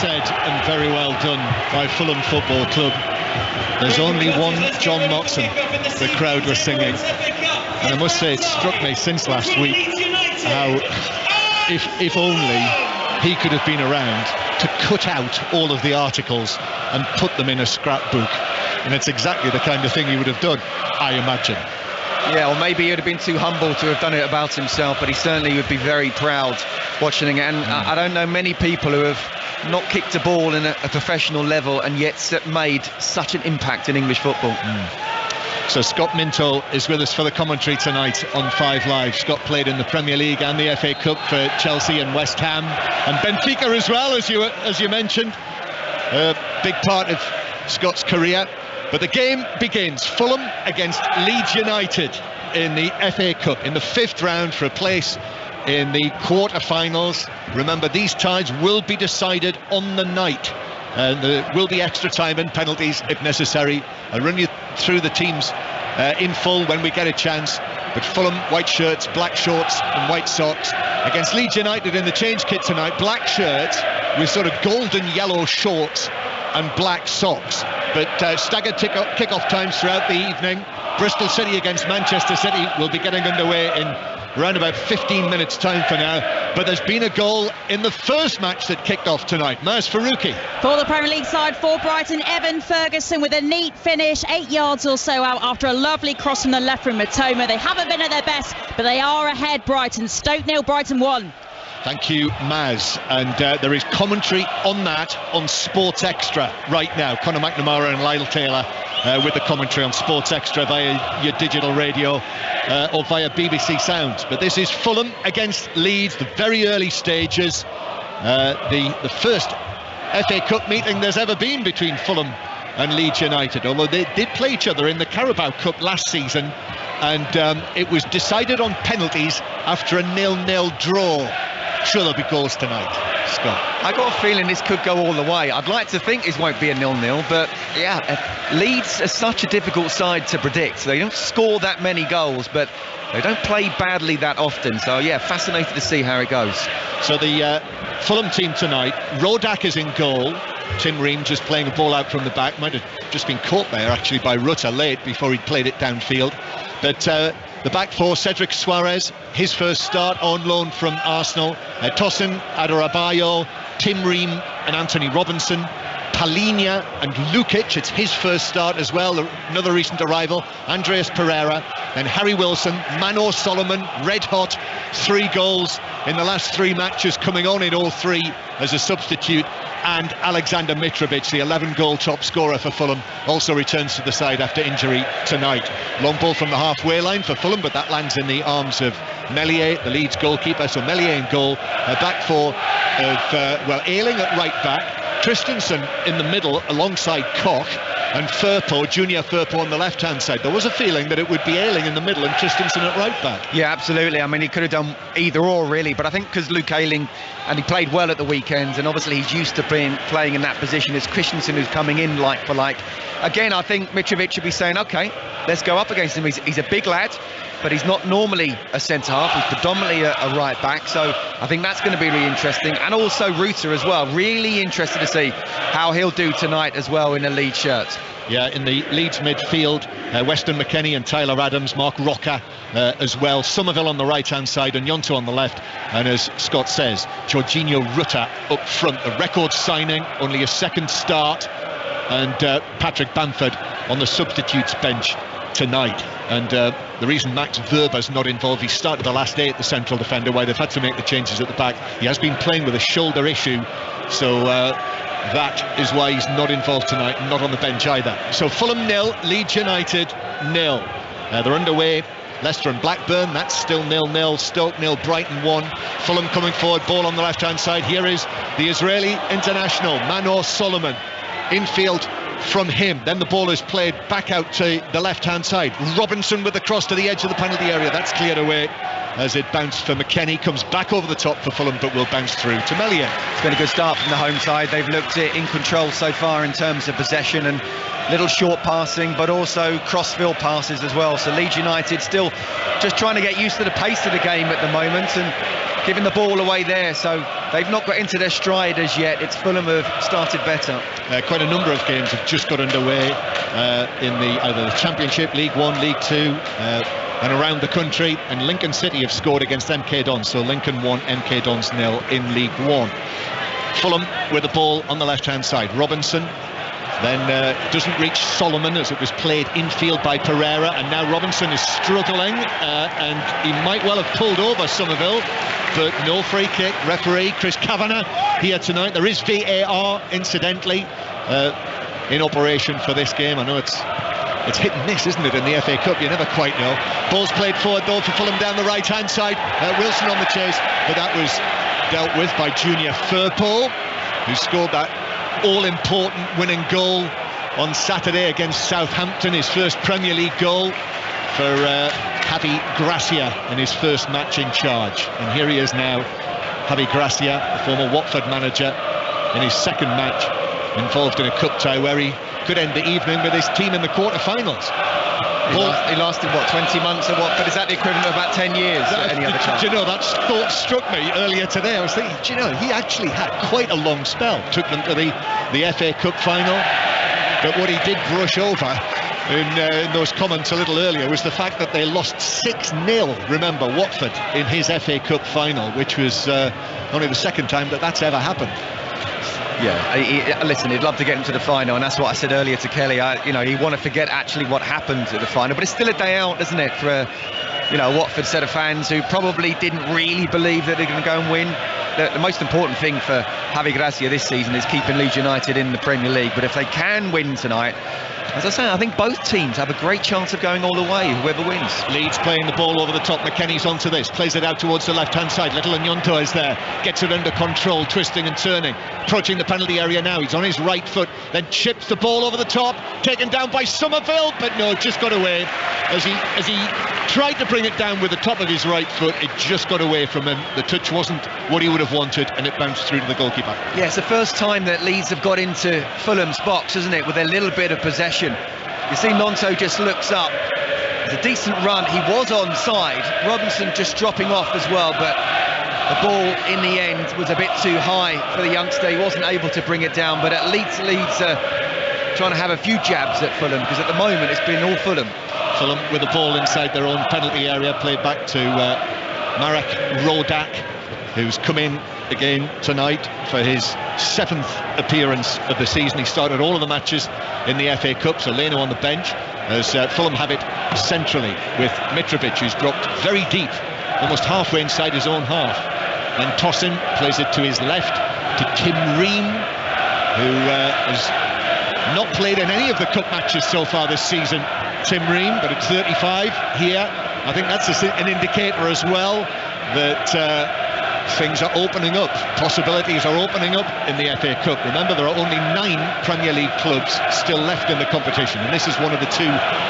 said and very well done by Fulham Football Club. There's only one John Moxon, the crowd were singing. And I must say, it struck me since last week how, if only he could have been around to cut out all of the articles and put them in a scrapbook. And it's exactly the kind of thing he would have done, I imagine. Yeah, or maybe he would have been too humble to have done it about himself, but he certainly would be very proud watching it. And I don't know many people who have not kicked a ball in a professional level and yet made such an impact in English football. So Scott Minto is with us for the commentary tonight on 5 Live. Scott played in the Premier League and the FA Cup for Chelsea and West Ham and Benfica as well, as you mentioned. A big part of Scott's career. But the game begins. Fulham against Leeds United in the FA Cup in the 5th round for a place in the quarter-finals. Remember, these ties will be decided on the night. There will be extra time and penalties if necessary. I'll run you through the teams in full when we get a chance. But Fulham, white shirts, black shorts and white socks. Against Leeds United in the change kit tonight, black shirts with sort of golden yellow shorts and black socks. But staggered kick-off times throughout the evening. Bristol City against Manchester City will be getting underway in around about 15 minutes time for now. But there's been a goal in the first match that kicked off tonight. Maz Faruqi. For the Premier League side, for Brighton, Evan Ferguson with a neat finish, 8 yards or so out after a lovely cross from the left from Matoma. They haven't been at their best, but they are ahead, Brighton. Stoke 0, Brighton 1. Thank you, Maz. And there is commentary on that on Sports Extra right now. Conor McNamara and Lyle Taylor with the commentary on Sports Extra via your digital radio or via BBC Sound. But this is Fulham against Leeds, the very early stages. The first FA Cup meeting there's ever been between Fulham and Leeds United, although they did play each other in the Carabao Cup last season, and it was decided on penalties after a 0-0 draw. Sure, there'll be goals tonight, Scott. I got a feeling this could go all the way. I'd like to think this won't be a 0-0, but yeah, Leeds are such a difficult side to predict. They don't score that many goals, but they don't play badly that often. So yeah, fascinated to see how it goes. So the Fulham team tonight, Rodak is in goal. Tim Ream just playing a ball out from the back. Might have just been caught there actually by Rutter late before he'd played it downfield. But the back four, Cedric Suarez, his first start on loan from Arsenal. Tosin Adarabioyo, Tim Ream and Anthony Robinson. Palhinha and Lukic, it's his first start as well, another recent arrival. Andreas Pereira, then Harry Wilson, Manor Solomon, red hot, 3 goals in the last 3 matches, coming on in all 3 as a substitute. And Alexander Mitrovic, the 11-goal top scorer for Fulham, also returns to the side after injury tonight. Long ball from the halfway line for Fulham, but that lands in the arms of Meslier, the Leeds goalkeeper. So Meslier in goal, a back four of Ayling at right back, Christensen in the middle alongside Koch, and Junior Firpo on the left-hand side. There was a feeling that it would be Ayling in the middle and Christensen at right back. Yeah, absolutely. I mean, he could have done either or, really, but I think because Luke Ayling, and he played well at the weekend, and obviously he's used to playing in that position, as Christensen who's coming in like for like. Again, I think Mitrovic should be saying, OK, let's go up against him. He's a big lad, but he's not normally a centre-half. He's predominantly a right-back, so I think that's going to be really interesting. And also Rutter as well. Really interested to see how he'll do tonight as well in a Leeds shirt. Yeah, in the Leeds midfield, Weston McKennie and Tyler Adams, Mark Rocker as well. Somerville on the right-hand side and Yonto on the left. And as Scott says, Jorginho Rutter up front. The record signing, only a second start. And Patrick Bamford on the substitutes bench tonight. And the reason Max Verber's not involved, he started the last day at the central defender, where they've had to make the changes at the back. He has been playing with a shoulder issue, so that is why he's not involved tonight and not on the bench either. So Fulham 0, Leeds United 0. They're underway. Leicester and Blackburn, that's still 0-0. Stoke 0, Brighton 1. Fulham coming forward, ball on the left-hand side. Here is the Israeli international, Manor Solomon. Infield from him, then the ball is played back out to the left-hand side. Robinson with the cross to the edge of the penalty area. That's cleared away as it bounced for McKennie. Comes back over the top for Fulham, but will bounce through to Meslier. It's been a good start from the home side. They've looked it in control so far in terms of possession and little short passing, but also cross-field passes as well. So Leeds United still just trying to get used to the pace of the game at the moment, and giving the ball away there, so they've not got into their stride as yet. It's Fulham who have started better. Quite a number of games have just got underway in either the Championship, League One, League Two, and around the country, and Lincoln City have scored against MK Dons, so Lincoln 1, MK Dons 0 in League One. Fulham with the ball on the left-hand side. Robinson then doesn't reach Solomon as it was played infield by Pereira, and now Robinson is struggling, and he might well have pulled over Somerville, but no free kick. Referee Chris Kavanagh here tonight. There is VAR, incidentally, in operation for this game. I know it's hit and miss, isn't it, in the FA Cup? You never quite know. Ball's played forward though for Fulham down the right-hand side. Wilson on the chase, but that was dealt with by Junior Firpo, who scored that all-important winning goal on Saturday against Southampton, his first Premier League goal for Javi Gracia in his first match in charge. And here he is now, Javi Gracia, the former Watford manager, in his second match involved in a cup tie where he could end the evening with his team in the quarter-finals. He lasted, what, 20 months at Watford? Is that the equivalent of about 10 years at any other time? Do you know, that thought struck me earlier today. I was thinking, do you know, he actually had quite a long spell. Took them to the FA Cup final. But what he did brush over in those comments a little earlier was the fact that they lost 6-0, remember, Watford, in his FA Cup final, which was only the second time that's ever happened. Yeah, listen, he'd love to get into the final, and that's what I said earlier to Kelly. He'd want to forget actually what happened at the final, but it's still a day out, isn't it, for a Watford set of fans who probably didn't really believe that they're going to go and win. The most important thing for Javi Gracia this season is keeping Leeds United in the Premier League, but if they can win tonight, as I say, I think both teams have a great chance of going all the way, whoever wins. Leeds playing the ball over the top. McKennie's onto this, plays it out towards the left-hand side. Little Nyonto is there, gets it under control, twisting and turning, approaching the penalty area now. He's on his right foot, then chips the ball over the top, taken down by Somerville, but no, just got away. As he tried to bring it down with the top of his right foot, it just got away from him. The touch wasn't what he would have wanted, and it bounced through to the goalkeeper. Yeah, it's the first time that Leeds have got into Fulham's box, isn't it, with a little bit of possession. You see Nonto just looks up. It's a decent run. He was onside. Robinson just dropping off as well, but the ball in the end was a bit too high for the youngster. He wasn't able to bring it down, but at least Leeds trying to have a few jabs at Fulham, because at the moment it's been all Fulham. Fulham with the ball inside their own penalty area, played back to Marek Rodak, who's come in again tonight for his 7th appearance of the season. He started all of the matches in the FA Cup, so Leno on the bench, as Fulham have it centrally with Mitrovic, who's dropped very deep, almost halfway inside his own half. Then Tosin plays it to his left to Tim Ream, who has not played in any of the cup matches so far this season, Tim Ream, but at 35 here, I think that's an indicator as well that things are opening up, possibilities are opening up in the FA Cup. Remember, there are only 9 Premier League clubs still left in the competition, and this is one of the 2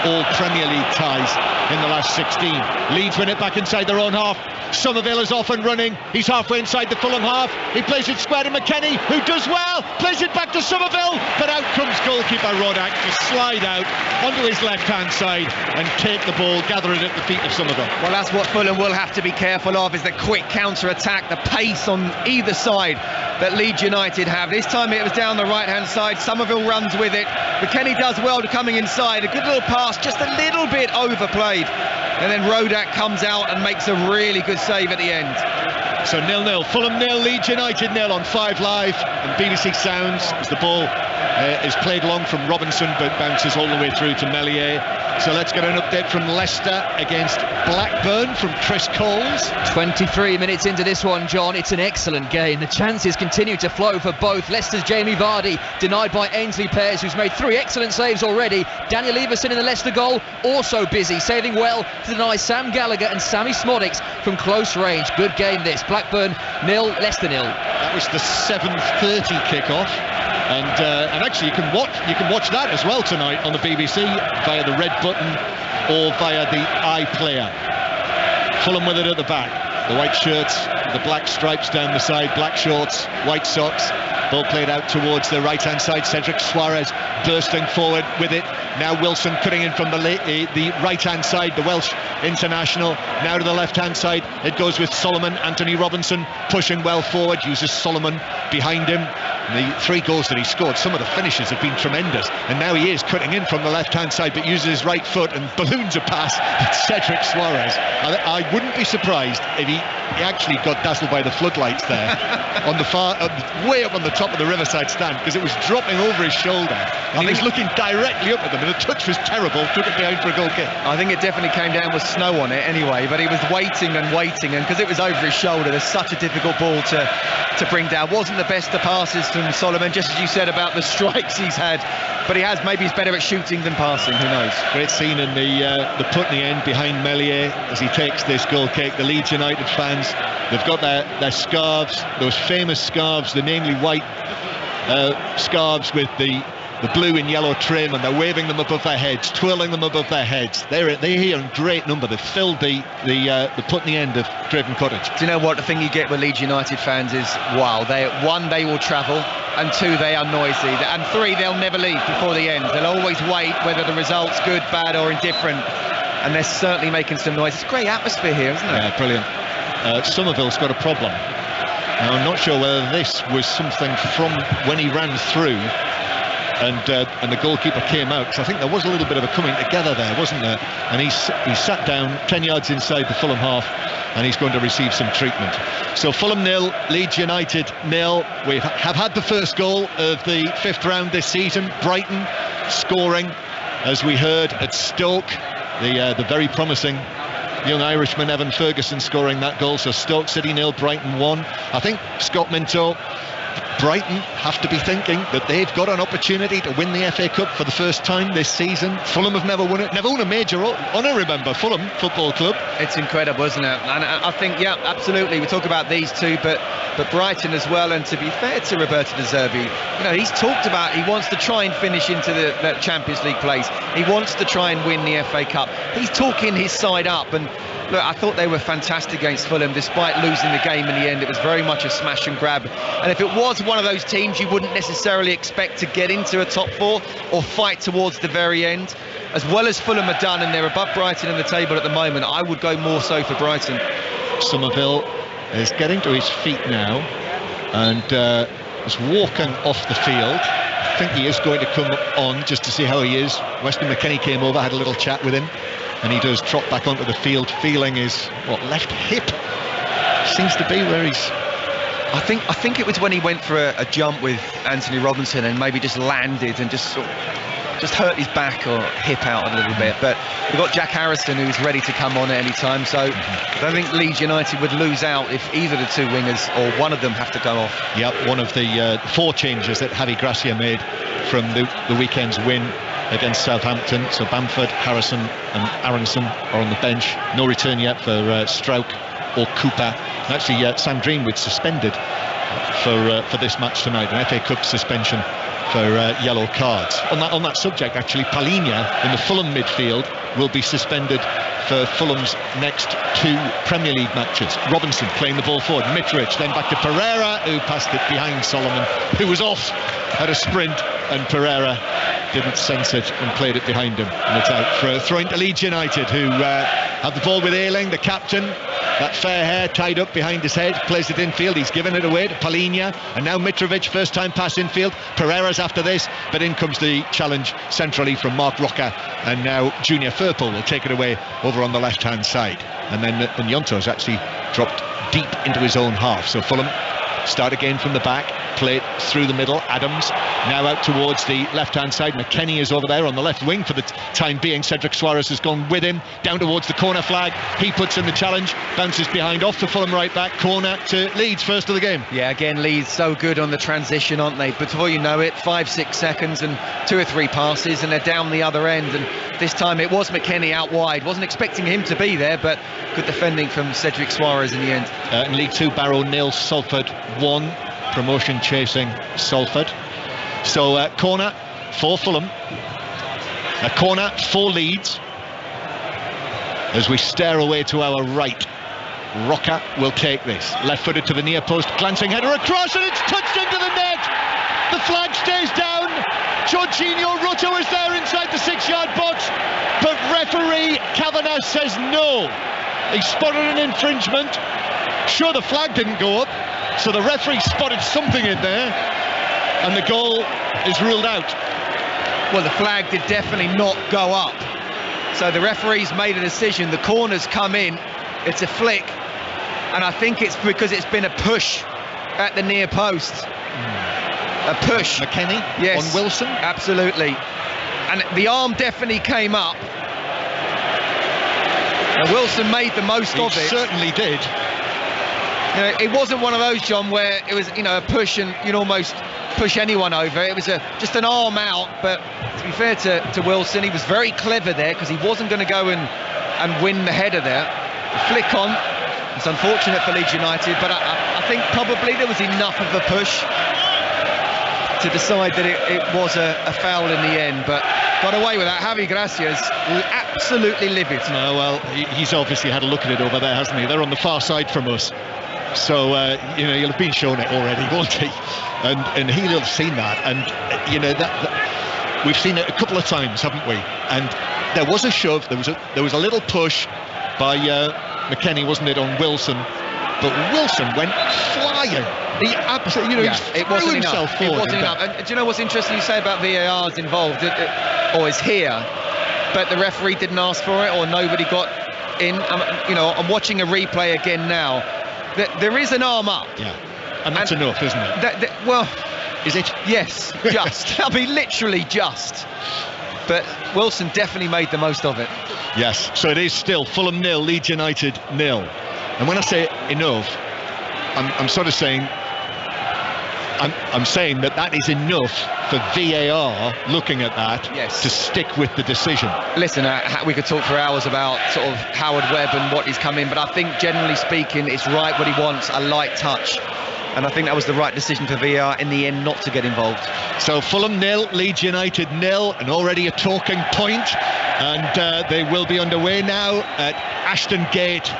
all Premier League ties in the last 16. Leeds win it back inside their own half. Somerville is off and running. He's halfway inside the Fulham half. He plays it square to McKennie, who does well, plays it back to Somerville, but out comes goalkeeper Rodak to slide out onto his left-hand side and take the ball, gather it at the feet of Somerville. Well, that's what Fulham will have to be careful of, is the quick counter-attack, the pace on either side that Leeds United have. This time it was down the right-hand side. Somerville runs with it. McKennie does well to coming inside. A good little pass, just a little bit overplayed. And then Rodak comes out and makes a really good save at the end. So 0-0, Fulham 0, Leeds United 0 on 5 Live and BBC Sounds, as the ball is played long from Robinson but bounces all the way through to Meslier. So let's get an update from Leicester against Blackburn from Chris Coles. 23 minutes into this one, John. It's an excellent game. The chances continue to flow for both. Leicester's Jamie Vardy denied by Ainsley Pears, who's made 3 excellent saves already. Daniel Everson in the Leicester goal, also busy, saving well to deny Sam Gallagher and Sammy Smodics from close range. Good game this. Blackburn 0, Leicester 0. That was the 7:30 kickoff. And actually you can watch that as well tonight on the BBC via the red button or via the iPlayer. Fulham with it at the back. The white shirts, the black stripes down the side, black shorts, white socks. Ball played out towards the right-hand side. Cedric Suarez bursting forward with it. Now Wilson cutting in from the right-hand side, the Welsh international. Now to the left-hand side, it goes with Solomon. Anthony Robinson pushing well forward, uses Solomon behind him. The 3 goals that he scored, some of the finishes have been tremendous, and now he is cutting in from the left-hand side, but uses his right foot and balloons a pass at Cedric Suarez. I wouldn't be surprised if he actually got dazzled by the floodlights there on the far, way up on the top of the Riverside stand, because it was dropping over his shoulder, and he was looking directly up at them, and the touch was terrible. Took it behind for a goal kick. I think it definitely came down with snow on it anyway, but he was waiting, and because it was over his shoulder, there's such a difficult ball to bring down. Wasn't the best of passes from Solomon, just as you said about the strikes he's had, but maybe he's better at shooting than passing, who knows. Great scene in the put in the end behind Meslier as he takes this goal kick. The Leeds United fans, they've got their scarves, those famous scarves, the mainly white scarves with the blue and yellow trim, and they're waving them above their heads, twirling them above their heads. They're here in great number. They've filled the put in the end of Craven Cottage. Do you know what the thing you get with Leeds United fans is, wow, they will travel, and 2, they are noisy, and 3, they'll never leave before the end. They'll always wait, whether the result's good, bad or indifferent, and they're certainly making some noise. It's a great atmosphere here, isn't it? Yeah, brilliant. Somerville's got a problem. Now, I'm not sure whether this was something from when he ran through and the goalkeeper came out, because I think there was a little bit of a coming together there, wasn't there? And he sat down 10 yards inside the Fulham half, and he's going to receive some treatment. So Fulham 0, Leeds United 0. We have had the first goal of the 5th round this season. Brighton scoring, as we heard, at Stoke. The very promising young Irishman Evan Ferguson scoring that goal. So Stoke City 0, Brighton 1. I think, Scott Minto, Brighton have to be thinking that they've got an opportunity to win the FA Cup for the first time this season. Fulham have never won it, never won a major honour, remember, Fulham Football Club. It's incredible, isn't it? And I think, yeah, absolutely, we talk about these 2, but Brighton as well. And to be fair to Roberto De Zerbi, he's talked about he wants to try and finish into the Champions League place. He wants to try and win the FA Cup. He's talking his side up, and look, I thought they were fantastic against Fulham, despite losing the game in the end. It was very much a smash and grab, and if it was one of those teams you wouldn't necessarily expect to get into a top 4 or fight towards the very end, as well as Fulham are done, and they're above Brighton in the table at the moment, I would go more so for Brighton. Somerville is getting to his feet now and is walking off the field. I think he is going to come on just to see how he is. Weston McKennie came over, had a little chat with him, and he does trot back onto the field, feeling his left hip seems to be where he's... I think it was when he went for a jump with Anthony Robinson and maybe just landed and just hurt his back or hip out a little bit. But we've got Jack Harrison, who's ready to come on at any time, so I don't think Leeds United would lose out if either the 2 wingers or one of them have to go off. Yep, one of the 4 changes that Javi Gracia made from the weekend's win against Southampton. So Bamford, Harrison and Aronson are on the bench. No return yet for Strauch or Cooper. And actually, Sam Greenwood suspended for this match tonight, an FA Cup suspension for yellow cards. On that subject, actually, Palhinha in the Fulham midfield will be suspended for Fulham's next 2 Premier League matches. Robinson playing the ball forward, Mitrovic, then back to Pereira, who passed it behind Solomon, who was off at a sprint, and Pereira didn't sense it and played it behind him, and it's out for a throw into Leeds United, who have the ball with Ayling, the captain. That fair hair tied up behind his head, plays it infield, he's given it away to Palhinha, and now Mitrovic, first time pass infield. Pereira's after this, but in comes the challenge centrally from Mark Roca, and now Junior Firpo will take it away over on the left hand side, and then Gnonto's actually dropped deep into his own half. So Fulham start again from the back, play it through the middle. Adams now out towards the left hand side. McKennie is over there on the left wing for the time being. Cedric Suarez has gone with him down towards the corner flag. He puts in the challenge, bounces behind off the Fulham right back. Corner to Leeds, first of the game. Yeah, again, Leeds so good on the transition, aren't they? But before you know it, 5-6 seconds and 2 or 3 passes and they're down the other end, and this time it was McKennie out wide. Wasn't expecting him to be there, but good defending from Cedric Suarez in the end. In League 2, Barrow 0, Salford 1. Promotion chasing Salford. So corner for Fulham, a corner for Leeds, as we stare away to our right Roca will take this. Left-footed to the near post, glancing header across, and it's touched into the net. The flag stays down. Jorginho Rutter was there inside the 6-yard box, but referee Kavanagh says no. He spotted an infringement. Sure, the flag didn't go up, so the referee spotted something in there, and the goal is ruled out. Well, the flag did definitely not go up. So the referee's made a decision. The corner's come in. It's a flick, and I think it's because it's been a push at the near post. A push. McKennie, yes, on Wilson? Absolutely. And the arm definitely came up. And Wilson made the most of it. He certainly did. You know, it wasn't one of those, John, where it was, a push and you'd almost push anyone over. It was just an arm out, but to be fair to Wilson, he was very clever there because he wasn't going to go and win the header there. Flick on. It's unfortunate for Leeds United, but I think probably there was enough of a push to decide that it was a foul in the end, but got away with that. Javi Gracia's absolutely livid. No, well, he's obviously had a look at it over there, hasn't he? They're on the far side from us, so he'll have been shown it already, won't he? And he'll have seen that, and that we've seen it a couple of times, haven't we? And there was a shove, there was a little push by McKennie, wasn't it, on Wilson? But Wilson went flying. He absolutely, it wasn't himself enough. forward. It wasn't enough. And do you know what's interesting? You say about VAR's involved or is here, but the referee didn't ask for it, or nobody got in. I'm watching a replay again now. There is an arm up. Yeah, and that's enough, isn't it? Well, is it? Yes, just. I mean, literally just. But Wilson definitely made the most of it. Yes. So it is still Fulham 0, Leeds United 0. And when I say enough, I'm sort of saying, I'm saying that is enough for VAR looking at that, yes, to stick with the decision. Listen, we could talk for hours about sort of Howard Webb and what he's come in, but I think generally speaking, it's right what he wants, a light touch. And I think that was the right decision for VAR in the end not to get involved. So Fulham 0, Leeds United 0, and already a talking point. And they will be underway now at Ashton Gate.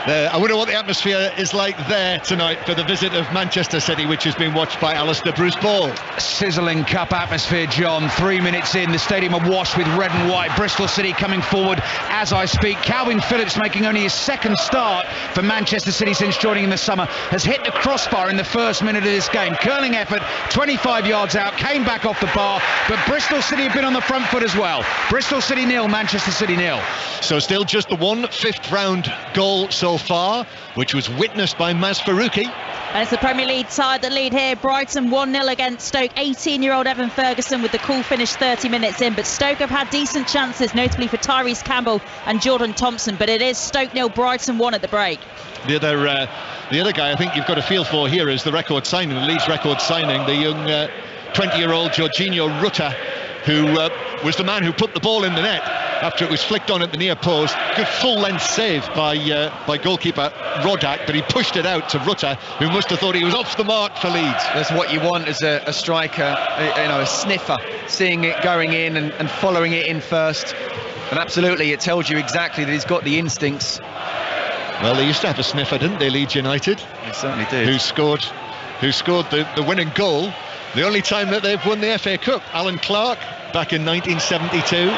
I wonder what the atmosphere is like there tonight for the visit of Manchester City, which has been watched by Alistair Bruce Ball. Sizzling cup atmosphere, John. 3 minutes in, the stadium awash with red and white. Bristol City coming forward as I speak. Calvin Phillips, making only his second start for Manchester City since joining in the summer, has hit the crossbar in the first minute of this game. Curling effort, 25 yards out, came back off the bar, but Bristol City have been on the front foot as well. Bristol City 0, Manchester City 0. So still just the one fifth round goal so far, which was witnessed by Maz Faruqi. And it's the Premier League side that lead here. Brighton 1-0 against Stoke. 18-year-old Evan Ferguson with the cool finish 30 minutes in. But Stoke have had decent chances, notably for Tyrese Campbell and Jordan Thompson. But it is Stoke 0, Brighton 1 at the break. The other guy I think you've got a feel for here is the record signing, the Leeds record signing, the young 20-year-old Jorginho Rutter, who was the man who put the ball in the net after it was flicked on at the near post. Good full-length save by goalkeeper Rodak, but he pushed it out to Rutter, who must have thought he was off the mark for Leeds. That's what you want as a striker, a sniffer, seeing it going in and following it in first. And absolutely, it tells you exactly that he's got the instincts. Well, they used to have a sniffer, didn't they, Leeds United? They certainly did. Who scored the winning goal the only time that they've won the FA Cup. Alan Clark back in 1972.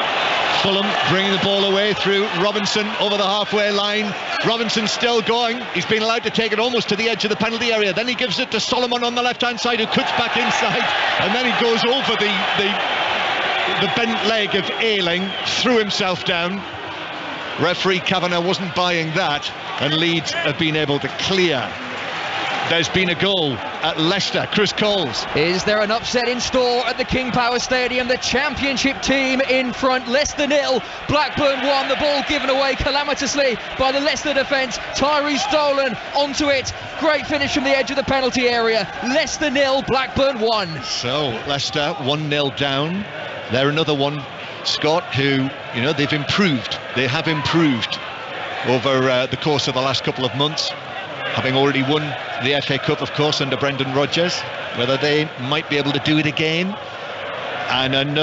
Fulham bringing the ball away through Robinson over the halfway line. Robinson still going. He's been allowed to take it almost to the edge of the penalty area. Then he gives it to Solomon on the left-hand side, who cuts back inside, and then he goes over the bent leg of Ayling, threw himself down. Referee Kavanagh wasn't buying that, and Leeds have been able to clear. There's been a goal at Leicester. Chris Coles. Is there an upset in store at the King Power Stadium? The championship team in front. Leicester 0, Blackburn 1. The ball given away calamitously by the Leicester defence. Tyree stolen onto it. Great finish from the edge of the penalty area. Leicester 0, Blackburn 1. So Leicester 1-0 down. They're another one, Scott, who, they've improved. They have improved over the course of the last couple of months, having already won the FA Cup, of course, under Brendan Rodgers. Whether they might be able to do it again, And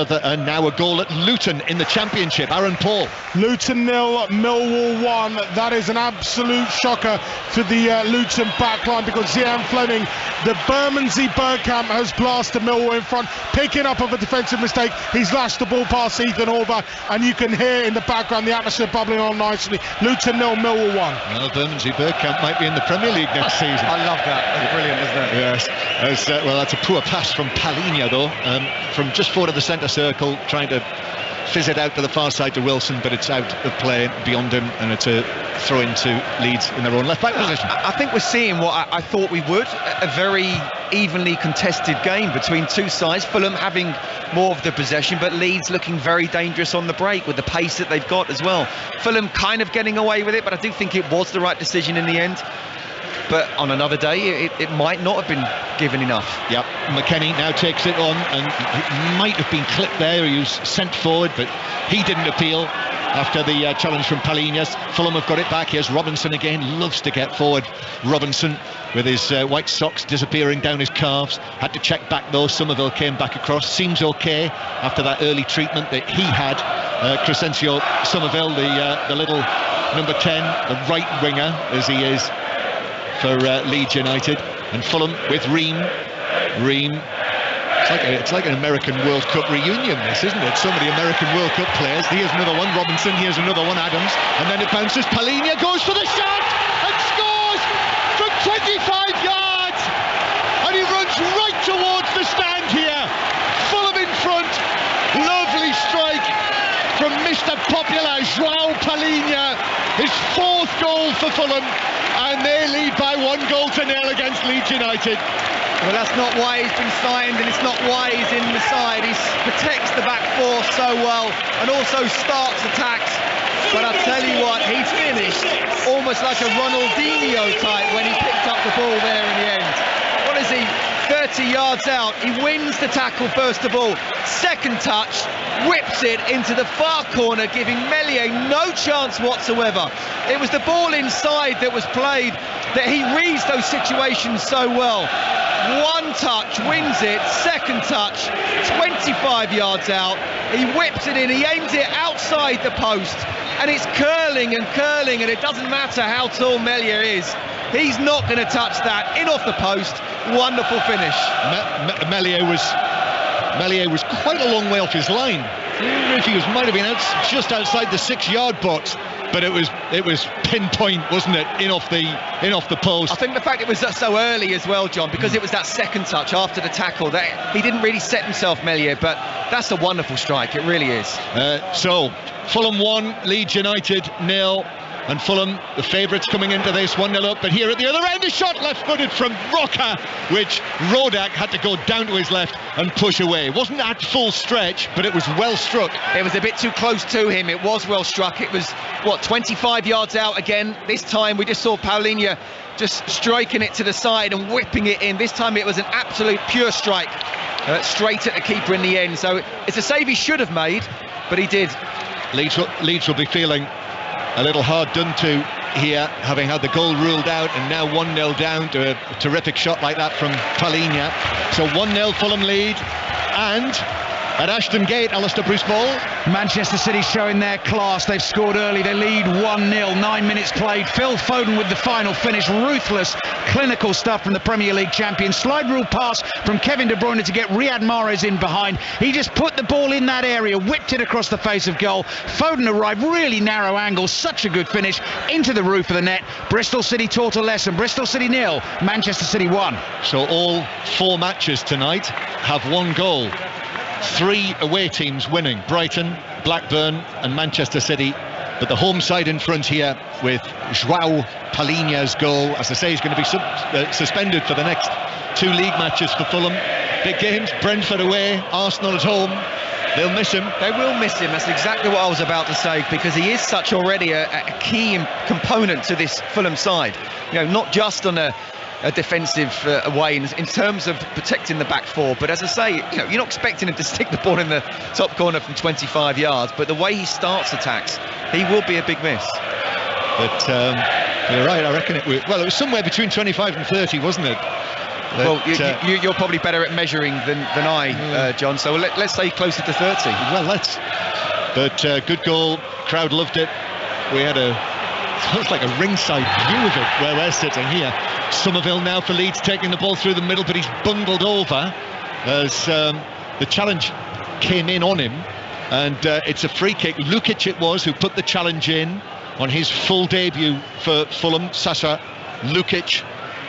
now a goal at Luton in the Championship. Aaron Paul. Luton 0, Millwall 1. That is an absolute shocker to the Luton backline, because Zian Fleming, the Bermondsey Bergkamp, has blasted Millwall in front, picking up of a defensive mistake. He's lashed the ball past Ethan Orba, and you can hear in the background the atmosphere bubbling on nicely. Luton 0, Millwall 1. Well, Bermondsey Bergkamp might be in the Premier League next season. I love that. That's brilliant, isn't it? Yes. Well, that's a poor pass from Palinha, though, from just forward of the centre circle, trying to fizz it out to the far side to Wilson, but it's out of play beyond him, and it's a throw into Leeds in their own left back position. I think we're seeing what I thought we would, a very evenly contested game between two sides. Fulham having more of the possession, but Leeds looking very dangerous on the break with the pace that they've got as well. Fulham kind of getting away with it, but I do think it was the right decision in the end. But on another day, it might not have been given enough. Yep, McKennie now takes it on, and he might have been clipped there. He was sent forward, but he didn't appeal after the challenge from Palinha. Fulham have got it back. Here's Robinson again, loves to get forward. Robinson with his white socks disappearing down his calves. Had to check back though. Somerville came back across. Seems okay after that early treatment that he had. Crescencio Somerville, the little number 10, the right winger as he is for Leeds United. And Fulham with Ream. It's like an American World Cup reunion, this, isn't it? So many American World Cup players. Here's another one, Robinson. Here's another one, Adams. And then it bounces. Palinha goes for the shot and scores from 25 yards. And he runs right towards the stand here. Fulham in front. Lovely strike from Mr. Popular, João Palinha. His fourth goal for Fulham. And they lead by 1-0 against Leeds United. Well, that's not why he's been signed, and it's not why he's in the side. He protects the back four so well and also starts attacks. But I tell you what, he's finished almost like a Ronaldinho type when he picked up the ball there in the end. What is he? 30 yards out. He wins the tackle first of all. Second touch, whips it into the far corner, giving Meslier no chance whatsoever. It was the ball inside that was played, that he reads those situations so well. One touch, wins it. Second touch, 25 yards out. He whips it in, he aims it outside the post, and it's curling, and it doesn't matter how tall Meslier is. He's not going to touch that. In off the post. Wonderful finish. Meslier was quite a long way off his line. I don't know if he might have been just outside the 6-yard box, but it was pinpoint, wasn't it? In off the post. I think the fact it was so early as well, John, because it was that second touch after the tackle that he didn't really set himself, Meslier, but that's a wonderful strike. It really is. So Fulham 1, Leeds United 0. And Fulham, the favourites coming into this, 1-0 up. But here at the other end, a shot left-footed from Roca, which Rodak had to go down to his left and push away. It wasn't at full stretch, but it was well struck. It was a bit too close to him. It was well struck. It was, 25 yards out again. This time we just saw Palinha just striking it to the side and whipping it in. This time it was an absolute pure strike, straight at the keeper in the end. So it's a save he should have made, but he did. Leeds will be feeling a little hard done to here, having had the goal ruled out, and now 1-0 down to a terrific shot like that from Palinha. So 1-0 Fulham lead, and at Ashton Gate, Alistair Bruce Ball. Manchester City showing their class. They've scored early. They lead 1-0. 9 minutes played. Phil Foden with the final finish. Ruthless, clinical stuff from the Premier League champion. Slide rule pass from Kevin De Bruyne to get Riyad Mahrez in behind. He just put the ball in that area, whipped it across the face of goal. Foden arrived, really narrow angle. Such a good finish into the roof of the net. Bristol City taught a lesson. Bristol City 0, Manchester City 1. So all 4 matches tonight have 1 goal. 3 away teams winning: Brighton, Blackburn and Manchester City. But the home side in front here with João Palinha's goal, as I say, he's going to be suspended for the next 2 league matches for Fulham. Big games: Brentford away, Arsenal at home. They'll miss him. They will miss him. That's exactly what I was about to say, because he is such already a key component to this Fulham side. Not just on a defensive way in terms of protecting the back four, but as I say, you're not expecting him to stick the ball in the top corner from 25 yards, but the way he starts attacks, he will be a big miss. But you're right, I reckon it was somewhere between 25 and 30, wasn't it? Well, you're probably better at measuring than I, John, so let's say closer to 30. Well, but good goal, crowd loved it. We had sounds like a ringside view of it where we're sitting here. Somerville now for Leeds, taking the ball through the middle, but he's bundled over as the challenge came in on him, and it's a free kick. Lukic it was who put the challenge in on his full debut for Fulham. Sasha Lukic,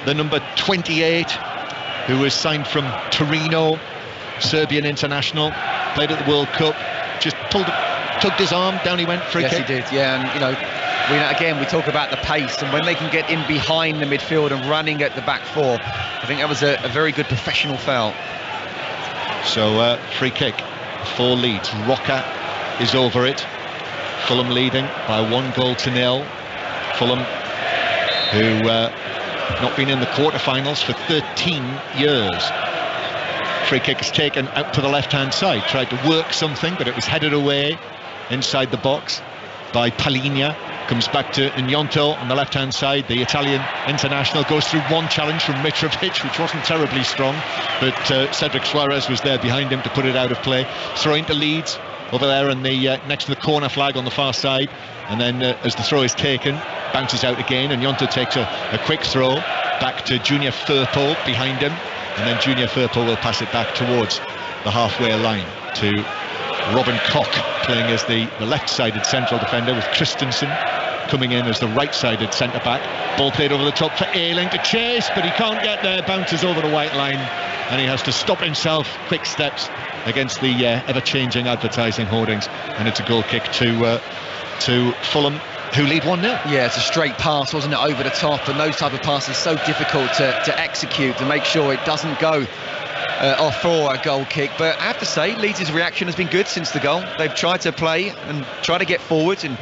the number 28, who was signed from Torino, Serbian international, played at the World Cup, just tugged his arm, down he went, free kick. Yes, he did, yeah, and we talk about the pace, and when they can get in behind the midfield and running at the back four, I think that was a very good professional foul. So free kick for Leeds. Roca is over it. Fulham leading by 1-0. Fulham, who not been in the quarterfinals for 13 years. Free kick is taken out to the left-hand side. Tried to work something, but it was headed away inside the box by Paligna. Comes back to Gnonto on the left-hand side. The Italian international goes through one challenge from Mitrovic, which wasn't terribly strong, but Cedric Suarez was there behind him to put it out of play. Throwing to Leeds over there in the next to the corner flag on the far side, and then as the throw is taken, bounces out again, and Gnonto takes a quick throw back to Junior Firpo behind him, and then Junior Firpo will pass it back towards the halfway line to Robin Koch, playing as the left-sided central defender, with Christensen coming in as the right-sided centre-back. Ball played over the top for Ayling to chase, but he can't get there, bounces over the white line, and he has to stop himself. Quick steps against the ever-changing advertising hoardings, and it's a goal kick to Fulham, who lead 1-0. Yeah, it's a straight pass, wasn't it, over the top, and those type of passes are so difficult to execute, to make sure it doesn't go off for a goal kick. But I have to say, Leeds' reaction has been good since the goal. They've tried to play and try to get forward, and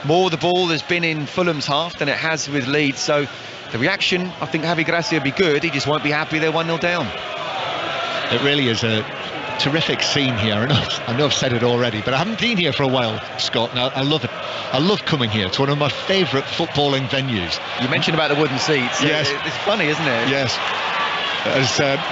more of the ball has been in Fulham's half than it has with Leeds. So the reaction, I think Javi Gracia will be good. He just won't be happy they're 1-0 down. It really is a terrific scene here. I know I've said it already, but I haven't been here for a while, Scott, and I love it. I love coming here. It's one of my favourite footballing venues. You mentioned about the wooden seats. Yes. It's funny, isn't it? Yes. As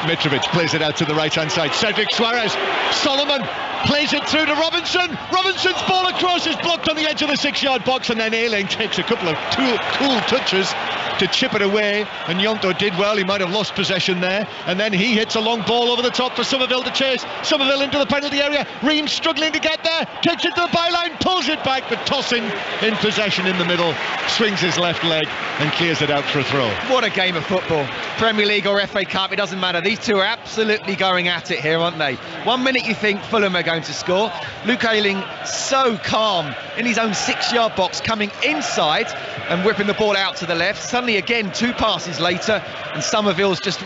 Mitrovic plays it out to the right-hand side. Cedric Suarez, Solomon plays it through to Robinson. Robinson's ball across is blocked on the edge of the 6-yard box, and then Ayling takes a couple of cool touches to chip it away, and Gnonto did well. He might have lost possession there, and then he hits a long ball over the top for Somerville to chase. Somerville into the penalty area. Reams struggling to get there, takes it to the byline, pulls it back, but tossing in possession in the middle, swings his left leg and clears it out for a throw. What a game of football. Premier League or FA Cup, it doesn't matter. These two are absolutely going at it here, aren't they? 1 minute you think Fulham are going to score. Luke Ayling so calm in his own 6-yard box, coming inside and whipping the ball out to the left. Suddenly again, 2 passes later, and Somerville's just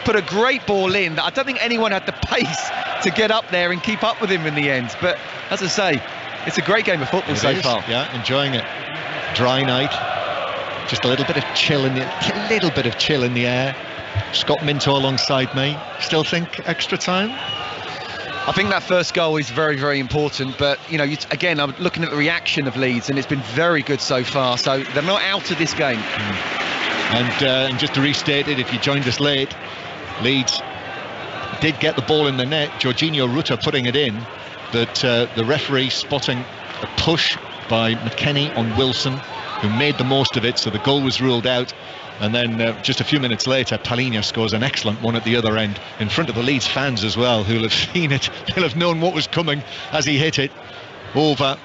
put a great ball in that I don't think anyone had the pace to get up there and keep up with him in the end. But as I say, it's a great game of football so far. Yeah, enjoying it. Dry night, just a little bit of chill in the air. Scott Minto alongside me. Still think extra time? I think that first goal is very, very important, but again, I'm looking at the reaction of Leeds, and it's been very good so far, so they're not out of this game. And just to restate it, if you joined us late, Leeds did get the ball in the net, Jorginho Rutter putting it in, but the referee spotting a push by McKennie on Wilson, who made the most of it, so the goal was ruled out. And then just a few minutes later, Paligna scores an excellent one at the other end, in front of the Leeds fans as well, who'll have seen it. They'll have known what was coming as he hit it over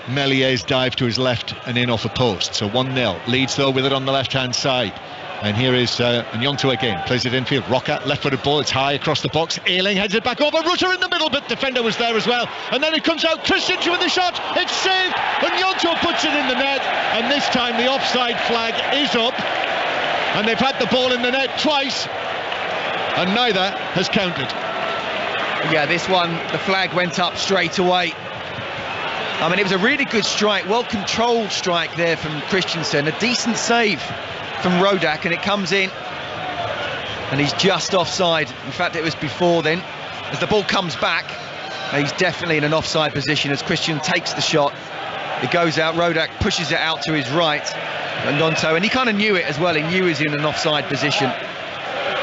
Mellier's dive to his left and in off a post. So 1-0. Leeds though with it on the left-hand side. And here is Gnonto again, plays it infield. Roca, left-footed ball, it's high across the box. Ayling heads it back over. Rutter in the middle, but defender was there as well. And then it comes out, Christensen with the shot. It's saved, and Gnonto puts it in the net. And this time the offside flag is up. And they've had the ball in the net twice, and neither has counted. Yeah, this one, the flag went up straight away. I mean, it was a really good strike, well-controlled strike there from Christensen. A decent save from Rodak, and it comes in, and he's just offside. In fact, it was before then. As the ball comes back, he's definitely in an offside position as Christian takes the shot. It goes out, Rodak pushes it out to his right, and Gnonto, and he kind of knew it as well. He knew he was in an offside position.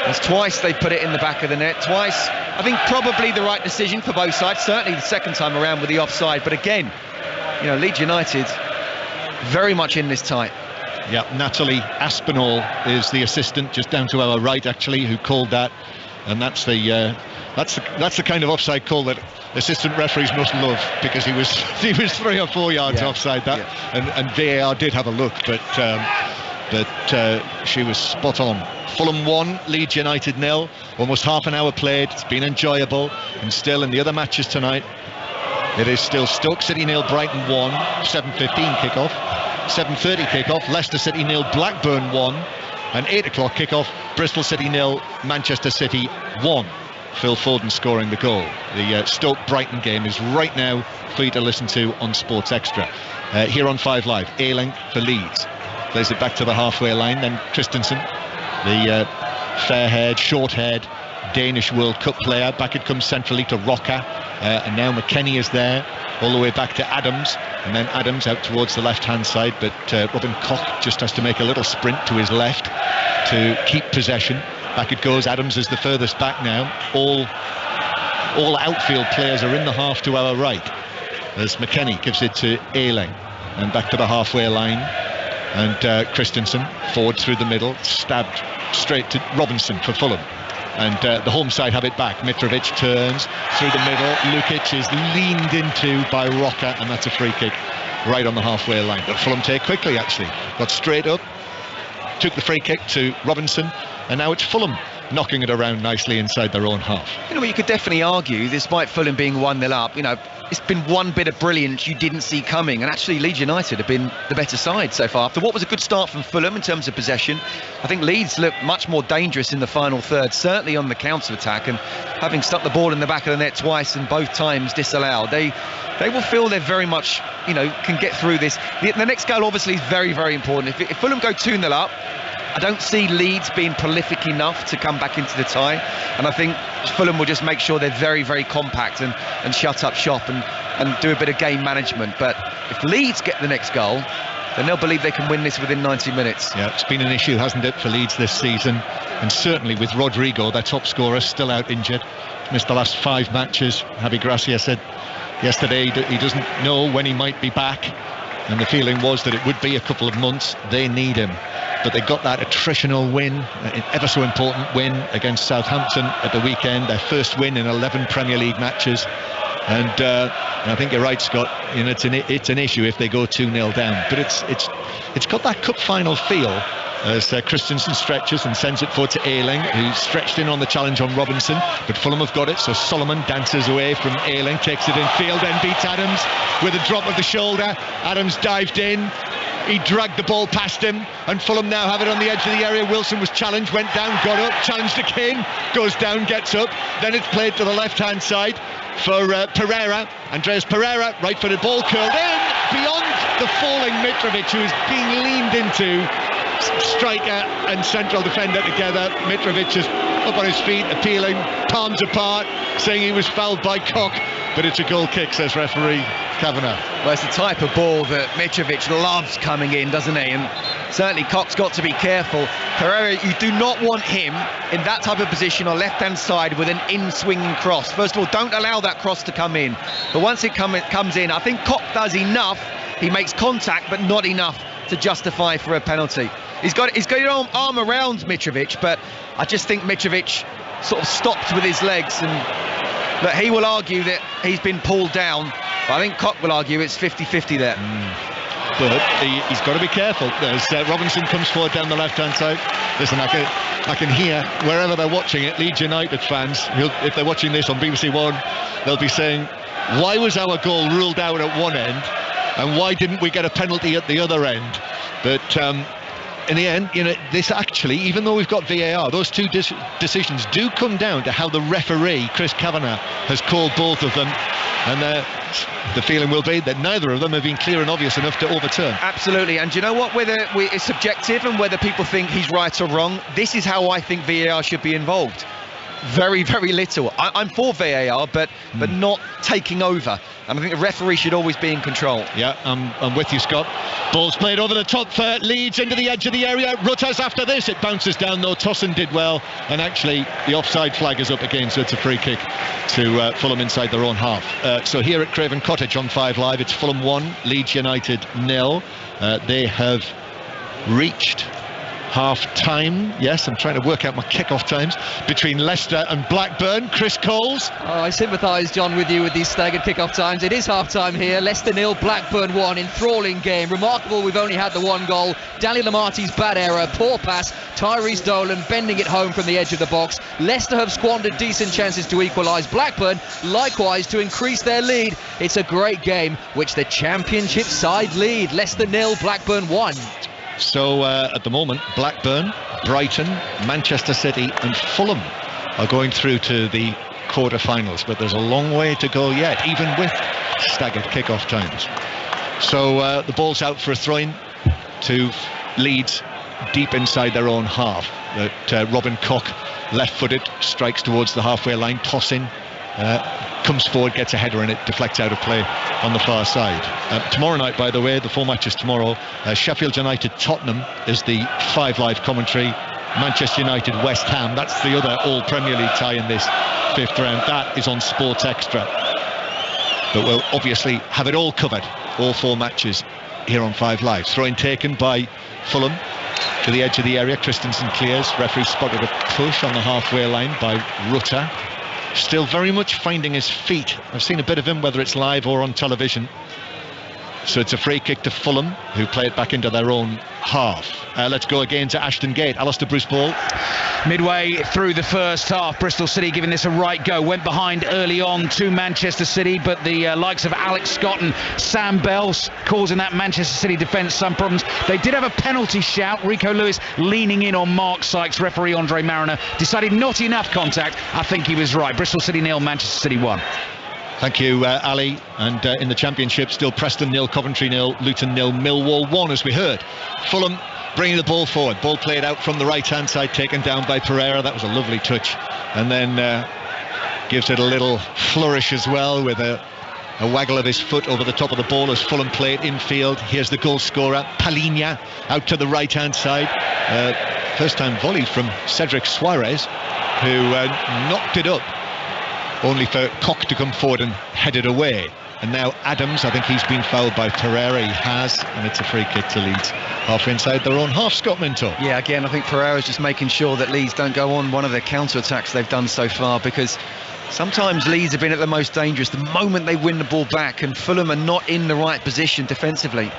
There's twice they put it in the back of the net, twice. I think probably the right decision for both sides, certainly the second time around with the offside, but again, you know, Leeds United very much in this tight. Yeah, Natalie Aspinall is the assistant, just down to our right actually, who called that, and that's the kind of offside call that assistant referees must love, because he was 3 or 4 yards offside that, and VAR did have a look, but she was spot on. Fulham 1, Leeds United 0. Almost half an hour played. It's been enjoyable, and still in the other matches tonight, it is still Stoke City 0, Brighton 1, 7:15 kickoff, 7:30 kickoff, Leicester City 0, Blackburn 1, and 8 o'clock kickoff, Bristol City 0, Manchester City 1. Phil Foden scoring the goal. The Stoke-Brighton game is right now for you to listen to on Sports Extra. Here on 5 Live, Ayling for Leeds. Plays it back to the halfway line, then Christensen, the fair-haired, short-haired Danish World Cup player. Back it comes centrally to Roca, and now McKennie is there, all the way back to Adams, and then Adams out towards the left-hand side, but Robin Koch just has to make a little sprint to his left to keep possession. Back it goes. Adams is the furthest back now. All outfield players are in the half to our right, as McKennie gives it to Ayling, and back to the halfway line, and Christensen forward through the middle, stabbed straight to Robinson for Fulham, and the home side have it back. Mitrovic turns through the middle. Lukic is leaned into by Roca, and that's a free kick right on the halfway line. But Fulham take quickly, actually. Got straight up, took the free kick to Robinson, and now it's Fulham knocking it around nicely inside their own half. You know, you could definitely argue, despite Fulham being 1-0 up, you know, it's been one bit of brilliance you didn't see coming, and actually Leeds United have been the better side so far. After what was a good start from Fulham in terms of possession, I think Leeds looked much more dangerous in the final third, certainly on the counter-attack, and having stuck the ball in the back of the net twice and both times disallowed, they will feel they're very much, you know, can get through this. The next goal obviously is very, very important. If Fulham go 2-0 up, I don't see Leeds being prolific enough to come back into the tie, and I think Fulham will just make sure they're very, very compact and shut up shop and do a bit of game management. But if Leeds get the next goal, then they'll believe they can win this within 90 minutes. Yeah, it's been an issue, hasn't it, for Leeds this season, and certainly with Rodrigo, their top scorer, still out injured. He's missed the last 5 matches. Javi Gracia said yesterday he doesn't know when he might be back, and the feeling was that it would be a couple of months. They need him. But they got that attritional win, an ever so important win against Southampton at the weekend, their first win in 11 Premier League matches. And I think you're right, Scott. You know, it's an issue if they go 2-0 down. But it's got that cup final feel as Christensen stretches and sends it forward to Ayling, who stretched in on the challenge on Robinson. But Fulham have got it, so Solomon dances away from Ayling, takes it in field, then beats Adams with a drop of the shoulder. Adams dived in. He dragged the ball past him, and Fulham now have it on the edge of the area. Wilson was challenged, went down, got up, challenged again, goes down, gets up. Then it's played to the left-hand side for Pereira. Andreas Pereira, right-footed ball curled in, beyond the falling Mitrovic, who is being leaned into. Striker and central defender together. Mitrovic is up on his feet, appealing, palms apart, saying he was fouled by Koch. But it's a goal kick, says referee Kavanagh. Well, it's the type of ball that Mitrovic loves coming in, doesn't he? And certainly Koch's got to be careful. Pereira, you do not want him in that type of position on left-hand side with an in-swinging cross. First of all, don't allow that cross to come in. But once it comes in, I think Koch does enough. He makes contact, but not enough to justify for a penalty. He's got his arm around Mitrovic, but I just think Mitrovic sort of stopped with his legs, and that he will argue that he's been pulled down. But I think Koch will argue it's 50-50 there. But he's got to be careful as Robinson comes forward down the left-hand side. Listen, I can hear wherever they're watching it, Leeds United fans, if they're watching this on BBC One, they'll be saying, why was our goal ruled out at one end, and why didn't we get a penalty at the other end? But in the end, you know, this actually, even though we've got VAR, those two decisions do come down to how the referee, Chris Kavanagh, has called both of them, and the feeling will be that neither of them have been clear and obvious enough to overturn. Absolutely, and do you know what, whether it's subjective and whether people think he's right or wrong, this is how I think VAR should be involved. very, very little. I'm for VAR, but not taking over. And I think the referee should always be in control. Yeah, I'm with you, Scott. Ball's played over the top for Leeds into the edge of the area. Rutter's after this. It bounces down though. Tossin did well, and actually the offside flag is up again, so it's a free kick to Fulham inside their own half. So here at Craven Cottage on 5 Live, it's Fulham 1, Leeds United 0. They have reached half-time. Yes, I'm trying to work out my kick-off times between Leicester and Blackburn. Chris Coles. Oh, I sympathise, John, with you with these staggered kick-off times. It is half-time here. Leicester 0, Blackburn 1. Enthralling game. Remarkable we've only had the one goal. Danny Lamarty's bad error, poor pass. Tyrese Dolan bending it home from the edge of the box. Leicester have squandered decent chances to equalise. Blackburn, likewise, to increase their lead. It's a great game, which the Championship side lead. Leicester 0, Blackburn 1. So at the moment, Blackburn, Brighton, Manchester City and Fulham are going through to the quarter-finals, but there's a long way to go yet, even with staggered kick-off times. So the ball's out for a throw-in to Leeds deep inside their own half. Robin Koch, left-footed, strikes towards the halfway line, tossing. Comes forward, gets a header, and it deflects out of play on the far side. Tomorrow night, by the way, the 4 matches tomorrow, Sheffield United Tottenham is the 5 Live commentary. Manchester United West Ham, that's the other all Premier League tie in this 5th round. That is on Sports Extra. But we'll obviously have it all covered, all 4 matches here on 5 Live. Throw-in taken by Fulham to the edge of the area. Christensen clears. Referee spotted a push on the halfway line by Rutter. Still very much finding his feet. I've seen a bit of him, whether it's live or on television. So it's a free kick to Fulham, who play it back into their own half. Let's go again to Ashton Gate. Alistair Bruce Ball. Midway through the first half, Bristol City giving this a right go. Went behind early on to Manchester City, but the likes of Alex Scott and Sam Bell causing that Manchester City defence some problems. They did have a penalty shout. Rico Lewis leaning in on Mark Sykes. Referee Andre Mariner decided not enough contact. I think he was right. Bristol City 0, Manchester City 1. Thank you, Ali. And in the Championship, still Preston 0, Coventry 0, Luton 0, Millwall 1, as we heard. Fulham bringing the ball forward. Ball played out from the right-hand side, taken down by Pereira. That was a lovely touch. And then gives it a little flourish as well, with a waggle of his foot over the top of the ball as Fulham play it infield. Here's the goal scorer, Palhinha, out to the right-hand side. First-time volley from Cedric Suarez, who knocked it up, only for Koch to come forward and head it away. And now Adams, I think he's been fouled by Pereira. He has, and it's a free kick to Leeds, half inside their own half. Scott Minto. Yeah, again, I think Pereira's just making sure that Leeds don't go on one of the counter-attacks they've done so far, because sometimes Leeds have been at the most dangerous the moment they win the ball back, and Fulham are not in the right position defensively.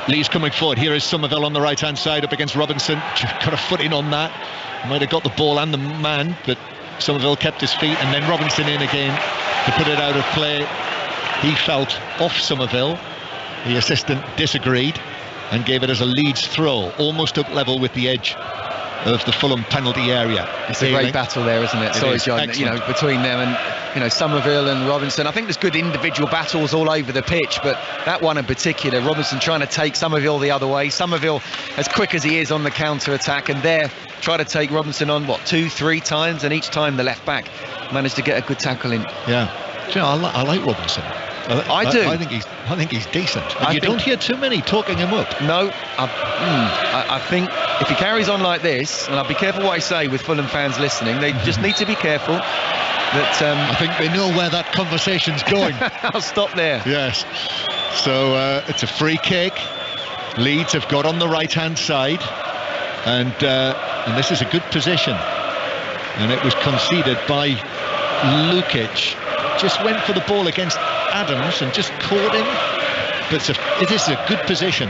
Leeds coming forward. Here is Somerville on the right-hand side up against Robinson. Got a foot in on that. Might have got the ball and the man, but Somerville kept his feet, and then Robinson in again to put it out of play. He felt off Somerville. The assistant disagreed and gave it as a Leeds throw, almost up level with the edge of the Fulham penalty area. It's a great battle there, isn't it? Sorry, John. Excellent. You know, between them and Somerville and Robinson. I think there's good individual battles all over the pitch, but that one in particular, Robinson trying to take Somerville the other way. Somerville, as quick as he is on the counter attack, and there try to take Robinson on 2-3 times, and each time the left back managed to get a good tackle in. Yeah, you know, I like Robinson. I do. I think he's decent. And you don't hear too many talking him up. No, I think if he carries on like this, and I'll be careful what I say with Fulham fans listening, they just need to be careful that. I think they know where that conversation's going. I'll stop there. Yes. So it's a free kick. Leeds have got on the right-hand side, and this is a good position. And it was conceded by Lukic. Just went for the ball against Adams and just caught him, but it is a good position.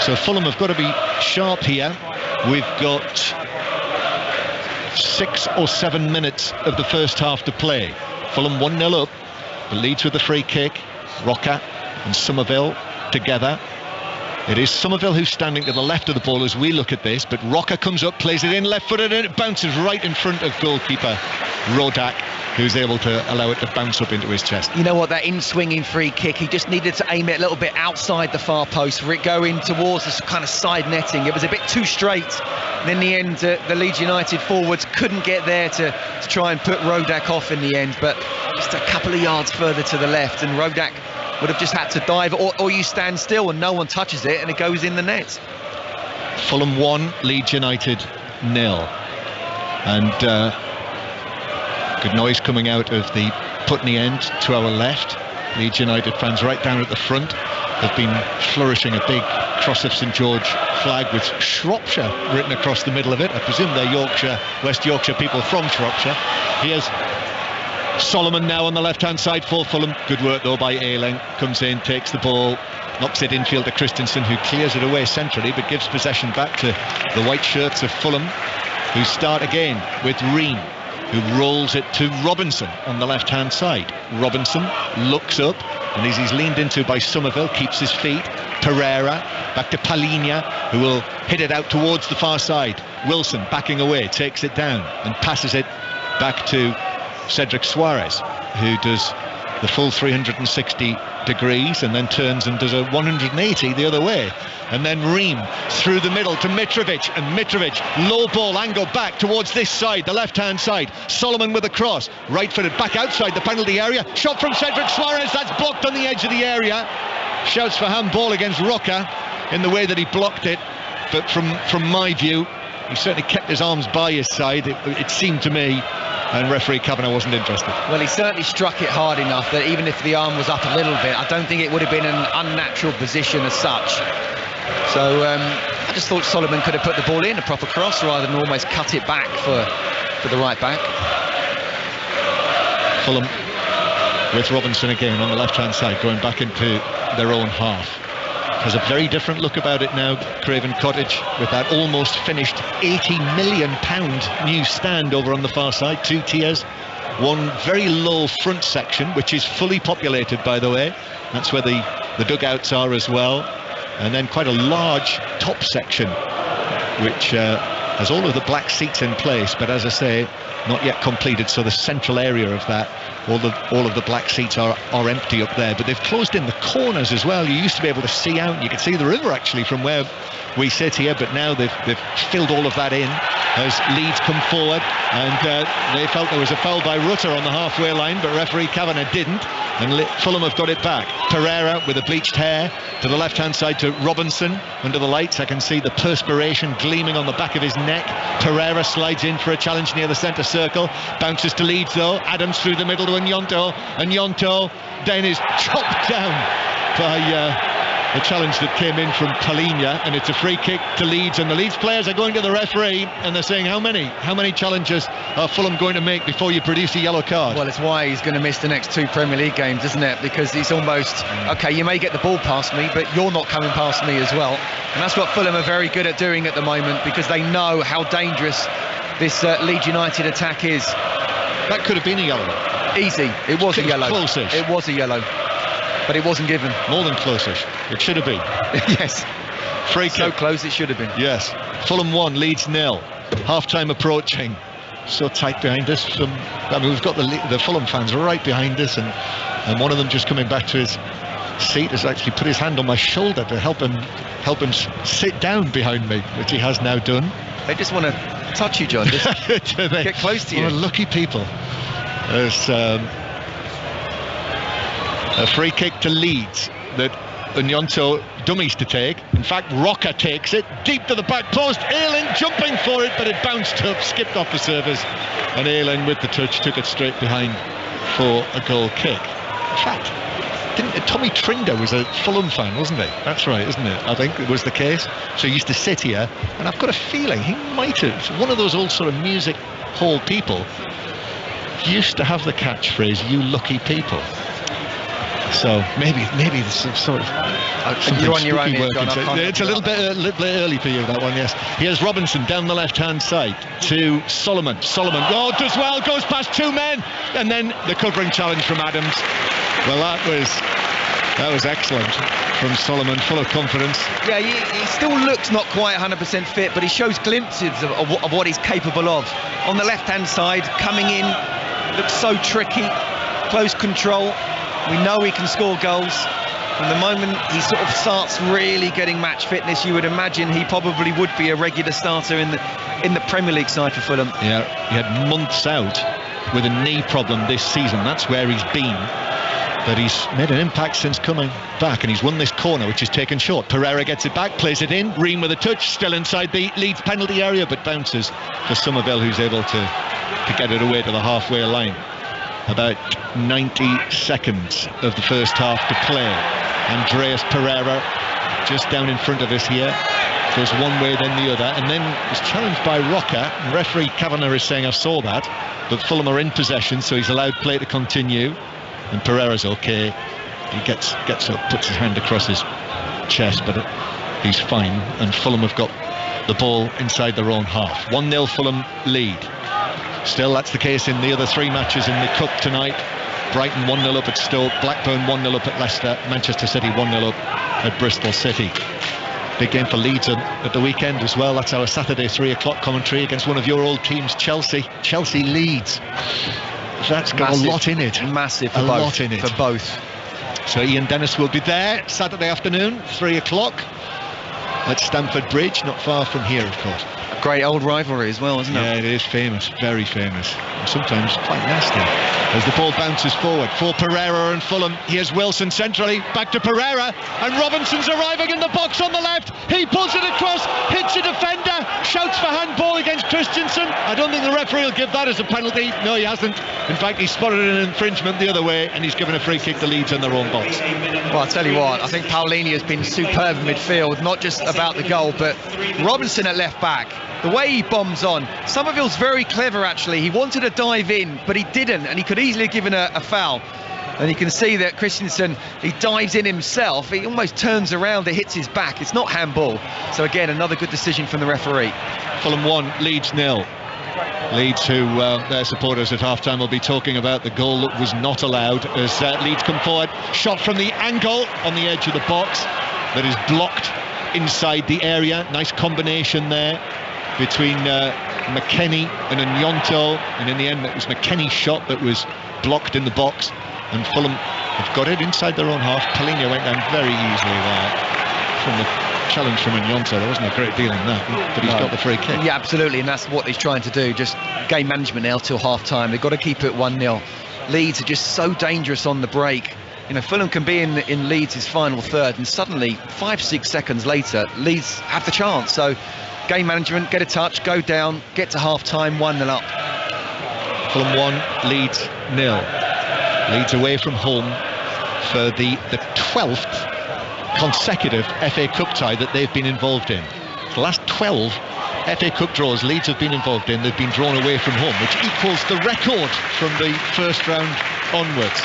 So Fulham have got to be sharp here. We've got 6 or 7 minutes of the first half to play. Fulham 1-0 up, but Leeds with the free kick. Roca and Somerville together. It is Somerville who's standing to the left of the ball as we look at this, but Roca comes up, plays it in left-footed, and it bounces right in front of goalkeeper Rodak, who's able to allow it to bounce up into his chest. You know what, that in-swinging free kick, he just needed to aim it a little bit outside the far post for it going towards this kind of side netting. It was a bit too straight, And in the end, the Leeds United forwards couldn't get there to try and put Rodak off in the end, but just a couple of yards further to the left, and Rodak would have just had to dive, or you stand still and no one touches it and it goes in the net. Fulham 1, Leeds United 0. And good noise coming out of the Putney end to our left. Leeds United fans right down at the front have been flourishing a big Cross of St George flag with Shropshire written across the middle of it. I presume they're Yorkshire, West Yorkshire people from Shropshire. Here's Solomon now on the left-hand side for Fulham. Good work though by Ayling. Comes in, takes the ball, knocks it infield to Christensen, who clears it away centrally but gives possession back to the white shirts of Fulham, who start again with Ream, who rolls it to Robinson on the left-hand side. Robinson looks up, and as he's leaned into by Somerville, keeps his feet. Pereira back to Palinha, who will hit it out towards the far side. Wilson backing away, takes it down and passes it back to Cedric Suarez, who does the full 360 degrees and then turns and does a 180 the other way. And then Ream through the middle to Mitrovic, and Mitrovic low ball angle back towards this side, the left hand side. Solomon with a cross, right footed back outside the penalty area, shot from Cedric Suarez, that's blocked on the edge of the area. Shouts for handball against Roca in the way that he blocked it, but from my view he certainly kept his arms by his side, it seemed to me, and referee Kavanagh wasn't interested. Well, he certainly struck it hard enough that even if the arm was up a little bit, I don't think it would have been an unnatural position as such. So I just thought Solomon could have put the ball in a proper cross rather than almost cut it back for the right back. Fulham with Robinson again on the left hand side, going back into their own half. Has a very different look about it now, Craven Cottage, with that almost finished £80 million new stand over on the far side. 2 tiers, one very low front section, which is fully populated, by the way. That's where the dugouts are as well. And then quite a large top section, which has all of the black seats in place, but as I say, not yet completed. So the central area of that, all of the black seats are empty up there, but they've closed in the corners as well. You used to be able to see out, and you could see the river actually from where we sit here, but now they've filled all of that in as Leeds come forward, and they felt there was a foul by Rutter on the halfway line, but referee Kavanagh didn't, and Fulham have got it back. Pereira with the bleached hair to the left hand side to Robinson. Under the lights I can see the perspiration gleaming on the back of his neck. Pereira slides in for a challenge near the centre circle, bounces to Leeds though. Adams through the middle to Gnonto, and Gnonto then is chopped down by the challenge that came in from Palinha, and it's a free kick to Leeds, and the Leeds players are going to the referee and they're saying, how many challenges are Fulham going to make before you produce a yellow card? Well, it's why he's going to miss the next 2 Premier League games, isn't it? Because he's almost, okay, you may get the ball past me, but you're not coming past me as well. And that's what Fulham are very good at doing at the moment, because they know how dangerous this Leeds United attack is. That could have been a yellow. Easy, it was a yellow. Close-ish. It was a yellow, but it wasn't given. More than close-ish. It should have been. Yes. Free kick. So close it should have been. Yes. Fulham 1, Leeds 0. Half-time approaching. So tight behind us. We've got the Fulham fans right behind us, and one of them just coming back to his seat has actually put his hand on my shoulder to help him sit down behind me, which he has now done. They just want to touch you, John. Just get close to you. Lucky people. There's a free kick to Leeds that Gnonto dummies to take. In fact, Roca takes it deep to the back post. Ayling jumping for it, but it bounced up, skipped off the surface, and Ayling with the touch took it straight behind for a goal kick. In fact, Tommy Trinder was a Fulham fan, wasn't he? That's right, isn't it? I think it was the case. So he used to sit here, and I've got a feeling he might have, one of those old sort of music hall people, used to have the catchphrase, "You lucky people." So maybe there's some sort of you're on your own, it's a little bit early for you, that one. Yes. Here's Robinson down the left hand side to Solomon. Does well, goes past 2 men, and then the covering challenge from Adams. Well, that was excellent from Solomon, full of confidence. Yeah, he still looks not quite 100% fit, but he shows glimpses of what he's capable of. On the left hand side, coming in, looks so tricky, close control. We know he can score goals, From the moment he sort of starts really getting match fitness, you would imagine he probably would be a regular starter in the Premier League side for Fulham. Yeah, he had months out with a knee problem this season. That's where he's been. But he's made an impact since coming back, and he's won this corner, which is taken short. Pereira gets it back, plays it in. Ream with a touch, still inside the Leeds penalty area, but bounces for Somerville, who's able to get it away to the halfway line. About 90 seconds of the first half to play. Andreas Pereira just down in front of us here. Goes one way, then the other, and then is challenged by Rocker. Referee Kavanagh is saying, I saw that, but Fulham are in possession, so he's allowed play to continue. And Pereira's okay. He gets up, puts his hand across his chest, but he's fine. And Fulham have got the ball inside their own half. 1-0 Fulham lead. Still, that's the case in the other three matches in the Cup tonight. Brighton 1-0 up at Stoke, Blackburn 1-0 up at Leicester, Manchester City 1-0 up at Bristol City. Big game for Leeds at the weekend as well. That's our Saturday 3 o'clock commentary against one of your old teams, Chelsea. Chelsea Leeds. That's got a lot in it. Massive for a both. Lot in it. For both. So Ian Dennis will be there Saturday afternoon, 3 o'clock at Stamford Bridge, not far from here, of course. A great old rivalry as well, isn't it? Yeah, it is famous, very famous, and sometimes quite nasty. As the ball bounces forward for Pereira and Fulham, here's Wilson centrally, back to Pereira, and Robinson's arriving in the box on the left. He pulls it across, hits a defender, shouts for handball against Christensen. I don't think the referee will give that as a penalty. No, he hasn't. In fact, he spotted an infringement the other way, and he's given a free kick to Leeds in their own box. Well, I'll tell you what, I think Paulini has been superb in midfield, not just about the goal, but Robinson at left back. The way he bombs on. Somerville's very clever, actually. He wanted to dive in, but he didn't, and he could easily have given a foul. And you can see that Christensen, he dives in himself. He almost turns around, it hits his back. It's not handball. So again, another good decision from the referee. Fulham 1, Leeds 0. Leeds, who their supporters at half-time will be talking about the goal that was not allowed as Leeds come forward. Shot from the angle on the edge of the box that is blocked inside the area. Nice combination there between McKennie and Nyonto, and in the end it was McKennie's shot that was blocked in the box, and Fulham have got it inside their own half. Palinha went down very easily there from the challenge from Nyonto. There wasn't a great deal in that, but he's got the free kick. Yeah, absolutely, and that's what he's trying to do, just game management now till half time. They've got to keep it 1-0. Leeds are just so dangerous on the break. You know, Fulham can be in Leeds' final third, and suddenly 5-6 seconds later Leeds have the chance. So game management, get a touch, go down, get to half-time, 1-0 up. Fulham 1, Leeds 0. Leeds away from home for the 12th consecutive FA Cup tie that they've been involved in. The last 12 FA Cup draws Leeds have been involved in, they've been drawn away from home, which equals the record from the first round onwards.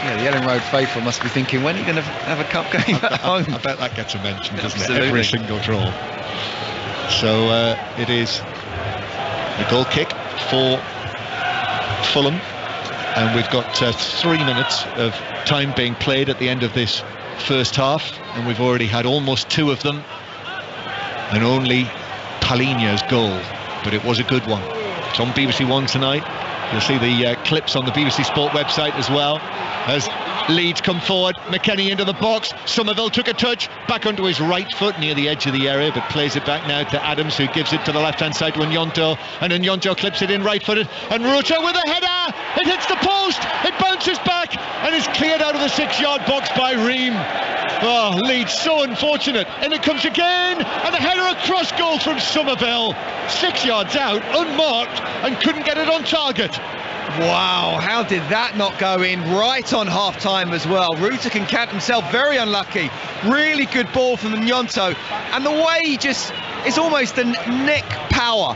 Yeah, the Ellen Road faithful must be thinking, when are you going to have a cup game at home? I bet that gets a mention, doesn't Absolutely. it? Every single draw. So it is the goal kick for Fulham, and we've got 3 minutes of time being played at the end of this first half, and we've already had almost 2 of them, and only Palinha's goal, but it was a good one. It's on BBC One tonight. You'll see the clips on the BBC Sport website as well. As Leeds come forward, McKennie into the box, Somerville took a touch, back onto his right foot near the edge of the area, but plays it back now to Adams, who gives it to the left-hand side to Nyonto, and Nyonto clips it in right-footed, and Ruta with a header, it hits the post, it bounces back, and is cleared out of the 6-yard box by Ream. Oh, Leeds so unfortunate, and it comes again, and a header across goal from Somerville, 6 yards out, unmarked, and couldn't get it on target. Wow, how did that not go in right on half-time as well? Ruta can count himself very unlucky. Really good ball from Nyonto, and the way he just, it's almost a neck power.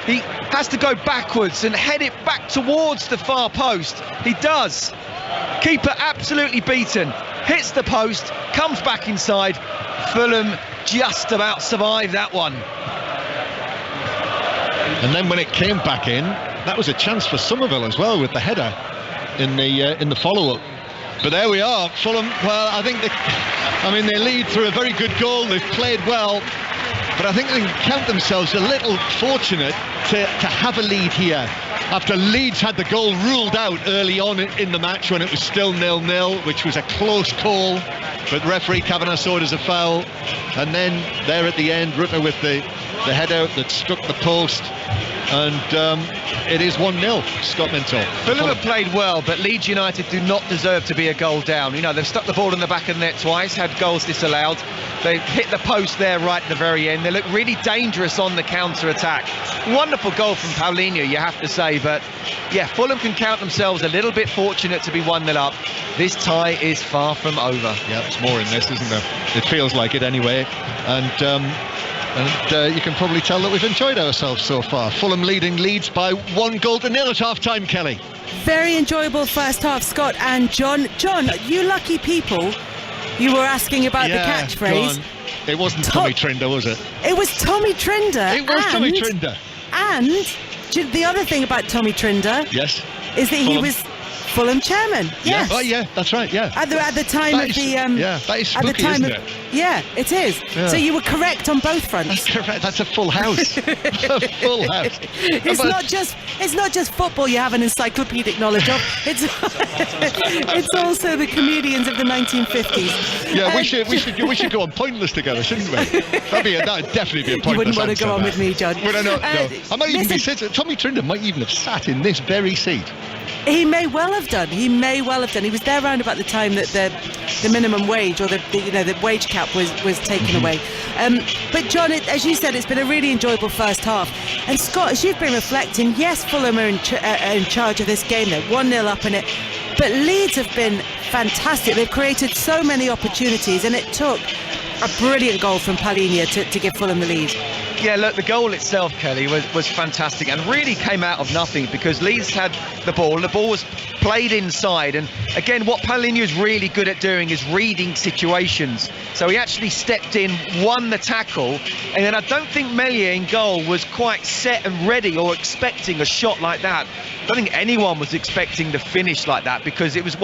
He has to go backwards and head it back towards the far post. He does. Keeper absolutely beaten. Hits the post, comes back inside. Fulham just about survived that one. And then when it came back in, that was a chance for Somerville as well with the header in the follow-up. But there we are, Fulham. Well, I think they lead through a very good goal. They've played well, but I think they can count themselves a little fortunate to have a lead here after Leeds had the goal ruled out early on in the match when it was still 0-0, which was a close call. but referee Kavanagh saw it as a foul, and then there at the end, Rutter with the header that struck the post, and it is 1-0 Scott Minto. Fulham have played well, but Leeds United do not deserve to be a goal down. You know, they've stuck the ball in the back of the net twice, had goals disallowed. They hit the post there right at the very end. They look really dangerous on the counter-attack. Wonderful goal from Paulinho, you have to say, but yeah, Fulham can count themselves a little bit fortunate to be 1-0 up. This tie is far from over. Yeah, it's more in this, isn't there? It feels like it anyway, and you can probably tell that we've enjoyed ourselves so far. Fulham leading Leeds by 1-0 at half-time, Kelly. Very enjoyable first half, Scott and John. John, you lucky people, you were asking about the catchphrase. It wasn't Tommy Trinder, was it? It was Tommy Trinder. It was Tommy Trinder. And the other thing about Tommy Trinder is that he was Fulham chairman. Yes. Oh yeah, that's right. Yeah. At the time of the that is spooky, isn't it? Yeah, it is. Yeah. So you were correct on both fronts. That's correct. That's a full house. A full house. It's not just football you have an encyclopedic knowledge of. It's also the comedians of the 1950s. Yeah, we should go on Pointless together, shouldn't we? That'd definitely be a Pointless. You wouldn't want to go on with me, John. Well, no. I might even be sitting. Tommy Trinder might even have sat in this very seat. He may well have done. He was there around about the time that the minimum wage or the wage cap was taken away. But John, as you said, it's been a really enjoyable first half. And Scott, as you've been reflecting, yes, Fulham are in charge of this game. They're 1-0 up in it. But Leeds have been fantastic. They've created so many opportunities, and it took a brilliant goal from Paulinho to give Fulham the lead. Yeah, look, the goal itself, Kelly, was fantastic and really came out of nothing because Leeds had the ball was played inside, and again, what Paulinho is really good at doing is reading situations. So he actually stepped in, won the tackle, and then I don't think Meslier in goal was quite set and ready or expecting a shot like that. I don't think anyone was expecting the finish like that because it was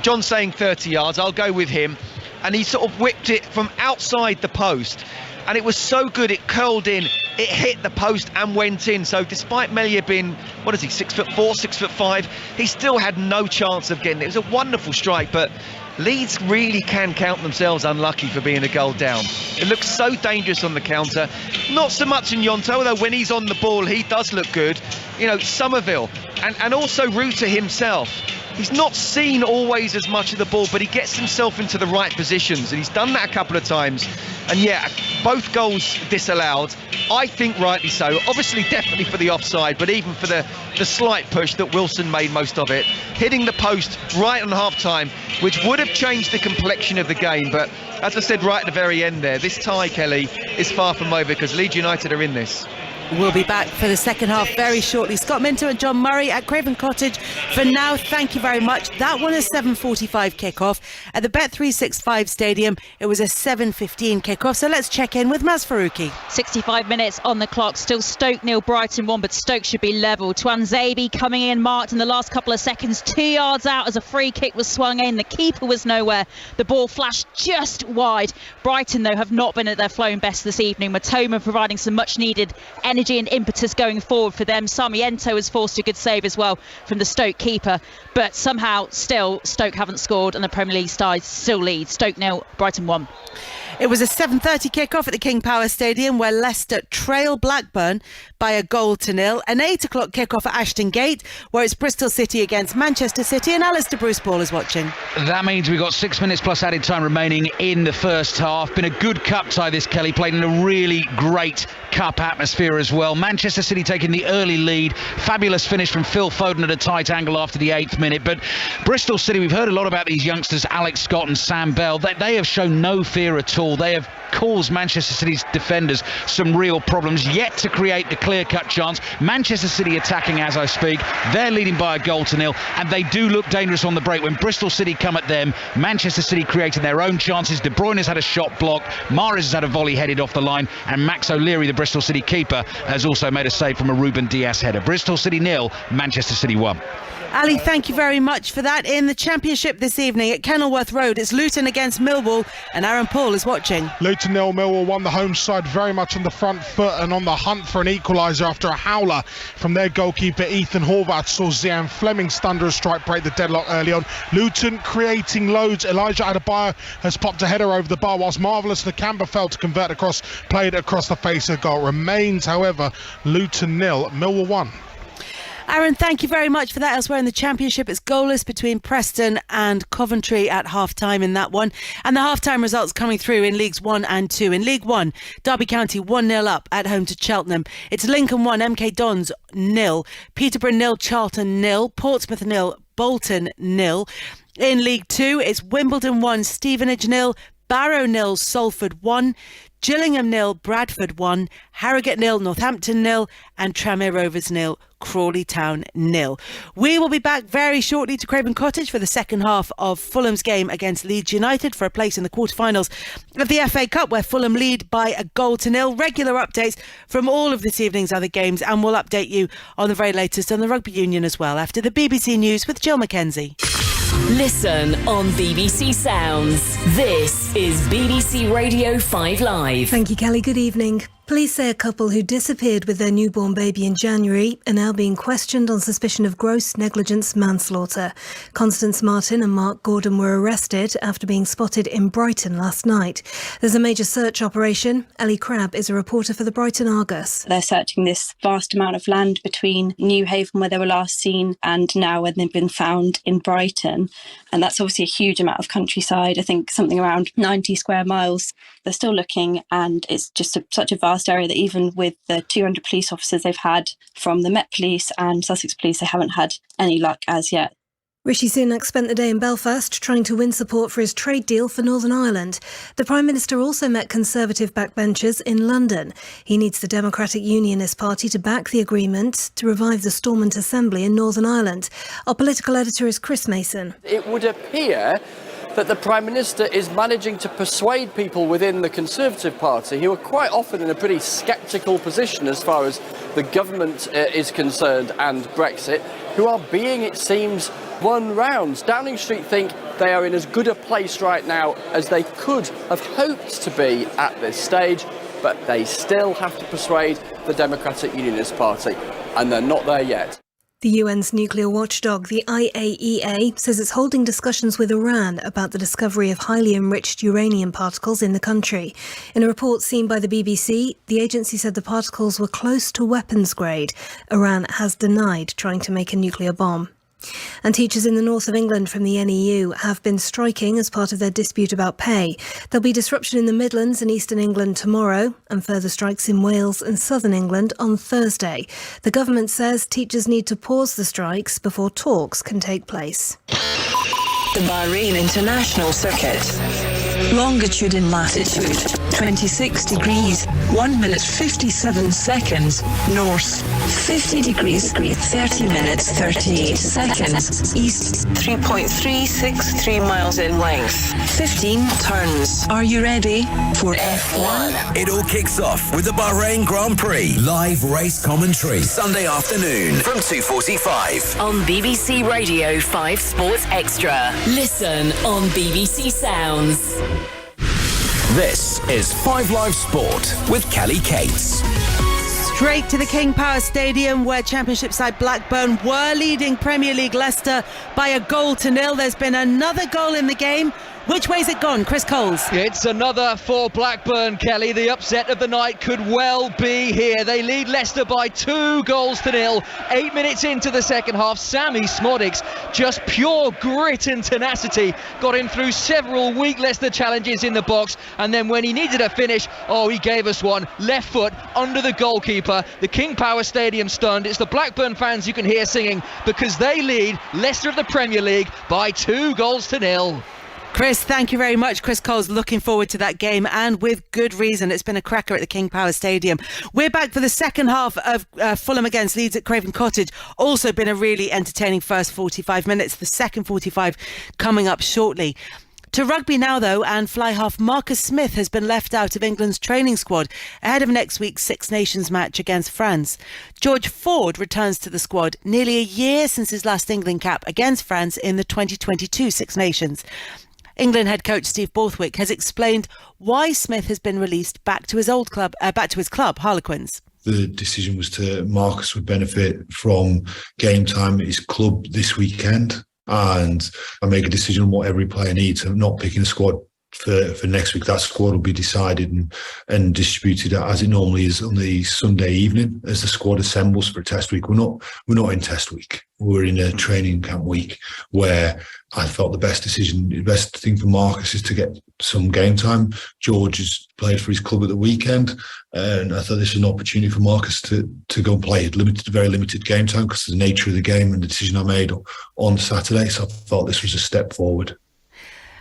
John's saying 30 yards, I'll go with him, and he sort of whipped it from outside the post. And it was so good, it curled in, it hit the post and went in. So despite Meslier being, 6'4", 6'5", he still had no chance of getting it. It was a wonderful strike, but Leeds really can count themselves unlucky for being a goal down. It looks so dangerous on the counter. Not so much in Yonto, although when he's on the ball, he does look good. You know, Somerville and also Rutter himself. He's not seen always as much of the ball, but he gets himself into the right positions, and he's done that a couple of times. And yeah, both goals disallowed. I think rightly so. Obviously, definitely for the offside, but even for the slight push that Wilson made most of it, hitting the post right on half-time, which would have changed the complexion of the game. But as I said right at the very end there, this tie, Kelly, is far from over because Leeds United are in this. We'll be back for the second half very shortly. Scott Minto and John Murray at Craven Cottage. For now, thank you very much. That one is 7:45 kickoff. At the Bet365 Stadium, it was a 7:15 kickoff. So let's check in with Maz Faruqi. 65 minutes on the clock. Still Stoke 0, Brighton 1, but Stoke should be level. Tuanzebe coming in, marked in the last couple of seconds, 2 yards out as a free kick was swung in. The keeper was nowhere. The ball flashed just wide. Brighton, though, have not been at their flowing best this evening. Matoma providing some much needed energy and impetus going forward for them. Sarmiento has forced a good save as well from the Stoke keeper, but somehow still Stoke haven't scored and the Premier League side still leads. Stoke 0, Brighton 1. It was a 7:30 kickoff at the King Power Stadium where Leicester trail Blackburn by 1-0. An 8 o'clock kickoff at Ashton Gate where it's Bristol City against Manchester City, and Alistair Bruce Ball is watching. That means we've got 6 minutes plus added time remaining in the first half. Been a good cup tie this, Kelly, played in a really great cup atmosphere as well. Manchester City taking the early lead. Fabulous finish from Phil Foden at a tight angle after the 8th minute. But Bristol City, we've heard a lot about these youngsters, Alex Scott and Sam Bell. They have shown no fear at all. They have caused Manchester City's defenders some real problems, yet to create the clear-cut chance. Manchester City attacking as I speak. They're leading by 1-0, and they do look dangerous on the break. When Bristol City come at them, Manchester City creating their own chances. De Bruyne has had a shot blocked, Mahrez has had a volley headed off the line, and Max O'Leary, the Bristol City keeper, has also made a save from a Ruben Dias header. Bristol City 0, Manchester City 1. Ali, thank you very much for that. In the Championship this evening at Kenilworth Road, it's Luton against Millwall, and Aaron Paul is watching. watching. Luton 0, Millwall 1. The home side very much on the front foot and on the hunt for an equaliser after a howler from their goalkeeper Ethan Horvath saw Zian Fleming under a strike break the deadlock early on. Luton creating loads. Elijah Adebayo has popped a header over the bar, whilst Marvellous Nakamba failed to convert across, played across the face of goal. Remains, however, Luton 0, Millwall 1. Aaron, thank you very much for that. Elsewhere in the Championship, it's goalless between Preston and Coventry at half-time in that one. And the half-time results coming through in Leagues 1 and 2. In League 1, Derby County 1-0 up at home to Cheltenham. It's Lincoln 1, MK Dons 0, Peterborough 0, Charlton 0, Portsmouth 0, Bolton 0. In League 2, it's Wimbledon 1, Stevenage 0, Barrow 0, Salford 1, Gillingham 0, Bradford 1, Harrogate 0, Northampton 0, and Tranmere Rovers 0, Crawley Town 0. We will be back very shortly to Craven Cottage for the second half of Fulham's game against Leeds United for a place in the quarterfinals of the FA Cup, where Fulham lead by a goal to nil. Regular updates from all of this evening's other games, and we'll update you on the very latest on the Rugby Union as well after the BBC News with Jill Mackenzie. Listen on BBC Sounds. This is BBC Radio 5 Live. Thank you, Kelly. Good evening. Police say a couple who disappeared with their newborn baby in January are now being questioned on suspicion of gross negligence manslaughter. Constance Martin and Mark Gordon were arrested after being spotted in Brighton last night. There's a major search operation. Ellie Crabb is a reporter for the Brighton Argus. They're searching this vast amount of land between New Haven, where they were last seen, and now when they've been found in Brighton. And that's obviously a huge amount of countryside, I think something around 90 square miles. They're still looking, and it's just such a vast area that even with the 200 police officers they've had from the Met Police and Sussex Police, they haven't had any luck as yet. Rishi Sunak spent the day in Belfast trying to win support for his trade deal for Northern Ireland. The Prime Minister also met Conservative backbenchers in London. He needs the Democratic Unionist Party to back the agreement to revive the Stormont Assembly in Northern Ireland. Our political editor is Chris Mason. It would appear that the Prime Minister is managing to persuade people within the Conservative Party who are quite often in a pretty sceptical position as far as the government is concerned and Brexit, who are being, it seems, won round. Downing Street think they are in as good a place right now as they could have hoped to be at this stage, but they still have to persuade the Democratic Unionist Party, and they're not there yet. The UN's nuclear watchdog, the IAEA, says it's holding discussions with Iran about the discovery of highly enriched uranium particles in the country. In a report seen by the BBC, the agency said the particles were close to weapons grade. Iran has denied trying to make a nuclear bomb. And teachers in the north of England from the NEU have been striking as part of their dispute about pay. There'll be disruption in the Midlands and eastern England tomorrow, and further strikes in Wales and southern England on Thursday. The government says teachers need to pause the strikes before talks can take place. The Bahrain International Circuit. Longitude and latitude 26 degrees 1 minute 57 seconds north, 50 degrees 30 minutes 38 seconds east, 3.363 miles in length, 15 turns. Are you ready for F1? It all kicks off with the Bahrain Grand Prix live race commentary Sunday afternoon from 2:45 on BBC Radio 5 Sports Extra. Listen on BBC Sounds. This is 5 Live Sport with Kelly Cates. Straight to the King Power Stadium, where Championship side Blackburn were leading Premier League Leicester by a goal to nil. There's been another goal in the game. Which way's it gone, Chris Coles? It's another for Blackburn, Kelly. The upset of the night could well be here. They lead Leicester by 2 goals to nil. 8 minutes into the second half, Sammy Smodics, just pure grit and tenacity, got him through several weak Leicester challenges in the box, and then when he needed a finish, he gave us one. Left foot under the goalkeeper. The King Power Stadium stunned. It's the Blackburn fans you can hear singing because they lead Leicester of the Premier League by 2 goals to nil. Chris, thank you very much. Chris Coles, looking forward to that game, and with good reason. It's been a cracker at the King Power Stadium. We're back for the second half of Fulham against Leeds at Craven Cottage. Also been a really entertaining first 45 minutes. The second 45 coming up shortly. To rugby now, though, and fly half Marcus Smith has been left out of England's training squad ahead of next week's Six Nations match against France. George Ford returns to the squad nearly a year since his last England cap against France in the 2022 Six Nations. England head coach Steve Borthwick has explained why Smith has been released back to his club, Harlequins. The decision was to Marcus would benefit from game time at his club this weekend, and I make a decision on what every player needs. I'm not picking a squad for next week. That squad will be decided and distributed as it normally is on the Sunday evening as the squad assembles for a test week. We're not in test week. We're in a training camp week where I felt the best thing for Marcus is to get some game time. George has played for his club at the weekend, and I thought this was an opportunity for Marcus to go and play very limited game time because of the nature of the game and the decision I made on Saturday. So I thought this was a step forward.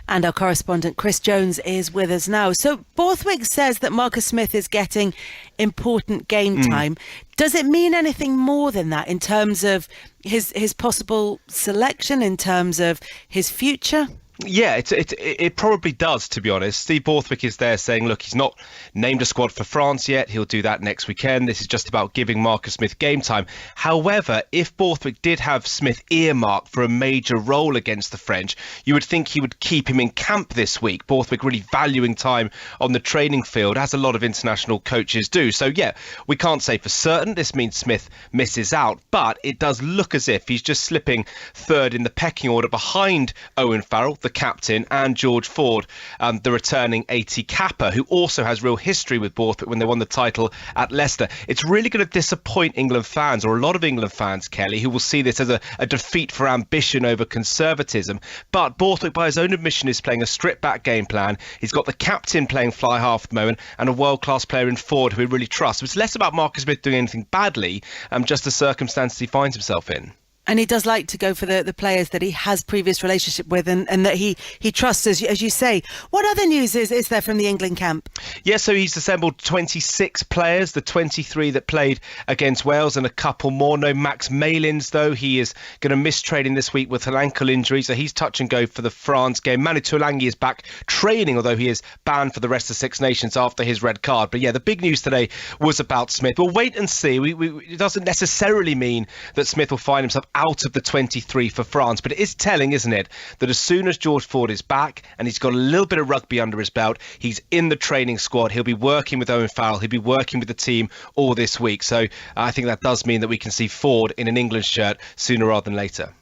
And our correspondent Chris Jones is with us now. So Borthwick says that Marcus Smith is getting important game time. Does it mean anything more than that in terms of his possible selection, in terms of his future? Yeah, it probably does, to be honest. Steve Borthwick is there saying, look, he's not named a squad for France yet. He'll do that next weekend. This is just about giving Marcus Smith game time. However, if Borthwick did have Smith earmarked for a major role against the French, you would think he would keep him in camp this week. Borthwick really valuing time on the training field, as a lot of international coaches do. So, yeah, we can't say for certain this means Smith misses out, but it does look as if he's just slipping third in the pecking order behind Owen Farrell, the captain, and George Ford, the returning 80 capper, who also has real history with Borthwick when they won the title at Leicester. It's really going to disappoint England fans, or a lot of England fans, Kelly, who will see this as a defeat for ambition over conservatism. But Borthwick, by his own admission, is playing a stripped-back game plan. He's got the captain playing fly half at the moment and a world-class player in Ford who he really trusts. So it's less about Marcus Smith doing anything badly, just the circumstances he finds himself in. And he does like to go for the players that he has previous relationship with and that he trusts, as you say. What other news is there from the England camp? Yeah, so he's assembled 26 players, the 23 that played against Wales and a couple more. No Max Malins, though. He is going to miss training this week with an ankle injury, so he's touch and go for the France game. Manu Tuolangi is back training, although he is banned for the rest of Six Nations after his red card. But yeah, the big news today was about Smith. We'll wait and see. It doesn't necessarily mean that Smith will find himself out of the 23 for France, but it is telling, isn't it, that as soon as George Ford is back and he's got a little bit of rugby under his belt, he's in the training squad, he'll be working with Owen Farrell, he'll be working with the team all this week. So I think that does mean that we can see Ford in an England shirt sooner rather than later.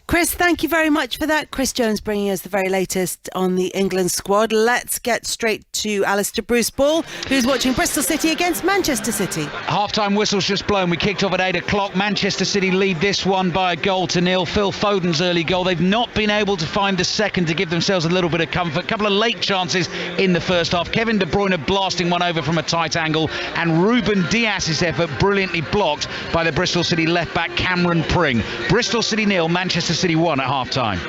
Chris, thank you very much for that. Chris Jones bringing us the very latest on the England squad. Let's get straight to Alistair Bruce Ball, who's watching Bristol City against Manchester City. Half-time whistle's just blown. We kicked off at 8 o'clock. Manchester City lead this one by 1-0. Phil Foden's early goal. They've not been able to find the second to give themselves a little bit of comfort. A couple of late chances in the first half. Kevin De Bruyne blasting one over from a tight angle, and Ruben Dias's effort brilliantly blocked by the Bristol City left-back Cameron Pring. Bristol City 0, Manchester City 1 at half-time.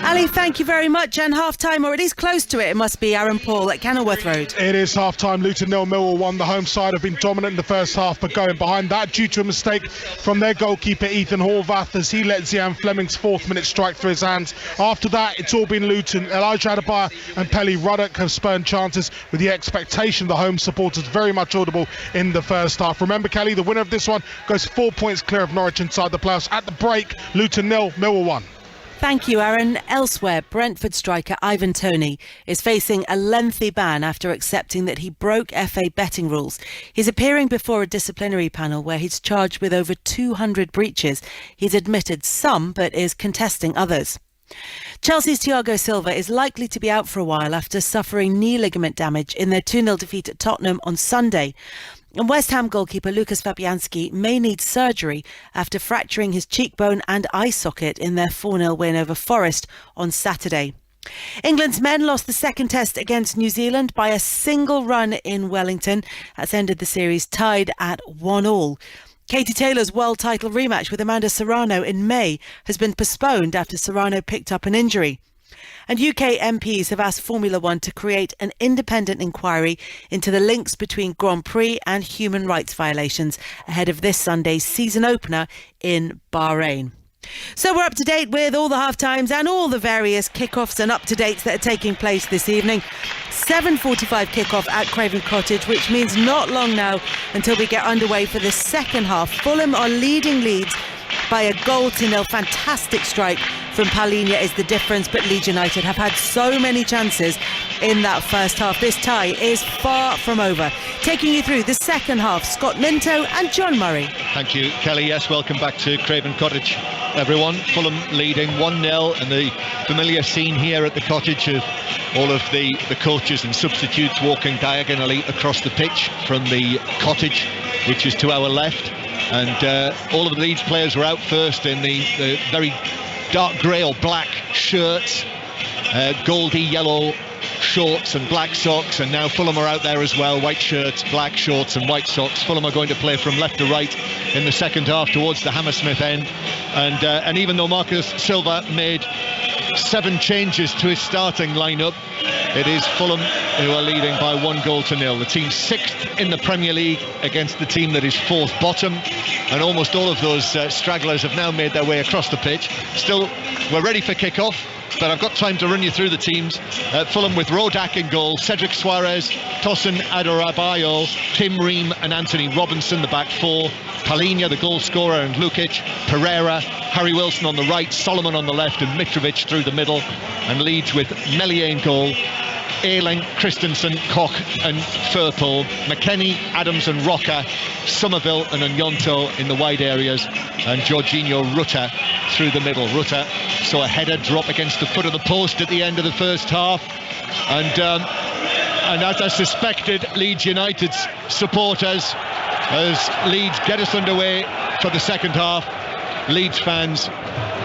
Ali, thank you very much. And half-time, or at least close to it must be Aaron Paul at Kenilworth Road. It is half-time. Luton 0, Millwall 1. The home side have been dominant in the first half, but going behind that due to a mistake from their goalkeeper Ethan Horvath as he let Zian Fleming's 4th minute strike through his hands. After that, it's all been Luton. Elijah Adebayo and Pelly Ruddock have spurned chances, with the expectation of the home supporters very much audible in the first half. Remember, Kelly, the winner of this one goes 4 points clear of Norwich inside the playoffs. At the break, Luton 0, Millwall 1. Thank you, Aaron. Elsewhere, Brentford striker Ivan Toney is facing a lengthy ban after accepting that he broke FA betting rules. He's appearing before a disciplinary panel where he's charged with over 200 breaches. He's admitted some, but is contesting others. Chelsea's Thiago Silva is likely to be out for a while after suffering knee ligament damage in their 2-0 defeat at Tottenham on Sunday. And West Ham goalkeeper Lucas Fabianski may need surgery after fracturing his cheekbone and eye socket in their 4-0 win over Forest on Saturday. England's men lost the second test against New Zealand by a single run in Wellington. That's ended the series tied at 1-1. Katie Taylor's world title rematch with Amanda Serrano in May has been postponed after Serrano picked up an injury. And UK MPs have asked Formula One to create an independent inquiry into the links between Grand Prix and human rights violations ahead of this Sunday's season opener in Bahrain. So we're up to date with all the half-times and all the various kickoffs and up-to-dates that are taking place this evening. 7:45 kickoff at Craven Cottage, which means not long now until we get underway for the second half. Fulham are leading Leeds by 1-0. Fantastic strike from Palhinha is the difference, but Leeds United have had so many chances in that first half. This tie is far from over. Taking you through the second half, Scott Minto and John Murray. Thank you, Kelly. Yes, welcome back to Craven Cottage, everyone. Fulham leading 1-0, and the familiar scene here at the Cottage of all of the coaches and substitutes walking diagonally across the pitch from the Cottage, which is to our left, and all of the Leeds players were out first in the very dark grey or black shirts, goldy yellow shorts and black socks, and now Fulham are out there as well, white shirts, black shorts and white socks. Fulham are going to play from left to right in the second half towards the Hammersmith end, and even though Marcus Silva made 7 changes to his starting lineup, it is Fulham who are leading by 1-0. The team 6th in the Premier League against the team that is 4th bottom, and almost all of those stragglers have now made their way across the pitch. Still, we're ready for kick-off, but I've got time to run you through the teams. Fulham with Rodak in goal, Cedric Suarez, Tosin Adarabioyo, Tim Ream and Anthony Robinson, the back 4, Palhinha, the goal scorer, and Lukic, Pereira, Harry Wilson on the right, Solomon on the left, and Mitrovic through the middle. And Leeds with Meslier in goal, Ayling, Christensen, Koch and Firpo, McKennie, Adams and Roca, Somerville and Onyonto in the wide areas, and Jorginho Rutter through the middle. Rutter saw a header drop against the foot of the post at the end of the first half, and as I suspected, Leeds United's supporters, as Leeds get us underway for the second half, Leeds fans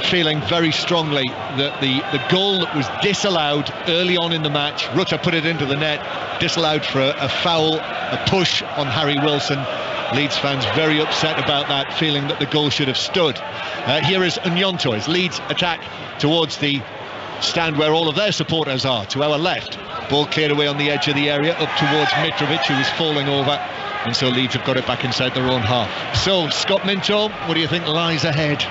feeling very strongly that the goal that was disallowed early on in the match, Rutter put it into the net, disallowed for a foul, a push on Harry Wilson. Leeds fans very upset about that, feeling that the goal should have stood. Here is Onyonto as Leeds attack towards the stand where all of their supporters are, to our left. Ball cleared away on the edge of the area, up towards Mitrovic, who is falling over, and so Leeds have got it back inside their own half. So, Scott Minto, what do you think lies ahead?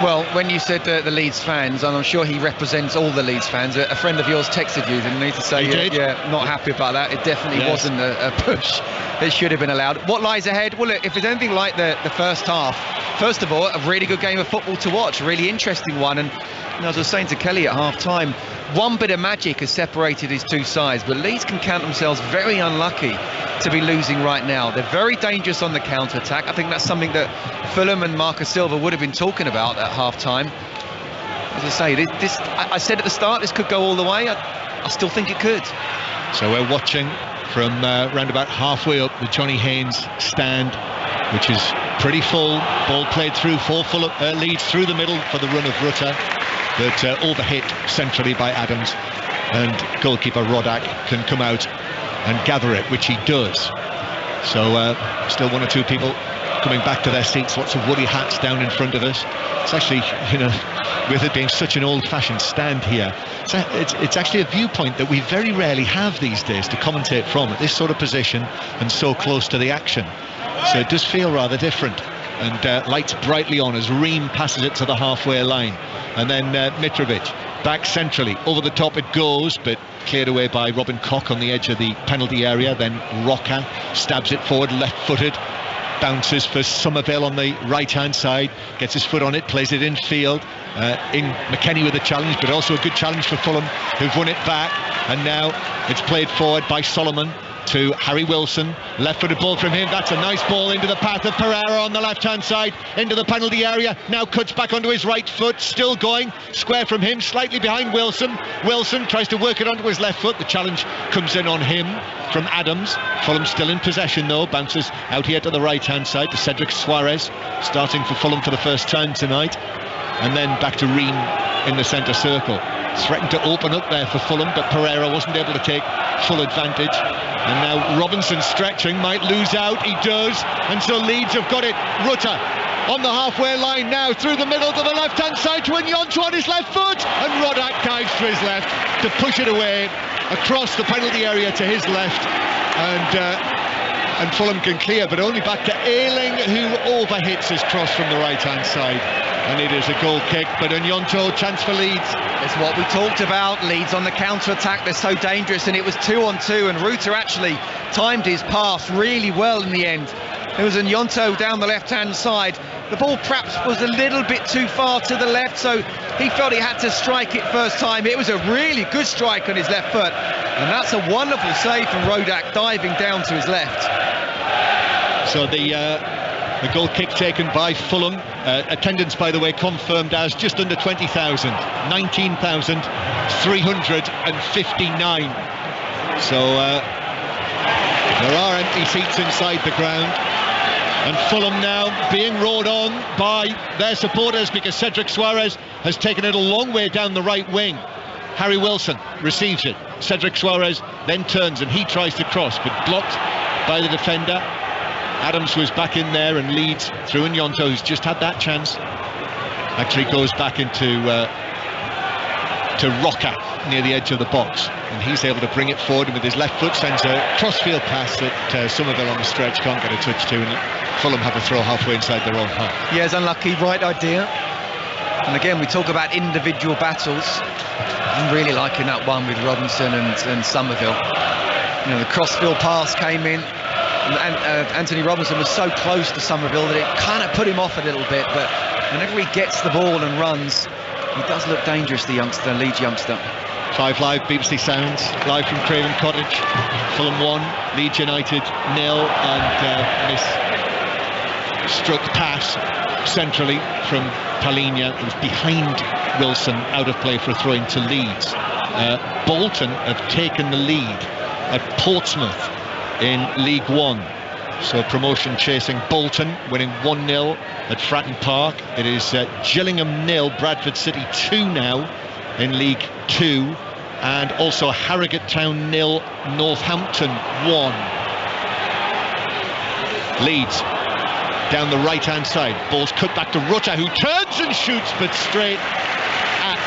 Well, when you said the Leeds fans, and I'm sure he represents all the Leeds fans, a friend of yours texted you, didn't he, to say, yeah, not happy about that. It definitely wasn't a push that should have been allowed. What lies ahead? Well, look, if it's anything like the first half, first of all, a really good game of football to watch, a really interesting one. And as I was saying to Kelly at half-time, one bit of magic has separated these two sides, but Leeds can count themselves very unlucky to be losing right now. They're very dangerous on the counter-attack. I think that's something that Fulham and Marcus Silva would have been talking about at half-time. As I say, I said at the start, this could go all the way. I still think it could. So we're watching from round about halfway up the Johnny Haynes stand, which is pretty full. Ball played through for Leeds through the middle for the run of Rutter, but overhit centrally by Adams, and goalkeeper Rodak can come out and gather it, which he does. So still one or two people coming back to their seats, lots of woolly hats down in front of us. It's actually, with it being such an old-fashioned stand here, it's actually a viewpoint that we very rarely have these days to commentate from, at this sort of position and so close to the action. So it does feel rather different, and lights brightly on as Ream passes it to the halfway line, and then Mitrovic back centrally, over the top it goes, but cleared away by Robin Koch on the edge of the penalty area. Then Roca stabs it forward, left-footed, bounces for Somerville on the right-hand side, gets his foot on it, plays it in field. In McKennie with a challenge, but also a good challenge for Fulham, who've won it back, and now it's played forward by Solomon to Harry Wilson, left-footed ball from him. That's a nice ball into the path of Pereira on the left-hand side, into the penalty area, now cuts back onto his right foot, still going, square from him, slightly behind Wilson. Wilson tries to work it onto his left foot, the challenge comes in on him from Adams. Fulham still in possession though, bounces out here to the right-hand side to Cedric Suarez, starting for Fulham for the first time tonight, and then back to Ream in the centre circle. Threatened to open up there for Fulham, but Pereira wasn't able to take full advantage. And now Robinson stretching, might lose out, he does, and so Leeds have got it. Rutter on the halfway line now, through the middle to the left-hand side to Onyonto on his left foot, and Rodak dives to his left to push it away across the penalty area to his left, and Fulham can clear, but only back to Ayling, who overhits his cross from the right-hand side, and it is a goal kick. But Onyonto, chance for Leeds. It's what we talked about, Leeds on the counter-attack, they're so dangerous, and it was 2-on-2, and Rutter actually timed his pass really well in the end. It was Onyonto down the left-hand side, The ball perhaps was a little bit too far to the left, so he felt he had to strike it first time. It was a really good strike on his left foot, and that's a wonderful save from Rodak, diving down to his left. So the goal kick taken by Fulham. Attendance, by the way, confirmed as just under 20,000, 19,359. So there are empty seats inside the ground. And Fulham now being roared on by their supporters because Cedric Suarez has taken it a long way down the right wing. Harry Wilson receives it. Cedric Suarez then turns and he tries to cross, but blocked by the defender. Adams was back in there, and Leeds through Nyonto, who's just had that chance, actually goes back into to Roca near the edge of the box, and he's able to bring it forward, and with his left foot sends a crossfield pass that Somerville on the stretch can't get a touch to, and Fulham have a throw halfway inside their own half. Yeah, it's unlucky, right idea. And again, we talk about individual battles. I'm really liking that one with Robinson and Somerville. You know, the crossfield pass came in, and Anthony Robinson was so close to Somerville that it kind of put him off a little bit, but whenever he gets the ball and runs, he does look dangerous, the youngster, Leeds youngster. 5 Live, BBC Sounds, live from Craven Cottage. Fulham 1, Leeds United 0, and this struck pass centrally from Palhinha. It was behind Wilson, out of play for a throw into Leeds. Bolton have taken the lead at Portsmouth in League One. So promotion chasing Bolton, winning 1-0 at Fratton Park. It is Gillingham 0, Bradford City 2 now in League 2. And also Harrogate Town 0, Northampton 1. Leeds down the right hand side, ball's cut back to Rutter, who turns and shoots, but straight at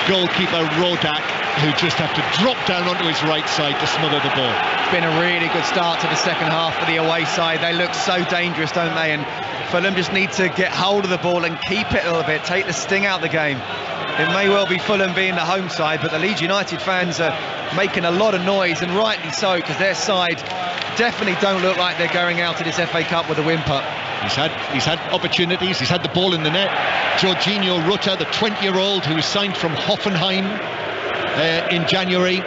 goalkeeper Rodak, who just have to drop down onto his right side to smother the ball. It's been a really good start to the second half for the away side. They look so dangerous, don't they? And Fulham just need to get hold of the ball and keep it a little bit, take the sting out of the game. It may well be Fulham being the home side, but the Leeds United fans are making a lot of noise, and rightly so, because their side definitely don't look like they're going out of this FA Cup with a whimper. He's had opportunities, he's had the ball in the net. Jorginho Rutter, the 20-year-old who was signed from Hoffenheim in January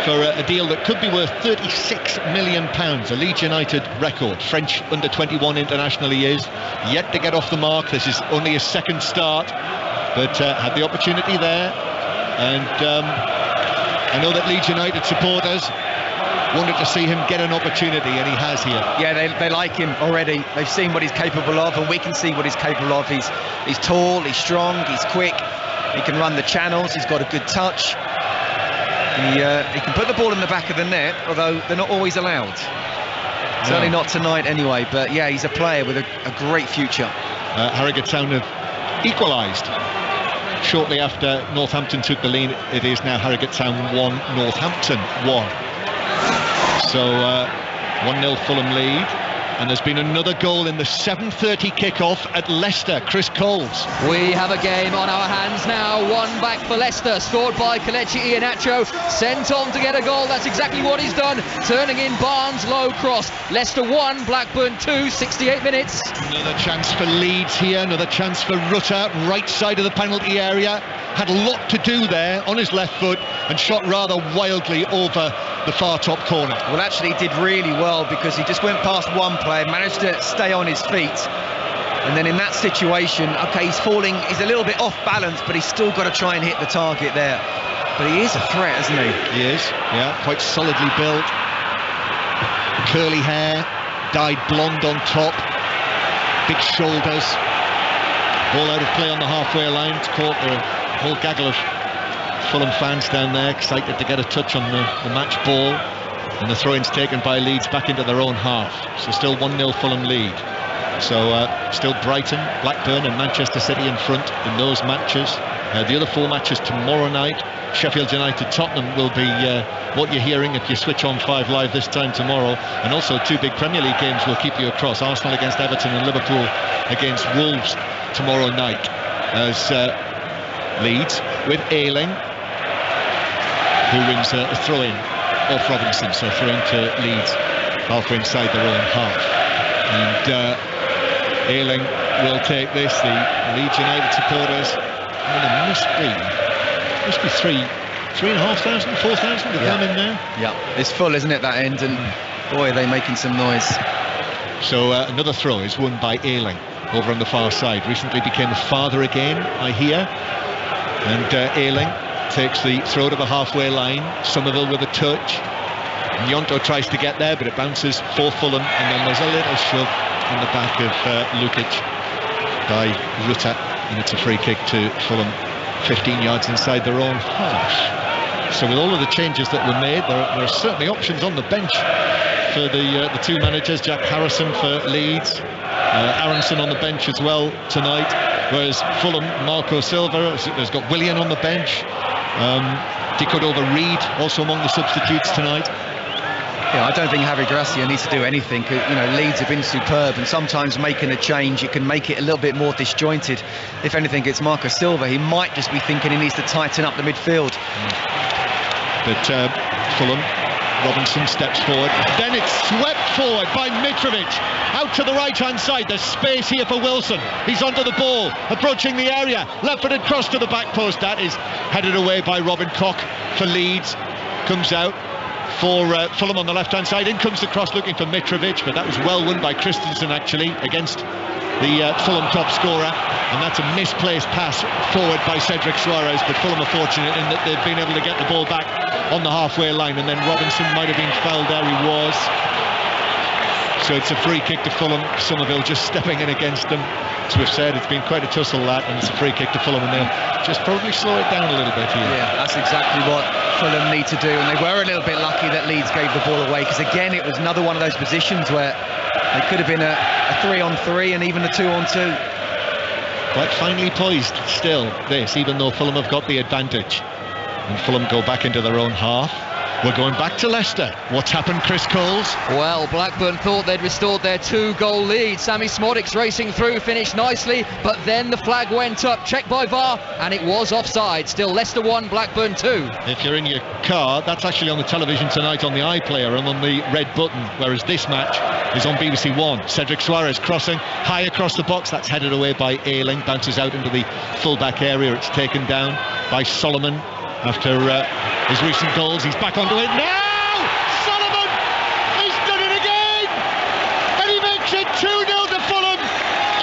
for a deal that could be worth £36 million, a Leeds United record. French under-21 international he is, yet to get off the mark. This is only his second start, but had the opportunity there, and I know that Leeds United supporters wanted to see him get an opportunity, and he has here. Yeah, they like him already. They've seen what he's capable of, and we can see what he's capable of. He's tall, he's strong, he's quick, he can run the channels, he's got a good touch. He can put the ball in the back of the net, although they're not always allowed. Certainly not tonight anyway, but yeah, he's a player with a great future. Harrogate Town have equalised shortly after Northampton took the lead. It is now Harrogate Town 1, Northampton 1. So 1-0 Fulham lead, and there's been another goal in the 7:30 kickoff at Leicester. Chris Coles. We have a game on our hands now. 1 back for Leicester, scored by Kelechi Iheanacho, sent on to get a goal. That's exactly what he's done, turning in Barnes' low cross. Leicester 1, Blackburn 2, 68 minutes. Another chance for Leeds here, another chance for Rutter, right side of the penalty area. Had a lot to do there on his left foot and shot rather wildly over the far top corner. Well, actually he did really well, because he just went past one player, managed to stay on his feet, and then in that situation, okay, he's falling, he's a little bit off balance, but he's still got to try and hit the target there. But he is a threat, isn't he? He is, yeah, quite solidly built. Curly hair, dyed blonde on top, big shoulders. Ball out of play on the halfway line. It's caught a whole gaggle of Fulham fans down there, excited to get a touch on the match ball, and the throw-in's taken by Leeds back into their own half. So still 1-0 Fulham lead. So still Brighton, Blackburn and Manchester City in front in those matches. The other 4 matches tomorrow night, Sheffield United Tottenham will be what you're hearing if you switch on 5 Live this time tomorrow, and also 2 big Premier League games will keep you across. Arsenal against Everton and Liverpool against Wolves tomorrow night, as Leeds with Ayling, who wins a throw-in off Robinson, so throw-in to Leeds halfway inside their own half. And Ayling will take this. The Leeds United supporters, there must be 3,500, 4,000 of them in there. Yeah, it's full, isn't it, that end? And boy, are they making some noise. So another throw is won by Ayling over on the far side. Recently became a father again, I hear. And Ayling takes the throw to the halfway line. Somerville with a touch. Nyonto tries to get there, but it bounces for Fulham, and then there's a little shove on the back of Lukic by Ruta, and it's a free kick to Fulham, 15 yards inside their own half. So with all of the changes that were made, there are certainly options on the bench for the two managers. Jack Harrison for Leeds, Aronson on the bench as well tonight, whereas Fulham, Marco Silva has got Willian on the bench. Dicordova-Reid also among the substitutes tonight. Yeah, I don't think Javi Gracia needs to do anything. Leeds have been superb, and sometimes making a change, it can make it a little bit more disjointed. If anything, it's Marco Silva. He might just be thinking he needs to tighten up the midfield. But Fulham, Robinson steps forward. Then it's swept forward by Mitrovic. Out to the right-hand side. There's space here for Wilson. He's onto the ball, approaching the area. Left-footed cross to the back post. That is headed away by Robin Koch for Leeds. Comes out for Fulham on the left-hand side. In comes the cross looking for Mitrovic, but that was well won by Christensen actually against the Fulham top scorer, and that's a misplaced pass forward by Cedric Suarez, but Fulham are fortunate in that they've been able to get the ball back on the halfway line, and then Robinson might have been fouled there. He was. So it's a free kick to Fulham. Somerville just stepping in against them. As we've said, it's been quite a tussle that, and it's a free kick to Fulham, and they'll just probably slow it down a little bit here. Yeah, that's exactly what Fulham need to do, and they were a little bit lucky that Leeds gave the ball away, because again it was another one of those positions where they could have been a 3-on-3 and even a 2-on-2. Quite finely poised still, this, even though Fulham have got the advantage. And Fulham go back into their own half. We're going back to Leicester. What's happened, Chris Coles? Well, Blackburn thought they'd restored their 2-goal lead. Sammy Smodic's racing through, finished nicely, but then the flag went up, checked by VAR, and it was offside. Still Leicester 1, Blackburn 2. If you're in your car, that's actually on the television tonight on the iPlayer and on the red button, whereas this match is on BBC One. Cedric Suarez crossing high across the box. That's headed away by Ayling, bounces out into the full-back area. It's taken down by Solomon. After his recent goals, he's back onto it now! Solomon! He's done it again! And he makes it 2-0 to Fulham,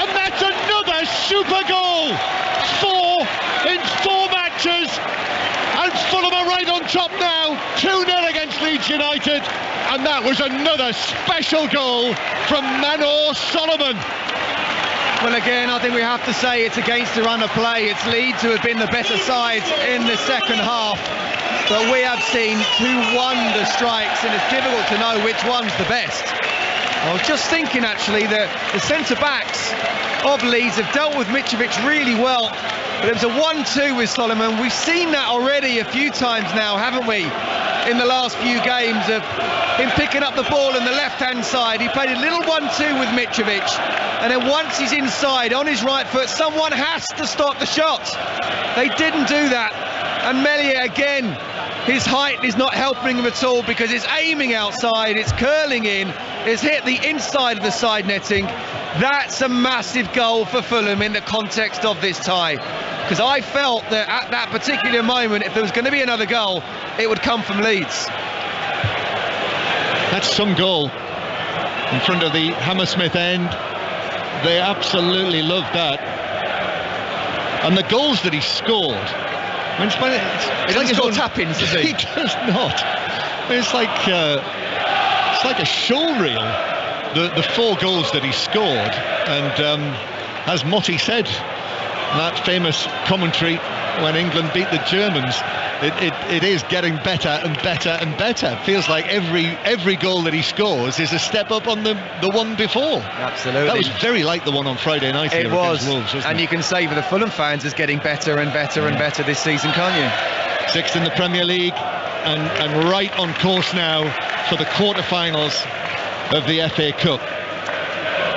and that's another super goal! 4 in 4 matches, and Fulham are right on top now, 2-0 against Leeds United, and that was another special goal from Manor Solomon. Well, again, I think we have to say it's against the run of play. It's Leeds who have been the better side in the second half. But we have seen 2 wonder strikes, and it's difficult to know which one's the best. I was just thinking, actually, that the centre-backs of Leeds have dealt with Mitrovic really well. But it was a 1-2 with Solomon. We've seen that already a few times now, haven't we? In the last few games of him picking up the ball on the left-hand side. He played a little 1-2 with Mitrovic. And then once he's inside on his right foot, someone has to stop the shot. They didn't do that. And Meslier, again, his height is not helping him at all, because it's aiming outside, it's curling in, it's hit the inside of the side netting. That's a massive goal for Fulham in the context of this tie. Because I felt that at that particular moment, if there was going to be another goal, it would come from Leeds. That's some goal in front of the Hammersmith end. They absolutely love that. And the goals that he scored, I mean, it's like his tap-ins, does he? He does not. It's like a show reel, the 4 goals that he scored. And as Motti said, that famous commentary when England beat the Germans, it is getting better and better and better. It feels like every goal that he scores is a step up on the one before. Absolutely. That was very like the one on Friday night here against Wolves, wasn't it? And you can say for the Fulham fans, it's getting better and better and better this season, can't you? 6th in the Premier League, and right on course now for the quarter-finals of the FA Cup.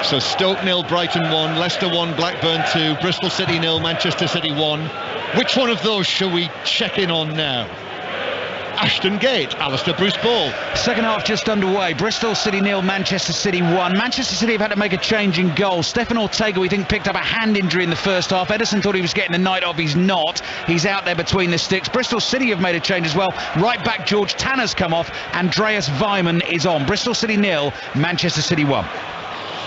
So Stoke 0, Brighton 1, Leicester 1, Blackburn 2, Bristol City 0, Manchester City 1. Which one of those shall we check in on now? Ashton Gate, Alistair Bruce Ball. Second half just underway. Bristol City 0, Manchester City 1. Manchester City have had to make a change in goal. Stefan Ortega, we think, picked up a hand injury in the first half. Ederson thought he was getting the night off. He's not. He's out there between the sticks. Bristol City have made a change as well. Right back George Tanner's come off. Andreas Weimann is on. Bristol City 0, Manchester City 1.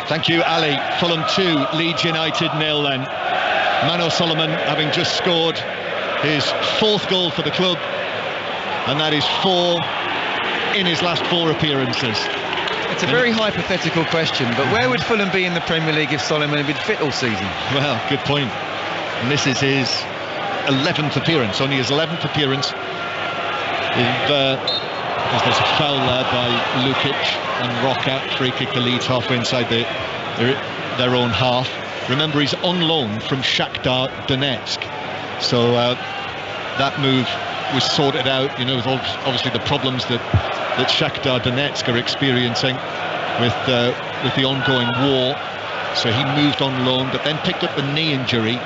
Thank you, Ali. Fulham 2, Leeds United 0 then. Mano Solomon having just scored his 4th goal for the club, and that is 4 in his last 4 appearances. It's a very hypothetical question, but where would Fulham be in the Premier League if Solomon had been fit all season? Well, good point. And this is his 11th appearance, only his 11th appearance. There's a foul there by Lukic and Roca, free kick to Leeds halfway inside their own half. Remember, he's on loan from Shakhtar Donetsk, so that move was sorted out, you know, with obviously the problems that Shakhtar Donetsk are experiencing with the ongoing war. So he moved on loan, but then picked up a knee injury.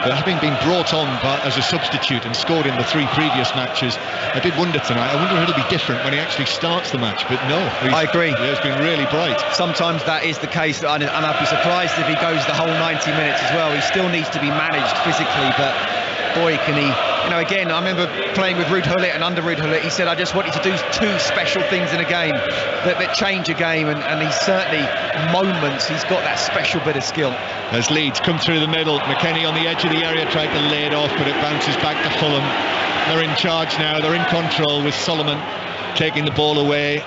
But having been brought on as a substitute and scored in the 3 previous matches, I did wonder tonight. I wonder if it'll be different when he actually starts the match. But no, I agree. He's been really bright. Sometimes that is the case, and I'd be surprised if he goes the whole 90 minutes as well. He still needs to be managed physically, but boy, can he. You know, again, I remember playing with Ruud Gullit, and under Ruud Gullit, he said, I just wanted to do 2 special things in a game that change a game, and he's certainly moments, he's got that special bit of skill. As Leeds come through the middle, McKennie on the edge of the area tried to lay it off, but it bounces back to Fulham. They're in charge now, they're in control with Solomon taking the ball away.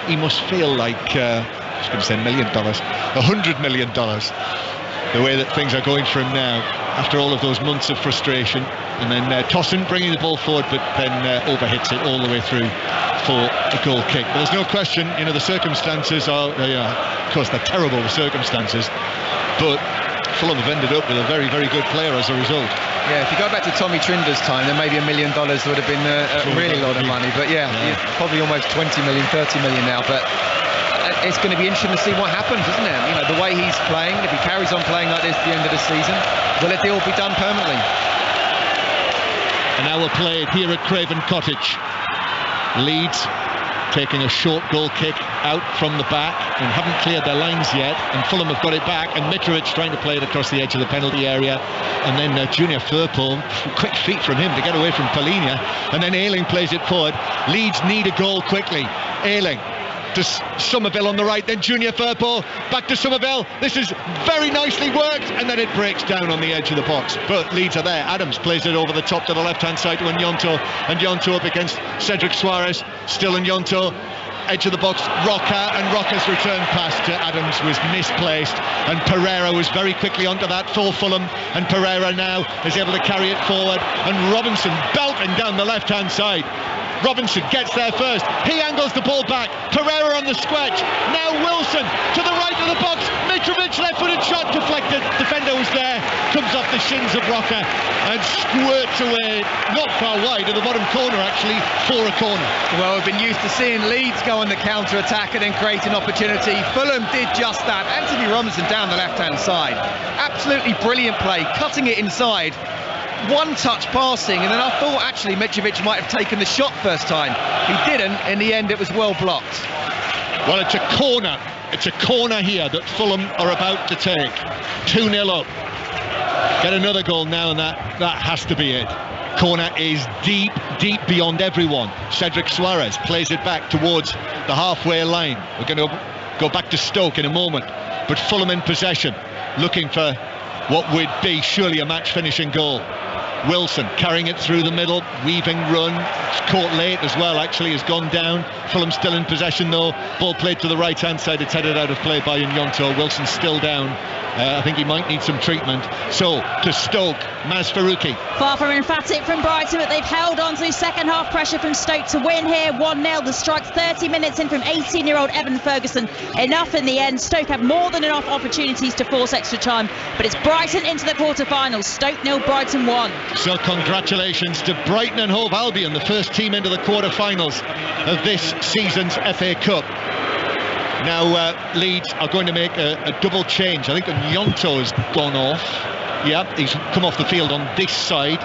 He must feel like, I was going to say $1 million, $100 million, the way that things are going for him now, after all of those months of frustration. And then Tosin bringing the ball forward, but then overhits it all the way through for a goal kick. But there's no question, you know, the circumstances are, of course, they're terrible circumstances, but Fulham have ended up with a very, very good player as a result. Yeah, if you go back to Tommy Trinder's time, then maybe $1 million would have been a really lot of money. But yeah, probably almost 20 million, 30 million now. But it's going to be interesting to see what happens, isn't it? You know, the way he's playing, if he carries on playing like this at the end of the season, will it all be done permanently? An hour played here at Craven Cottage. Leeds taking a short goal kick out from the back and haven't cleared their lines yet, and Fulham have got it back, and Mitrovic trying to play it across the edge of the penalty area, and then Junior Firpo, quick feet from him to get away from Palhinha, and then Ayling plays it forward. Leeds need a goal quickly. Ayling to Somerville on the right, then Junior Firpo back to Somerville. This is very nicely worked, and then it breaks down on the edge of the box, but Leeds are there. Adams plays it over the top to the left hand side to Nyonto, and Nyonto up against Cedric Suarez, still Nyonto, edge of the box, Roca, and Roca's return pass to Adams was misplaced, and Pereira was very quickly onto that for Fulham, and Pereira now is able to carry it forward, and Robinson belting down the left hand side. Robinson gets there first, he angles the ball back, Pereira on the squelch, now Wilson to the right of the box, Mitrovic left-footed shot deflected, defender was there, comes off the shins of Roca and squirts away, not far wide, to the bottom corner actually, for a corner. Well, we've been used to seeing Leeds go on the counter-attack and then create an opportunity. Fulham did just that. Anthony Robinson down the left-hand side, absolutely brilliant play, cutting it inside, one-touch passing, and then I thought actually Mitrovic might have taken the shot first time. He didn't. In the end, it was well blocked. Well, it's a corner. It's a corner here that Fulham are about to take. 2-0 up. Get another goal now, and that has to be it. Corner is deep, deep beyond everyone. Cedric Suarez plays it back towards the halfway line. We're going to go back to Stoke in a moment, but Fulham in possession, looking for what would be surely a match-finishing goal. Wilson carrying it through the middle, weaving run, it's caught late as well, actually has gone down. Fulham still in possession though, ball played to the right hand side, it's headed out of play by Nyonto. Wilson still down, I think he might need some treatment. So to Stoke, Maz Faruqi. Far from emphatic from Brighton, but they've held on to second half pressure from Stoke to win here. 1-0, the strike 30 minutes in from 18-year-old Evan Ferguson. Enough in the end. Stoke have more than enough opportunities to force extra time, but it's Brighton into the quarter-finals. Stoke 0, Brighton 1. So congratulations to Brighton and Hove Albion, the first team into the quarter-finals of this season's FA Cup. Now Leeds are going to make a double change. I think Nyonto has gone off. Yeah, he's come off the field on this side.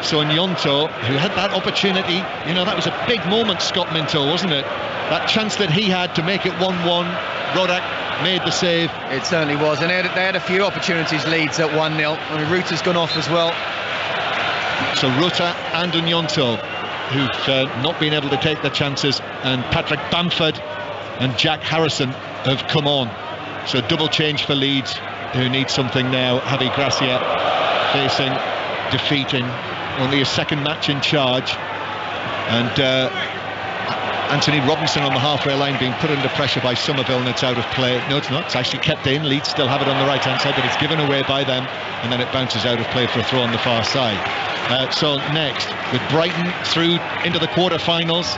So Nyonto, who had that opportunity, that was a big moment, Scott Minto, wasn't it? That chance that he had to make it 1-1. Rodak made the save. It certainly was, and they had a few opportunities, Leeds at 1-0. I mean, Ruta's gone off as well. So Ruta and Nyonto, who've not been able to take their chances, and Patrick Bamford and Jack Harrison have come on. So double change for Leeds, who need something now. Javi Gracia facing defeating only his second match in charge, and Anthony Robinson on the halfway line being put under pressure by Somerville, and it's out of play. No, it's not. It's actually kept in. Leeds still have it on the right hand side, but it's given away by them, and then it bounces out of play for a throw on the far side. So next, with Brighton through into the quarter-finals,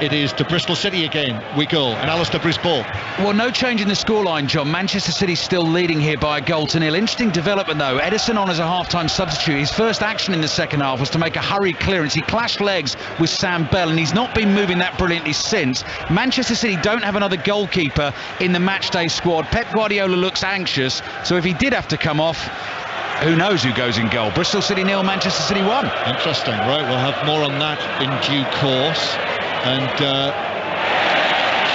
it is to Bristol City again we go, and Alistair Bruce-Ball. Well, no change in the scoreline, John. Manchester City still leading here by a 1-0. Interesting development though. Edison on as a half-time substitute. His first action in the second half was to make a hurried clearance. He clashed legs with Sam Bell, and he's not been moving that brilliantly since. Manchester City don't have another goalkeeper in the matchday squad. Pep Guardiola looks anxious, so if he did have to come off, who knows who goes in goal. Bristol City 0, Manchester City 1. Interesting. Right, we'll have more on that in due course. And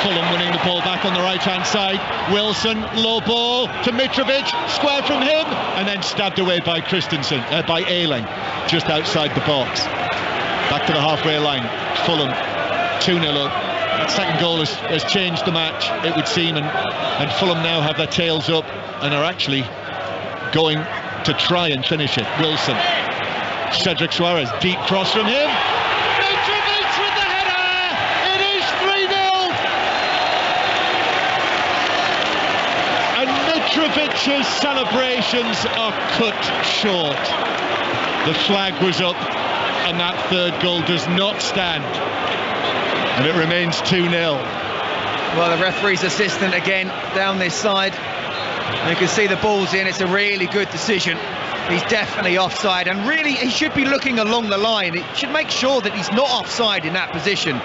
Fulham winning the ball back on the right hand side. Wilson, low ball to Mitrovic, square from him, and then stabbed away by Christensen, by Ayling, just outside the box. Back to the halfway line. Fulham 2-0 up. That second goal has changed the match, it would seem, and Fulham now have their tails up and are actually going to try and finish it. Wilson, Cedric Suarez, deep cross from him. Mitrovic with the header. It is 3-0. And Mitrovic's celebrations are cut short. The flag was up, and that third goal does not stand. And it remains 2-0. Well, the referee's assistant again down this side. You can see the ball's in. It's a really good decision. He's definitely offside, and really he should be looking along the line. It should make sure that he's not offside in that position.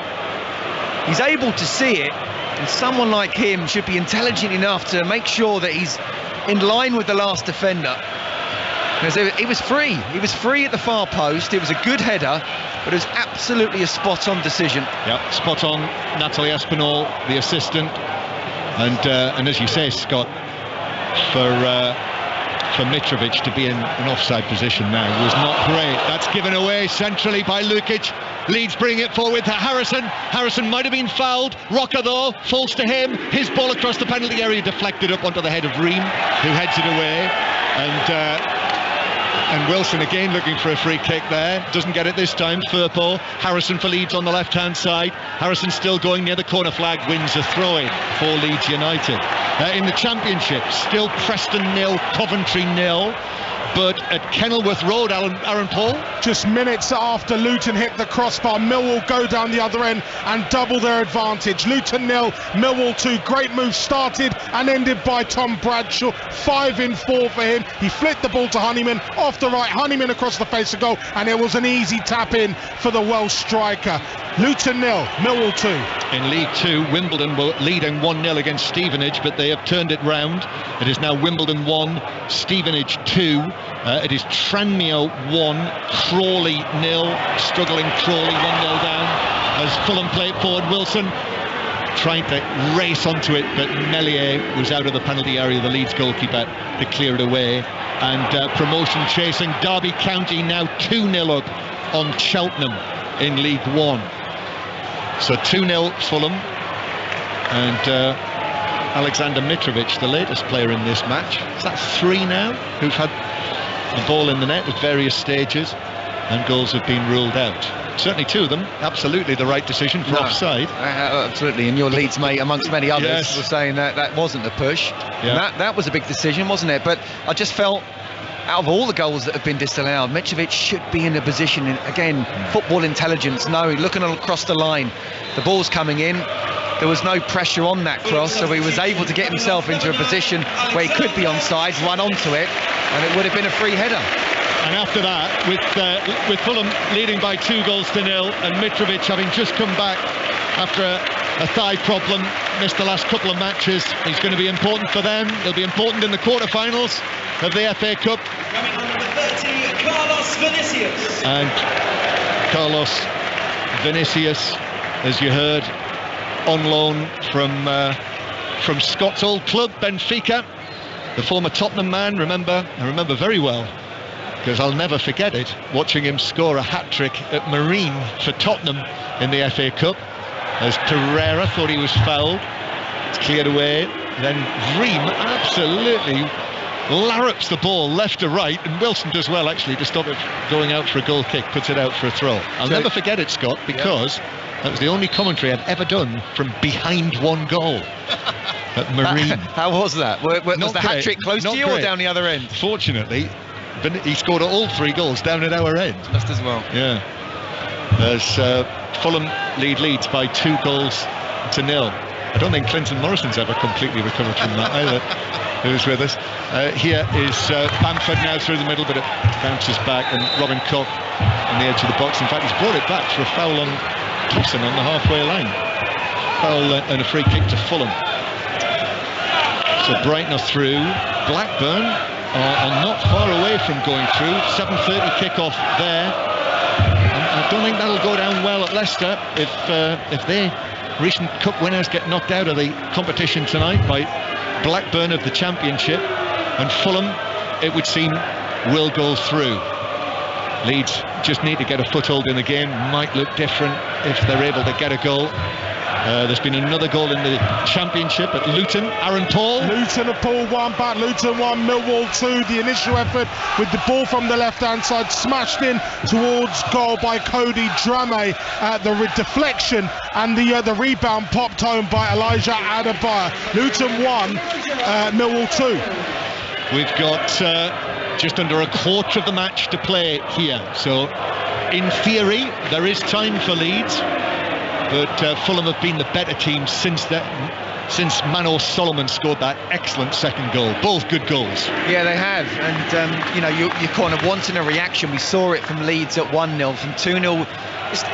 He's able to see it, and someone like him should be intelligent enough to make sure that he's in line with the last defender. Because he was free. He was free at the far post. It was a good header, but it was absolutely a spot-on decision. Yeah, spot on. Natalie Espinal, the assistant, and as you say, Scott, for Mitrovic to be in an offside position now was not great. That's given away centrally by Lukic. Leeds bring it forward to Harrison. Harrison might have been fouled. Rocker though falls to him. His ball across the penalty area deflected up onto the head of Ream, who heads it away. And Wilson again looking for a free kick there. Doesn't get it this time. Firpo. Harrison for Leeds on the left-hand side. Harrison still going near the corner flag. Wins a throw-in for Leeds United. In the Championship, still Preston 0, Coventry 0. But at Kenilworth Road, Aaron Paul. Just minutes after Luton hit the crossbar, Millwall go down the other end and double their advantage. Luton 0, Millwall 2. Great move started and ended by Tom Bradshaw. 5 in 4 for him. He flicked the ball to Honeyman off the right. Honeyman across the face of goal, and it was an easy tap in for the Welsh striker. Luton 0, Millwall 2. In League 2, Wimbledon were leading 1-0 against Stevenage, but they have turned it round. It is now Wimbledon 1, Stevenage 2. It is Tranmere 1, Crawley 0. Struggling Crawley 1-0 down as Fulham play it forward. Wilson trying to race onto it, but Meslier was out of the penalty area, the Leeds goalkeeper, to clear it away. And promotion chasing Derby County now 2-0 up on Cheltenham in League 1. So 2-0 Fulham, and Alexander Mitrovic, the latest player in this match. Is that 3 now who've had the ball in the net at various stages, and goals have been ruled out? Certainly 2 of them, absolutely the right decision for offside. Absolutely, and your Leeds mate, amongst many others, was saying that wasn't the push. Yeah. That was a big decision, wasn't it? But I just felt, out of all the goals that have been disallowed, Mitrovic should be in a position, again, football intelligence, looking across the line. The ball's coming in. There was no pressure on that cross, so he was able to get himself into a position where he could be onside, run onto it, and it would have been a free header. And after that, with Fulham leading by 2-0, and Mitrovic having just come back after a thigh problem, missed the last couple of matches, he's going to be important for them. He'll be important in the quarterfinals. of the FA Cup. Coming on number 30, Carlos Vinicius. And Carlos Vinicius, as you heard, on loan from Scott's old club, Benfica. The former Tottenham man, I remember very well, because I'll never forget it, watching him score a hat-trick at Marine for Tottenham in the FA Cup, as Pereira thought he was fouled. It's cleared away, then Vreem absolutely larrups the ball left to right, and Wilson does well actually to stop it going out for a goal kick, puts it out for a throw. I'll never forget it, Scott, because that was the only commentary I've ever done from behind one goal at Marine. How was that? Was the hat-trick close to you or down the other end? Fortunately, he scored all 3 goals down at our end. Just as well. Yeah. As Fulham lead Leeds by 2-0. I don't think Clinton Morrison's ever completely recovered from that either. Who's with us? Here is Bamford now through the middle, but it bounces back, and Robin Koch on the edge of the box. In fact, he's brought it back for a foul on Thompson on the halfway line. Foul and a free kick to Fulham. So Brighton are through. Blackburn are not far away from going through. 7:30 kick-off there. I don't think that'll go down well at Leicester if they, recent cup winners, get knocked out of the competition tonight by Blackburn of the Championship, and Fulham, it would seem, will go through. Leeds just need to get a foothold in the game. Might look different if they're able to get a goal. There's been another goal in the Championship at Luton. Aaron Paul. Luton have pulled one back. Luton 1, Millwall 2. The initial effort with the ball from the left-hand side, smashed in towards goal by Cody Drame. The deflection and the rebound popped home by Elijah Adebayo. Luton 1, Millwall 2. We've got just under a quarter of the match to play here. So, in theory, there is time for Leeds. But Fulham have been the better team since Manor Solomon scored that excellent second goal. Both good goals. Yeah, they have. And, you're kind of wanting a reaction. We saw it from Leeds at 1-0, from 2-0.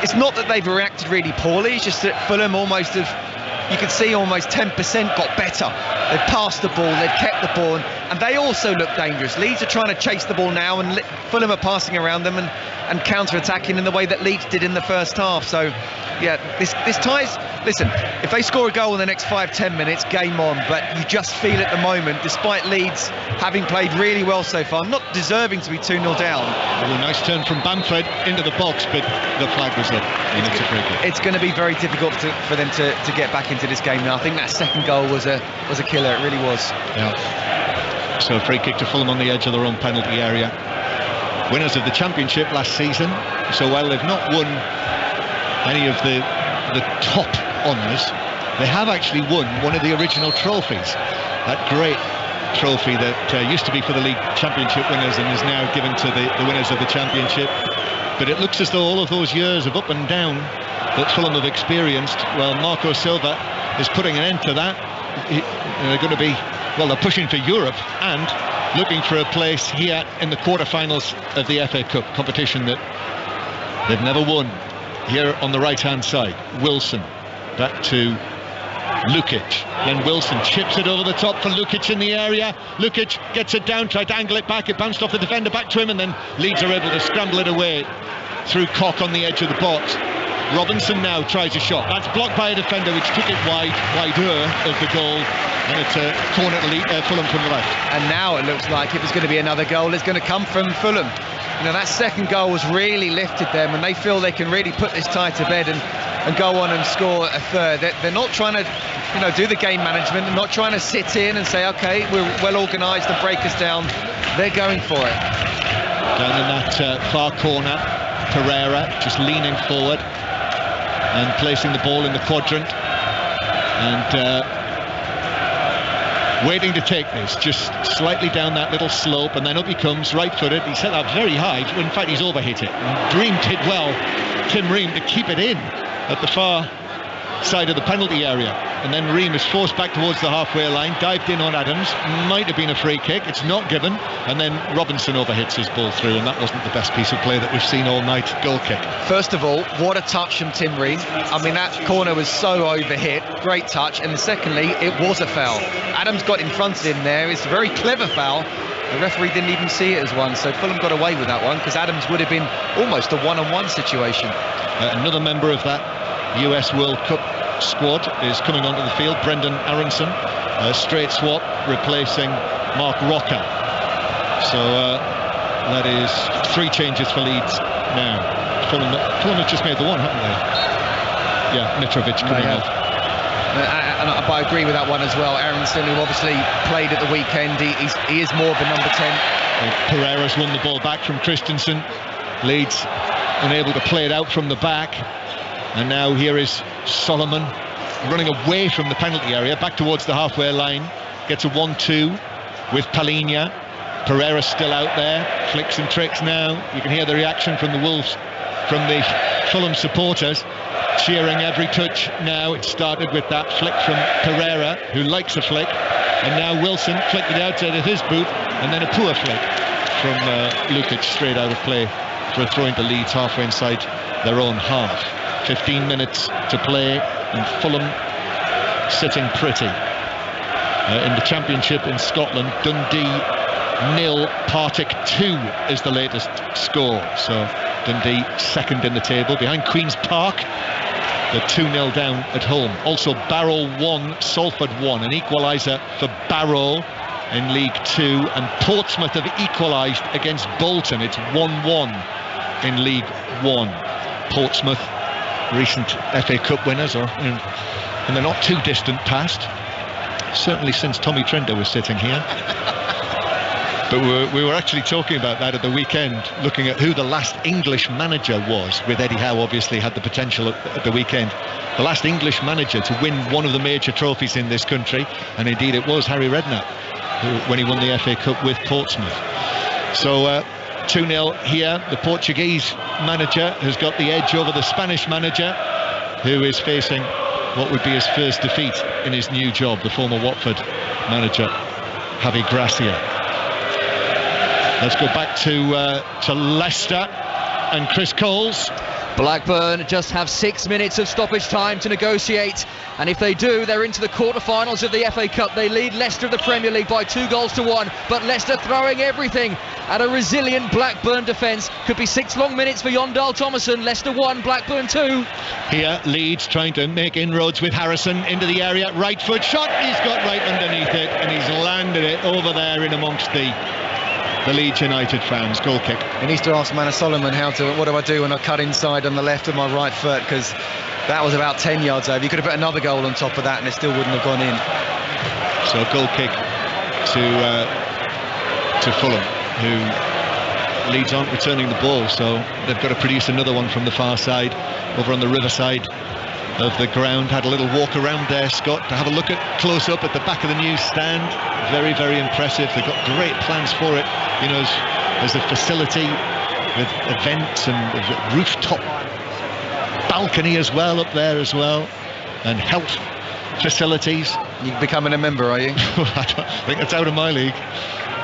It's not that they've reacted really poorly. It's just that Fulham almost you could see almost 10% got better. They've passed the ball, they've kept the ball, and they also look dangerous. Leeds are trying to chase the ball now, and Fulham are passing around them and counter-attacking in the way that Leeds did in the first half. So, yeah, this ties. Listen, if they score a goal in the next 5-10 minutes, game on. But you just feel at the moment, despite Leeds having played really well so far, not deserving to be 2-0 down. A nice turn from Bamford into the box, but the flag was up. It's going to be very difficult for them to get back into this game now. I think that second goal was a killer. It really was. Yeah. So a free kick to Fulham on the edge of their own penalty area. Winners of the Championship last season. So while they've not won any of the top honours, they have actually won one of the original trophies. That great trophy that used to be for the league championship winners and is now given to the winners of the Championship. But it looks as though all of those years of up and down that Fulham have experienced, well, Marco Silva is putting an end to that. They're going to be, they're pushing for Europe and looking for a place here in the quarterfinals of the FA Cup competition that they've never won. Here on the right-hand side, Wilson back to Lukic. Then Wilson chips it over the top for Lukic in the area. Lukic gets it down, tried to angle it back. It bounced off the defender back to him, and then Leeds are able to scramble it away through Koch on the edge of the box. Robinson now tries a shot. That's blocked by a defender, which took it wider of the goal. And it's a corner to Fulham from the left. And now it looks like if it's going to be another goal, it's going to come from Fulham. That second goal was really lifted them, and they feel they can really put this tie to bed and go on and score a third. They're not trying to, do the game management. They're not trying to sit in and say, okay, we're well organised and break us down. They're going for it. Down in that far corner, Pereira just leaning forward and placing the ball in the quadrant and waiting to take this, just slightly down that little slope, and then up he comes, right-footed. He set that very high. In fact, he's overhit it. Ream did well, Tim Ream, to keep it in at the far side of the penalty area, and then Ream is forced back towards the halfway line, dived in on Adams, might have been a free kick, it's not given, and then Robinson overhits his ball through, and that wasn't the best piece of play that we've seen all night. Goal kick. First of all, what a touch from Tim Ream. I mean, that corner was so overhit, great touch, and secondly, it was a foul. Adams got in front of him there. It's a very clever foul. The referee didn't even see it as one, so Fulham got away with that one, because Adams would have been almost a one-on-one situation. Another member of that US World Cup squad is coming onto the field, Brendan Aronson, straight swap, replacing Mark Rocker. So that is 3 changes for Leeds now. Fulham have just made the one, haven't they? Yeah, Mitrovic coming off. And I agree with that one as well. Aronson, who obviously played at the weekend, he is more of a number 10. Pereira's won the ball back from Christensen. Leeds unable to play it out from the back. And now here is Solomon running away from the penalty area, back towards the halfway line. Gets a 1-2 with Palhinha. Pereira's still out there. Flicks and tricks now. You can hear the reaction from the Wolves, from the Fulham supporters, cheering every touch now. It started with that flick from Pereira, who likes a flick, and now Wilson flicked it outside of his boot, and then a poor flick from Lukic straight out of play for a throw into Leeds halfway inside their own half. 15 minutes to play, and Fulham sitting pretty. In the Championship in Scotland, Dundee 0, Partick 2 is the latest score. So Dundee second in the table, behind Queen's Park. They're 2-0 down at home. Also Barrow 1, Salford 1, an equaliser for Barrow in League 2, and Portsmouth have equalised against Bolton. It's 1-1 in League 1. Portsmouth, recent FA Cup winners, or in the not too distant past, certainly since Tommy Trender was sitting here. But we were actually talking about that at the weekend, looking at who the last English manager was, with Eddie Howe obviously had the potential at the weekend. The last English manager to win one of the major trophies in this country, and indeed it was Harry Redknapp when he won the FA Cup with Portsmouth. So 2-0 here. The Portuguese manager has got the edge over the Spanish manager, who is facing what would be his first defeat in his new job, the former Watford manager, Javi Gracia. Let's go back to Leicester and Chris Coles. Blackburn just have 6 minutes of stoppage time to negotiate, and if they do, they're into the quarter-finals of the FA Cup. They lead Leicester of the Premier League by 2-1, but Leicester throwing everything at a resilient Blackburn defence. Could be 6 long minutes for Yondal Thomason. Leicester 1, Blackburn 2. Here Leeds trying to make inroads with Harrison into the area. Right foot shot, he's got right underneath it, and he's landed it over there in amongst the Leeds United fans. Goal kick. He needs to ask Manor Solomon what do I do when I cut inside on the left of my right foot, because that was about 10 yards over. You could have put another goal on top of that and it still wouldn't have gone in. So goal kick to Fulham, who Leeds aren't returning the ball, so they've got to produce another one from the far side, over on the riverside of the ground. Had a little walk around there, Scott, to have a look at close up at the back of the new stand. Very, very impressive. They've got great plans for it. You know, there's a facility with events and a rooftop balcony as well up there as well, and health facilities. You're becoming a member, are you? I think that's out of my league.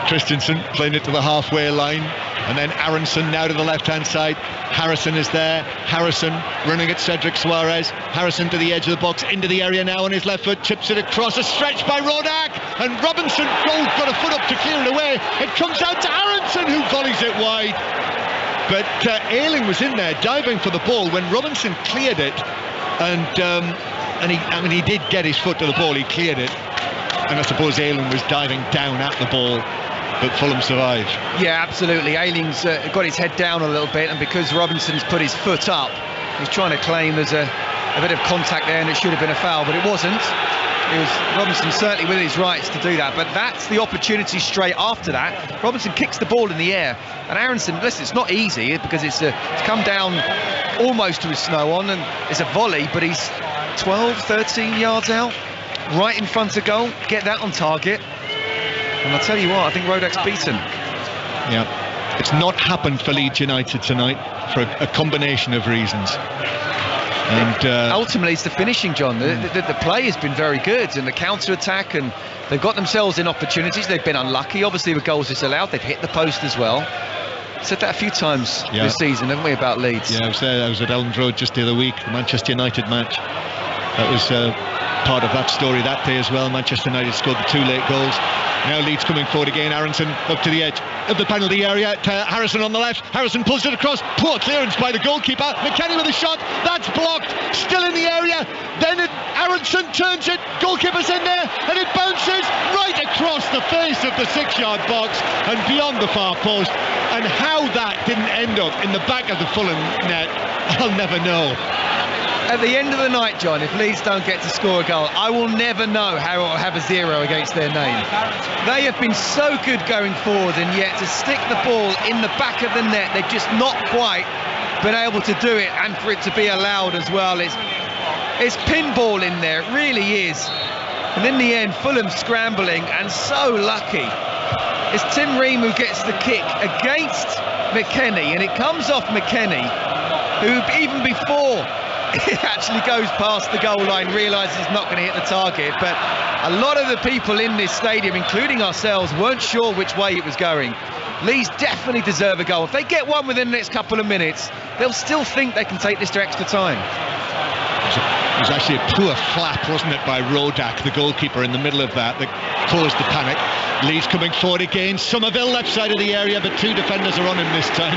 Christensen playing it to the halfway line, and then Aronson now to the left-hand side. Harrison is there. Harrison running at Cedric Suarez. Harrison to the edge of the box, into the area now on his left foot, chips it across, a stretch by Rodak, and Robinson got a foot up to clear it away. It comes out to Aronson, who volleys it wide. But Ayling was in there diving for the ball when Robinson cleared it, and he did get his foot to the ball. He cleared it, and I suppose Ayling was diving down at the ball, but Fulham survive. Yeah, absolutely. Ayling's got his head down a little bit, and because Robinson's put his foot up, he's trying to claim there's a bit of contact there and it should have been a foul, but it wasn't. It was Robinson certainly within his rights to do that, but that's the opportunity straight after that. Robinson kicks the ball in the air, and Aronson, listen, it's not easy because it's come down almost to his snow on, and it's a volley, but he's 12, 13 yards out, right in front of goal. Get that on target. And I'll tell you what, I think Rodak's beaten. Yeah, it's not happened for Leeds United tonight for a combination of reasons. And ultimately it's the finishing, John. The play has been very good, and the counter-attack, and they've got themselves in opportunities. They've been unlucky, obviously, with goals disallowed. They've hit the post as well. Said that a few times this season, haven't we, about Leeds? Yeah, I was at Elland Road just the other week, the Manchester United match. That was part of that story that day as well. Manchester United scored the 2 late goals. Now Leeds coming forward again. Aronson up to the edge of the penalty area. Harrison on the left. Harrison pulls it across. Poor clearance by the goalkeeper. McKennie with a shot. That's blocked. Still in the area. Then Aronson turns it. Goalkeeper's in there. And it bounces right across the face of the 6-yard box and beyond the far post. And how that didn't end up in the back of the Fulham net, I'll never know. At the end of the night, John, if Leeds don't get to score a goal, I will never know how it will have a 0 against their name. They have been so good going forward, and yet to stick the ball in the back of the net, they've just not quite been able to do it, and for it to be allowed as well. It's pinball in there, it really is. And in the end, Fulham scrambling, and so lucky. It's Tim Ream who gets the kick against McKennie, and it comes off McKennie, who even before he actually goes past the goal line, realises he's not going to hit the target. But a lot of the people in this stadium, including ourselves, weren't sure which way it was going. Leeds definitely deserve a goal. If they get one within the next couple of minutes, they'll still think they can take this to extra time. It was actually a poor flap, wasn't it, by Rodak, the goalkeeper, in the middle of that caused the panic. Leeds coming forward again. Somerville left side of the area, but 2 defenders are on him this time.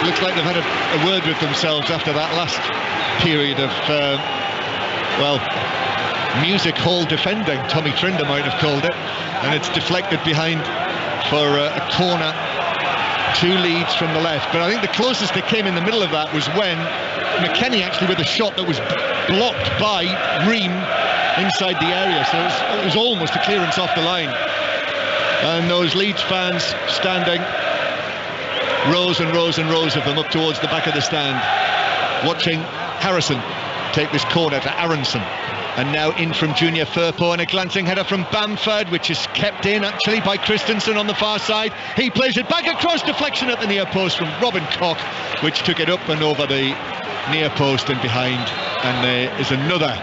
Looks like they've had a word with themselves after that last period of music hall defending, Tommy Trinder might have called it, and it's deflected behind for a corner to Leeds from the left. But I think the closest they came in the middle of that was when McKennie actually with a shot that was blocked by Ream inside the area, so it was almost a clearance off the line. And those Leeds fans standing, rows and rows and rows of them up towards the back of the stand, watching Harrison take this corner to Aronson. And now in from Junior Firpo, and a glancing header from Bamford, which is kept in actually by Christensen on the far side. He plays it back across, deflection at the near post from Robin Koch, which took it up and over the near post and behind. And there is another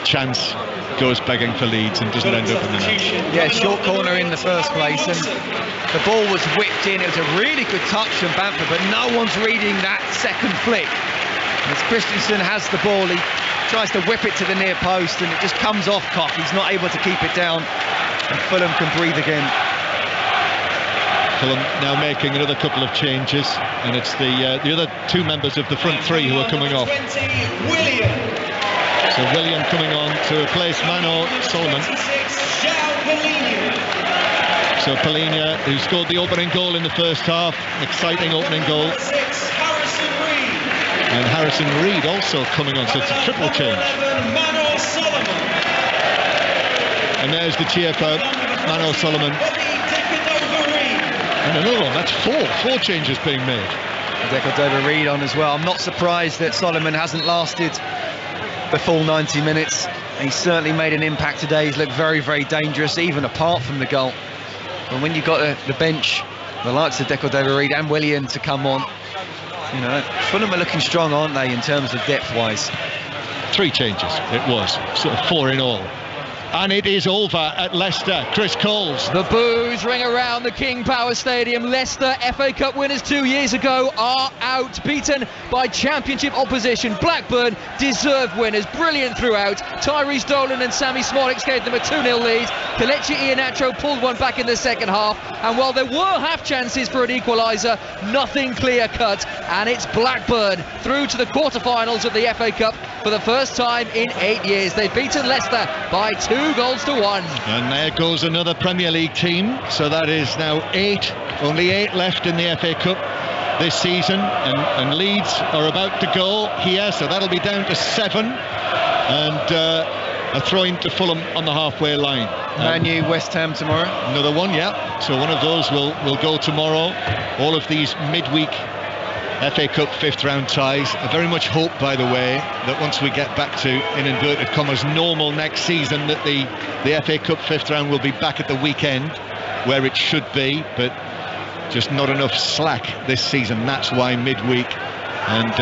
chance, goes begging for Leeds and doesn't end up in the net. Yeah, short corner in the first place, and the ball was whipped in. It was a really good touch from Bamford, but no one's reading that second flick. As Christensen has the ball, he tries to whip it to the near post, and it just comes off Koch. He's not able to keep it down, and Fulham can breathe again. Fulham now making another couple of changes, and it's the other 2 members of the front 3 who are coming off. So William coming on to replace Mano Solomon. So Polina, who scored the opening goal in the first half, an exciting opening goal. And Harrison Reed also coming on, so it's a triple change. And there's the cheer for Mano Solomon. And another one, that's 4 changes being made. Decordova Reed on as well. I'm not surprised that Solomon hasn't lasted the full 90 minutes. He's certainly made an impact today. He's looked very, very dangerous, even apart from the goal. But when you've got the bench, the likes of Decordova Reed and Willian to come on, you know, Fulham are looking strong, aren't they, in terms of depth-wise? 3 changes, it was, sort of 4 in all. And it is over at Leicester. Chris Coles. The boos ring around the King Power Stadium. Leicester, FA Cup winners 2 years ago, are out, beaten by Championship opposition. Blackburn, deserved winners, brilliant throughout. Tyrese Dolan and Sammy Smolix gave them a 2-0 lead. Kelechi Iheanacho pulled one back in the second half. And while there were half chances for an equaliser, nothing clear-cut. And it's Blackburn through to the quarter-finals of the FA Cup for the first time in 8 years. They've beaten Leicester by 2-1. And there goes another Premier League team. So that is now 8, only 8 left in the FA Cup this season, and Leeds are about to go here, so that'll be down to 7, and a throw-in to Fulham on the halfway line. Man U, West Ham tomorrow. Another one, yeah. So one of those will go tomorrow. All of these midweek FA Cup 5th round ties. I very much hope, by the way, that once we get back to, in inverted commas, normal next season, that the FA Cup 5th round will be back at the weekend where it should be, but just not enough slack this season. That's why midweek, and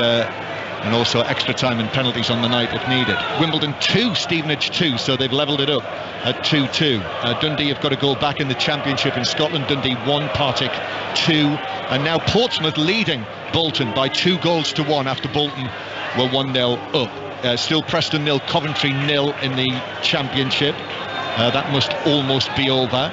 and also extra time and penalties on the night if needed. Wimbledon 2, Stevenage 2, so they've levelled it up at 2-2. Dundee have got a goal back in the Championship in Scotland. Dundee 1, Partick 2, and now Portsmouth leading Bolton by 2-1 after Bolton were 1-0 up. Still Preston 0, Coventry 0 in the Championship. That must almost be over.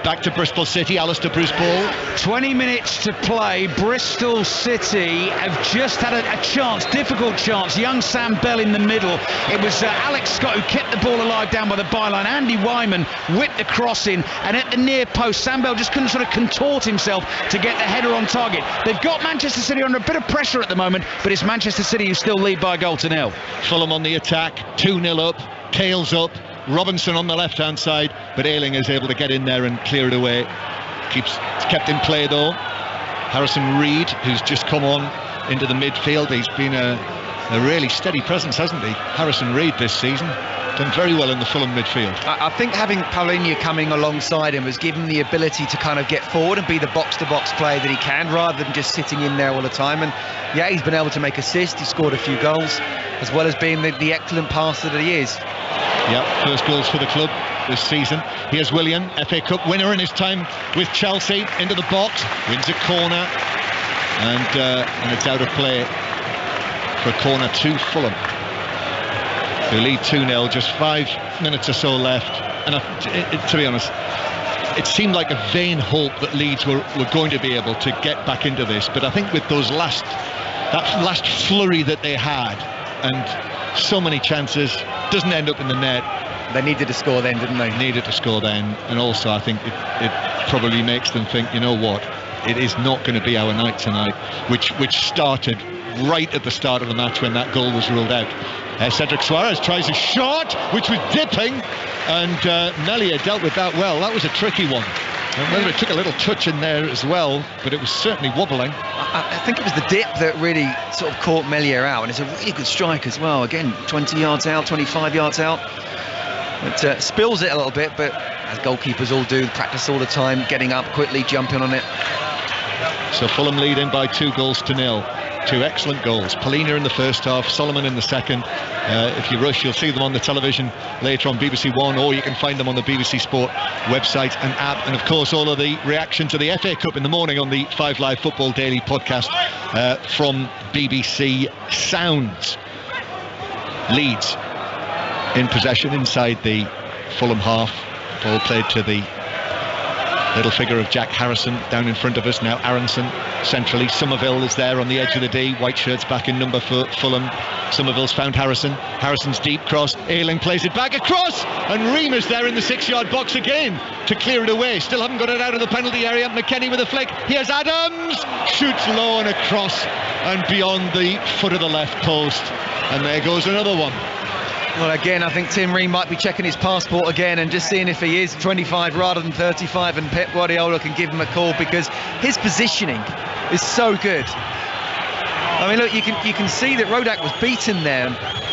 Back to Bristol City, Alistair Bruce Ball. 20 minutes to play. Bristol City have just had a chance, difficult chance. Young Sam Bell in the middle. It was Alex Scott who kept the ball alive down by the byline. Andy Wyman whipped the cross in, and at the near post, Sam Bell just couldn't sort of contort himself to get the header on target. They've got Manchester City under a bit of pressure at the moment, but it's Manchester City who still lead by a 1-0. Fulham on the attack, 2-0 up, Kale's up. Robinson on the left-hand side, but Ayling is able to get in there and clear it away. Kept in play though. Harrison Reed, who's just come on into the midfield, he's been a really steady presence, hasn't he? Harrison Reed this season, done very well in the Fulham midfield. I think having Paulinho coming alongside him has given the ability to kind of get forward and be the box-to-box player that he can, rather than just sitting in there all the time. And yeah, he's been able to make assists, he scored a few goals, as well as being the excellent passer that he is. Yep, first goals for the club this season. Here's Willian, FA Cup winner in his time with Chelsea, into the box, wins a corner, and it's out of play for a corner to Fulham, who lead 2-0, just 5 minutes or so left. And to be honest, it seemed like a vain hope that Leeds were going to be able to get back into this, but I think with that last flurry that they had, and so many chances, doesn't end up in the net. They needed to score then, didn't they? Needed to score then, and also I think it probably makes them think, you know what, it is not going to be our night tonight, which started right at the start of the match when that goal was ruled out. Cedric Suarez tries a shot, which was dipping, and Melia dealt with that well. That was a tricky one. Whether it took a little touch in there as well, but it was certainly wobbling. I think it was the dip that really sort of caught Melia out, and it's a really good strike as well. Again, 20 yards out, 25 yards out. It spills it a little bit, but as goalkeepers all do, practice all the time, getting up quickly, jumping on it. So Fulham leading by 2-0. Two excellent goals. Polina in the first half, Solomon in the second. If you rush, you'll see them on the television later on BBC One, or you can find them on the BBC Sport website and app. And of course, all of the reaction to the FA Cup in the morning on the 5 Live Football Daily podcast from BBC Sounds. Leeds in possession inside the Fulham half. Ball played to the little figure of Jack Harrison down in front of us. Now Aronson centrally. Somerville is there on the edge of the D. White shirts back in number for Fulham. Somerville's found Harrison. Harrison's deep cross. Ayling plays it back across, and Reema's there in the 6-yard box again to clear it away. Still haven't got it out of the penalty area. McKennie with a flick. Here's Adams, shoots low and across and beyond the foot of the left post, and there goes another one. Well, again, I think Tim Ream might be checking his passport again and just seeing if he is 25 rather than 35, and Pep Guardiola can give him a call, because his positioning is so good. I mean, look, you can see that Rodak was beaten there.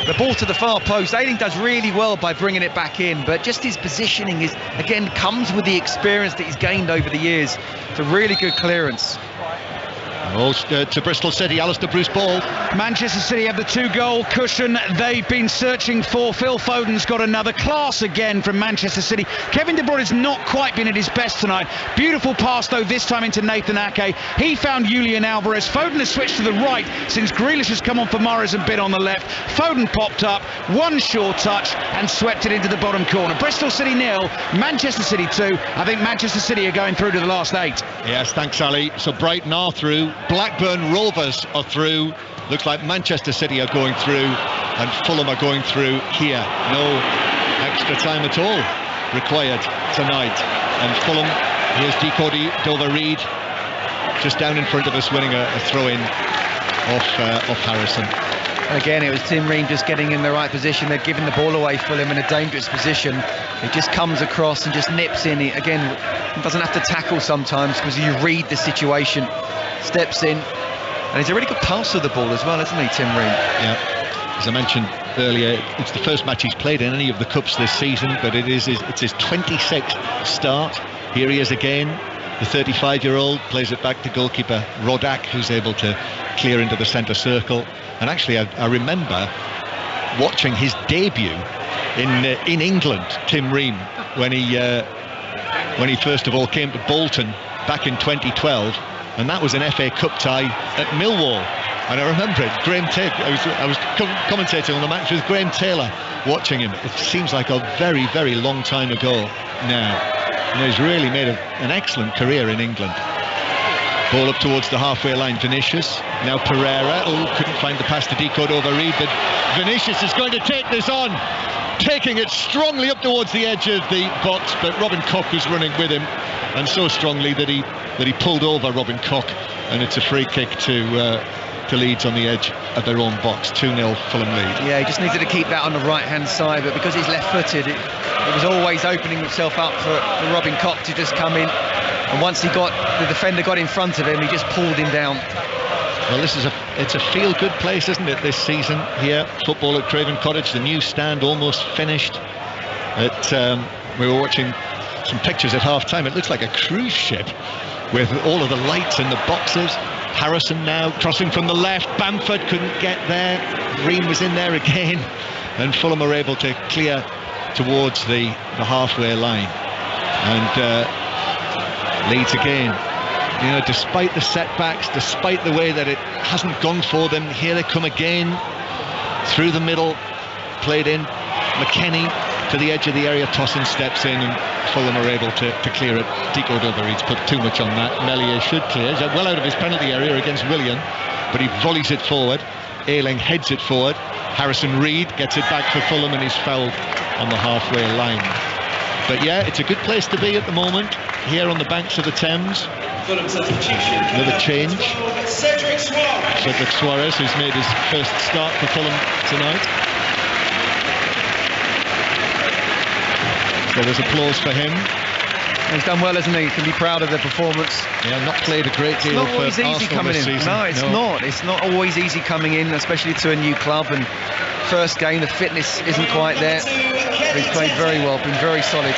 The ball to the far post. Ayling does really well by bringing it back in, but just his positioning is, again, comes with the experience that he's gained over the years. It's a really good clearance. To Bristol City, Alistair Bruce Ball. Manchester City have the 2-goal cushion they've been searching for. Phil Foden's got another class again from Manchester City. Kevin De Bruyne has not quite been at his best tonight. Beautiful pass though, this time into Nathan Ake. He found Julian Alvarez. Foden has switched to the right since Grealish has come on for Mahrez and been on the left. Foden popped up, one sure touch and swept it into the bottom corner. Bristol City 0, Manchester City 2. I think Manchester City are going through to the last 8. Yes, thanks Ali. So Brighton are through. Blackburn Rovers are through. Looks like Manchester City are going through, and Fulham are going through here. No extra time at all required tonight. And Fulham, here's Decody Dover-Reid, just down in front of us, winning a throw-in off Harrison. Again, it was Tim Ream just getting in the right position. They're giving the ball away for him in a dangerous position. He just comes across and just nips in. He doesn't have to tackle sometimes because you read the situation. Steps in, and he's a really good passer of the ball as well, isn't he, Tim Ream? Yeah. As I mentioned earlier, it's the first match he's played in any of the cups this season, but it's his 26th start. Here he is again. The 35-year-old plays it back to goalkeeper Rodak, who's able to clear into the centre circle. And actually, I remember watching his debut in England, Tim Ream, when he first of all came to Bolton back in 2012, and that was an FA Cup tie at Millwall. And I remember it, Graham Taylor. I was commentating on the match with Graham Taylor, watching him. It seems like a very, very long time ago now. And he's really made an excellent career in England. Ball up towards the halfway line, Vinicius. Now Pereira, couldn't find the pass to decode over Reed, but Vinicius is going to take this on, taking it strongly up towards the edge of the box, but Robin Koch was running with him, and so strongly that he pulled over Robin Koch, and it's a free kick to Leeds on the edge of their own box. 2-0 Fulham lead. Yeah, he just needed to keep that on the right-hand side, but because he's left-footed, it was always opening himself up for Robin Koch to just come in, and once the defender got in front of him, he just pulled him down. Well, it's a feel-good place, isn't it, this season here? Football at Craven Cottage, the new stand almost finished. We were watching some pictures at half-time. It looks like a cruise ship with all of the lights in the boxes. Harrison now crossing from the left. Bamford couldn't get there. Ream was in there again, and Fulham are able to clear towards the halfway line. And Leeds again, despite the setbacks, despite the way that it hasn't gone for them, here they come again through the middle, played in. McKennie to the edge of the area, Tossin steps in, and Fulham are able to clear it. Decode over, he's put too much on that. Meslier should clear. He's well out of his penalty area against Willian, but he volleys it forward. Ayling heads it forward. Harrison Reed gets it back for Fulham, and he's fouled on the halfway line. But yeah, it's a good place to be at the moment, here on the banks of the Thames. Another change. Cedric Suarez, who's made his first start for Fulham tonight. So there's applause for him. He's done well, hasn't he? He can be proud of the performance. Yeah, not played a great deal for Arsenal coming this in. season. No, it's not. It's not always easy coming in, especially to a new club. And first game, the fitness isn't quite there. But he's played very well, been very solid.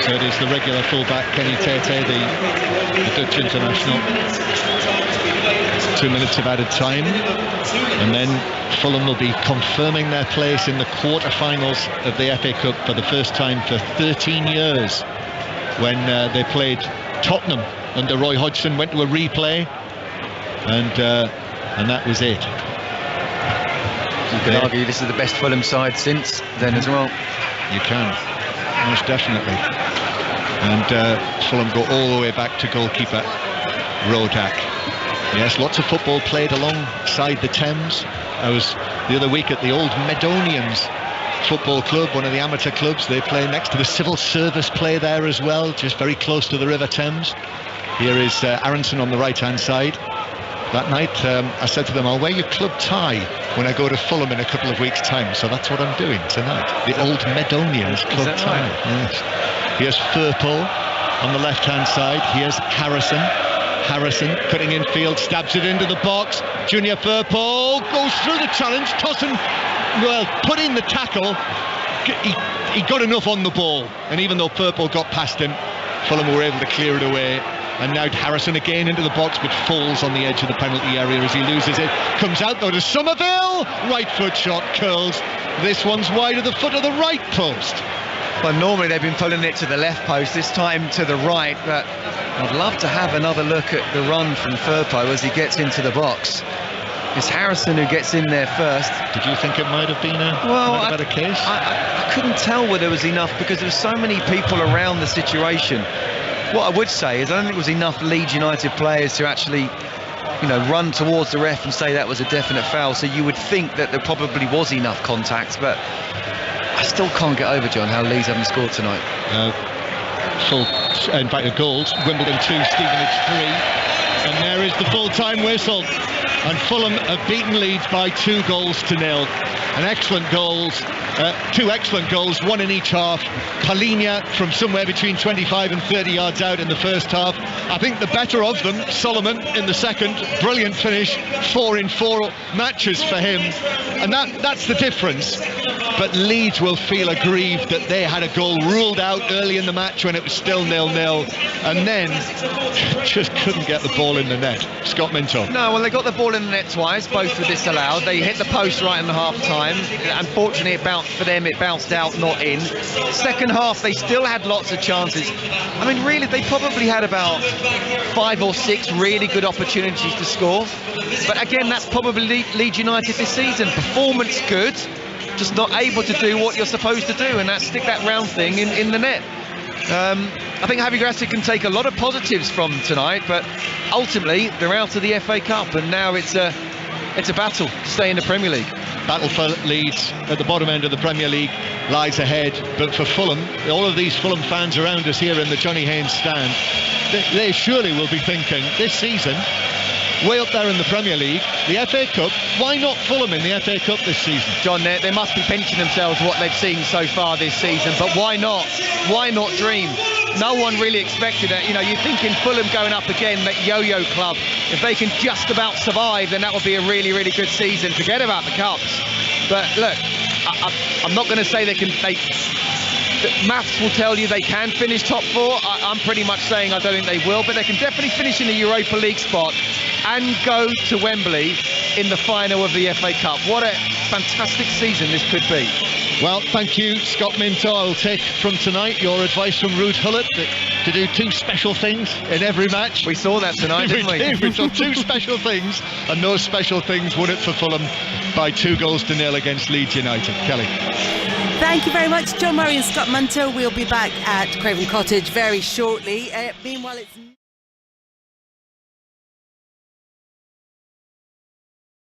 So it is the regular fullback, Kenny Tete, the Dutch international. 2 minutes of added time, and then Fulham will be confirming their place in the quarter-finals of the FA Cup for the first time for 13 years, when they played Tottenham under Roy Hodgson, went to a replay, and that was it. You could argue this is the best Fulham side since then as well. You can, most definitely. And Fulham go all the way back to goalkeeper Rodak. Yes, lots of football played alongside the Thames. I was the other week at the old Medonians Football Club, one of the amateur clubs. They play next to the civil service play there as well, just very close to the River Thames. Here is Aronson on the right-hand side. That night, I said to them, I'll wear your club tie when I go to Fulham in a couple of weeks' time. So that's what I'm doing tonight. The old Medonians club tie. Right? Yes. Here's Firpo on the left-hand side. Here's Harrison cutting in field, stabs it into the box. Junior Firpo goes through the challenge. Tossin, put in the tackle. He got enough on the ball, and even though Firpo got past him, Fulham were able to clear it away. And now Harrison again into the box, but falls on the edge of the penalty area as he loses it. Comes out though to Somerville. Right foot shot, curls. This one's wide of the foot of the right post. Well, normally they've been pulling it to the left post, this time to the right, but I'd love to have another look at the run from Firpo as he gets into the box. It's Harrison who gets in there first. Did you think it might have been a case? I couldn't tell whether there was enough, because there were so many people around the situation. What I would say is I don't think there was enough Leeds United players to actually, run towards the ref and say that was a definite foul. So you would think that there probably was enough contact, but I still can't get over, John, how Leeds haven't scored tonight. In fact, goals. Wimbledon 2, Stevenage 3, and there is the full-time whistle. And Fulham have beaten Leeds by 2-0. And excellent goals, 2 excellent goals, one in each half. Palhinha from somewhere between 25 and 30 yards out in the first half. I think the better of them, Solomon, in the second. Brilliant finish, 4 in 4 matches for him. And that's the difference. but Leeds will feel aggrieved that they had a goal ruled out early in the match when it was still 0-0, and then just couldn't get the ball in the net. Scott Minto. No, well, they got the ball in the net twice, both were disallowed. They hit the post right in the half time. Unfortunately, it bounced out, not in. Second half, they still had lots of chances. I mean, really, they probably had about 5 or 6 really good opportunities to score. But again, that's probably Leeds United this season. Performance good, just not able to do what you're supposed to do, and that's stick that round thing in the net. I think Javi Gracia can take a lot of positives from tonight, but ultimately they're out of the FA Cup, and now it's a battle to stay in the Premier League. Battle for Leeds at the bottom end of the Premier League lies ahead, but for Fulham, all of these Fulham fans around us here in the Johnny Haynes stand, they surely will be thinking this season, way up there in the Premier League, the FA Cup, why not Fulham in the FA Cup this season? John, they must be pinching themselves what they've seen so far this season, but why not? Why not dream? No one really expected it. You know, you're thinking Fulham going up again, that yo-yo club. If they can just about survive, then that would be a really, really good season. Forget about the Cups. But look, I'm not going to say they can... Maths will tell you they can finish top 4. I'm pretty much saying I don't think they will, but they can definitely finish in the Europa League spot and go to Wembley in the final of the FA Cup. What a fantastic season this could be. Well, thank you, Scott Minto. I'll take from tonight your advice from Ruud Gullit to do 2 special things in every match. We saw that tonight, didn't we? We saw 2 special things, and those special things won it for Fulham by 2-0 against Leeds United. Kelly. Thank you very much, John Murray and Scott Minto. We'll be back at Craven Cottage very shortly. Meanwhile, it's...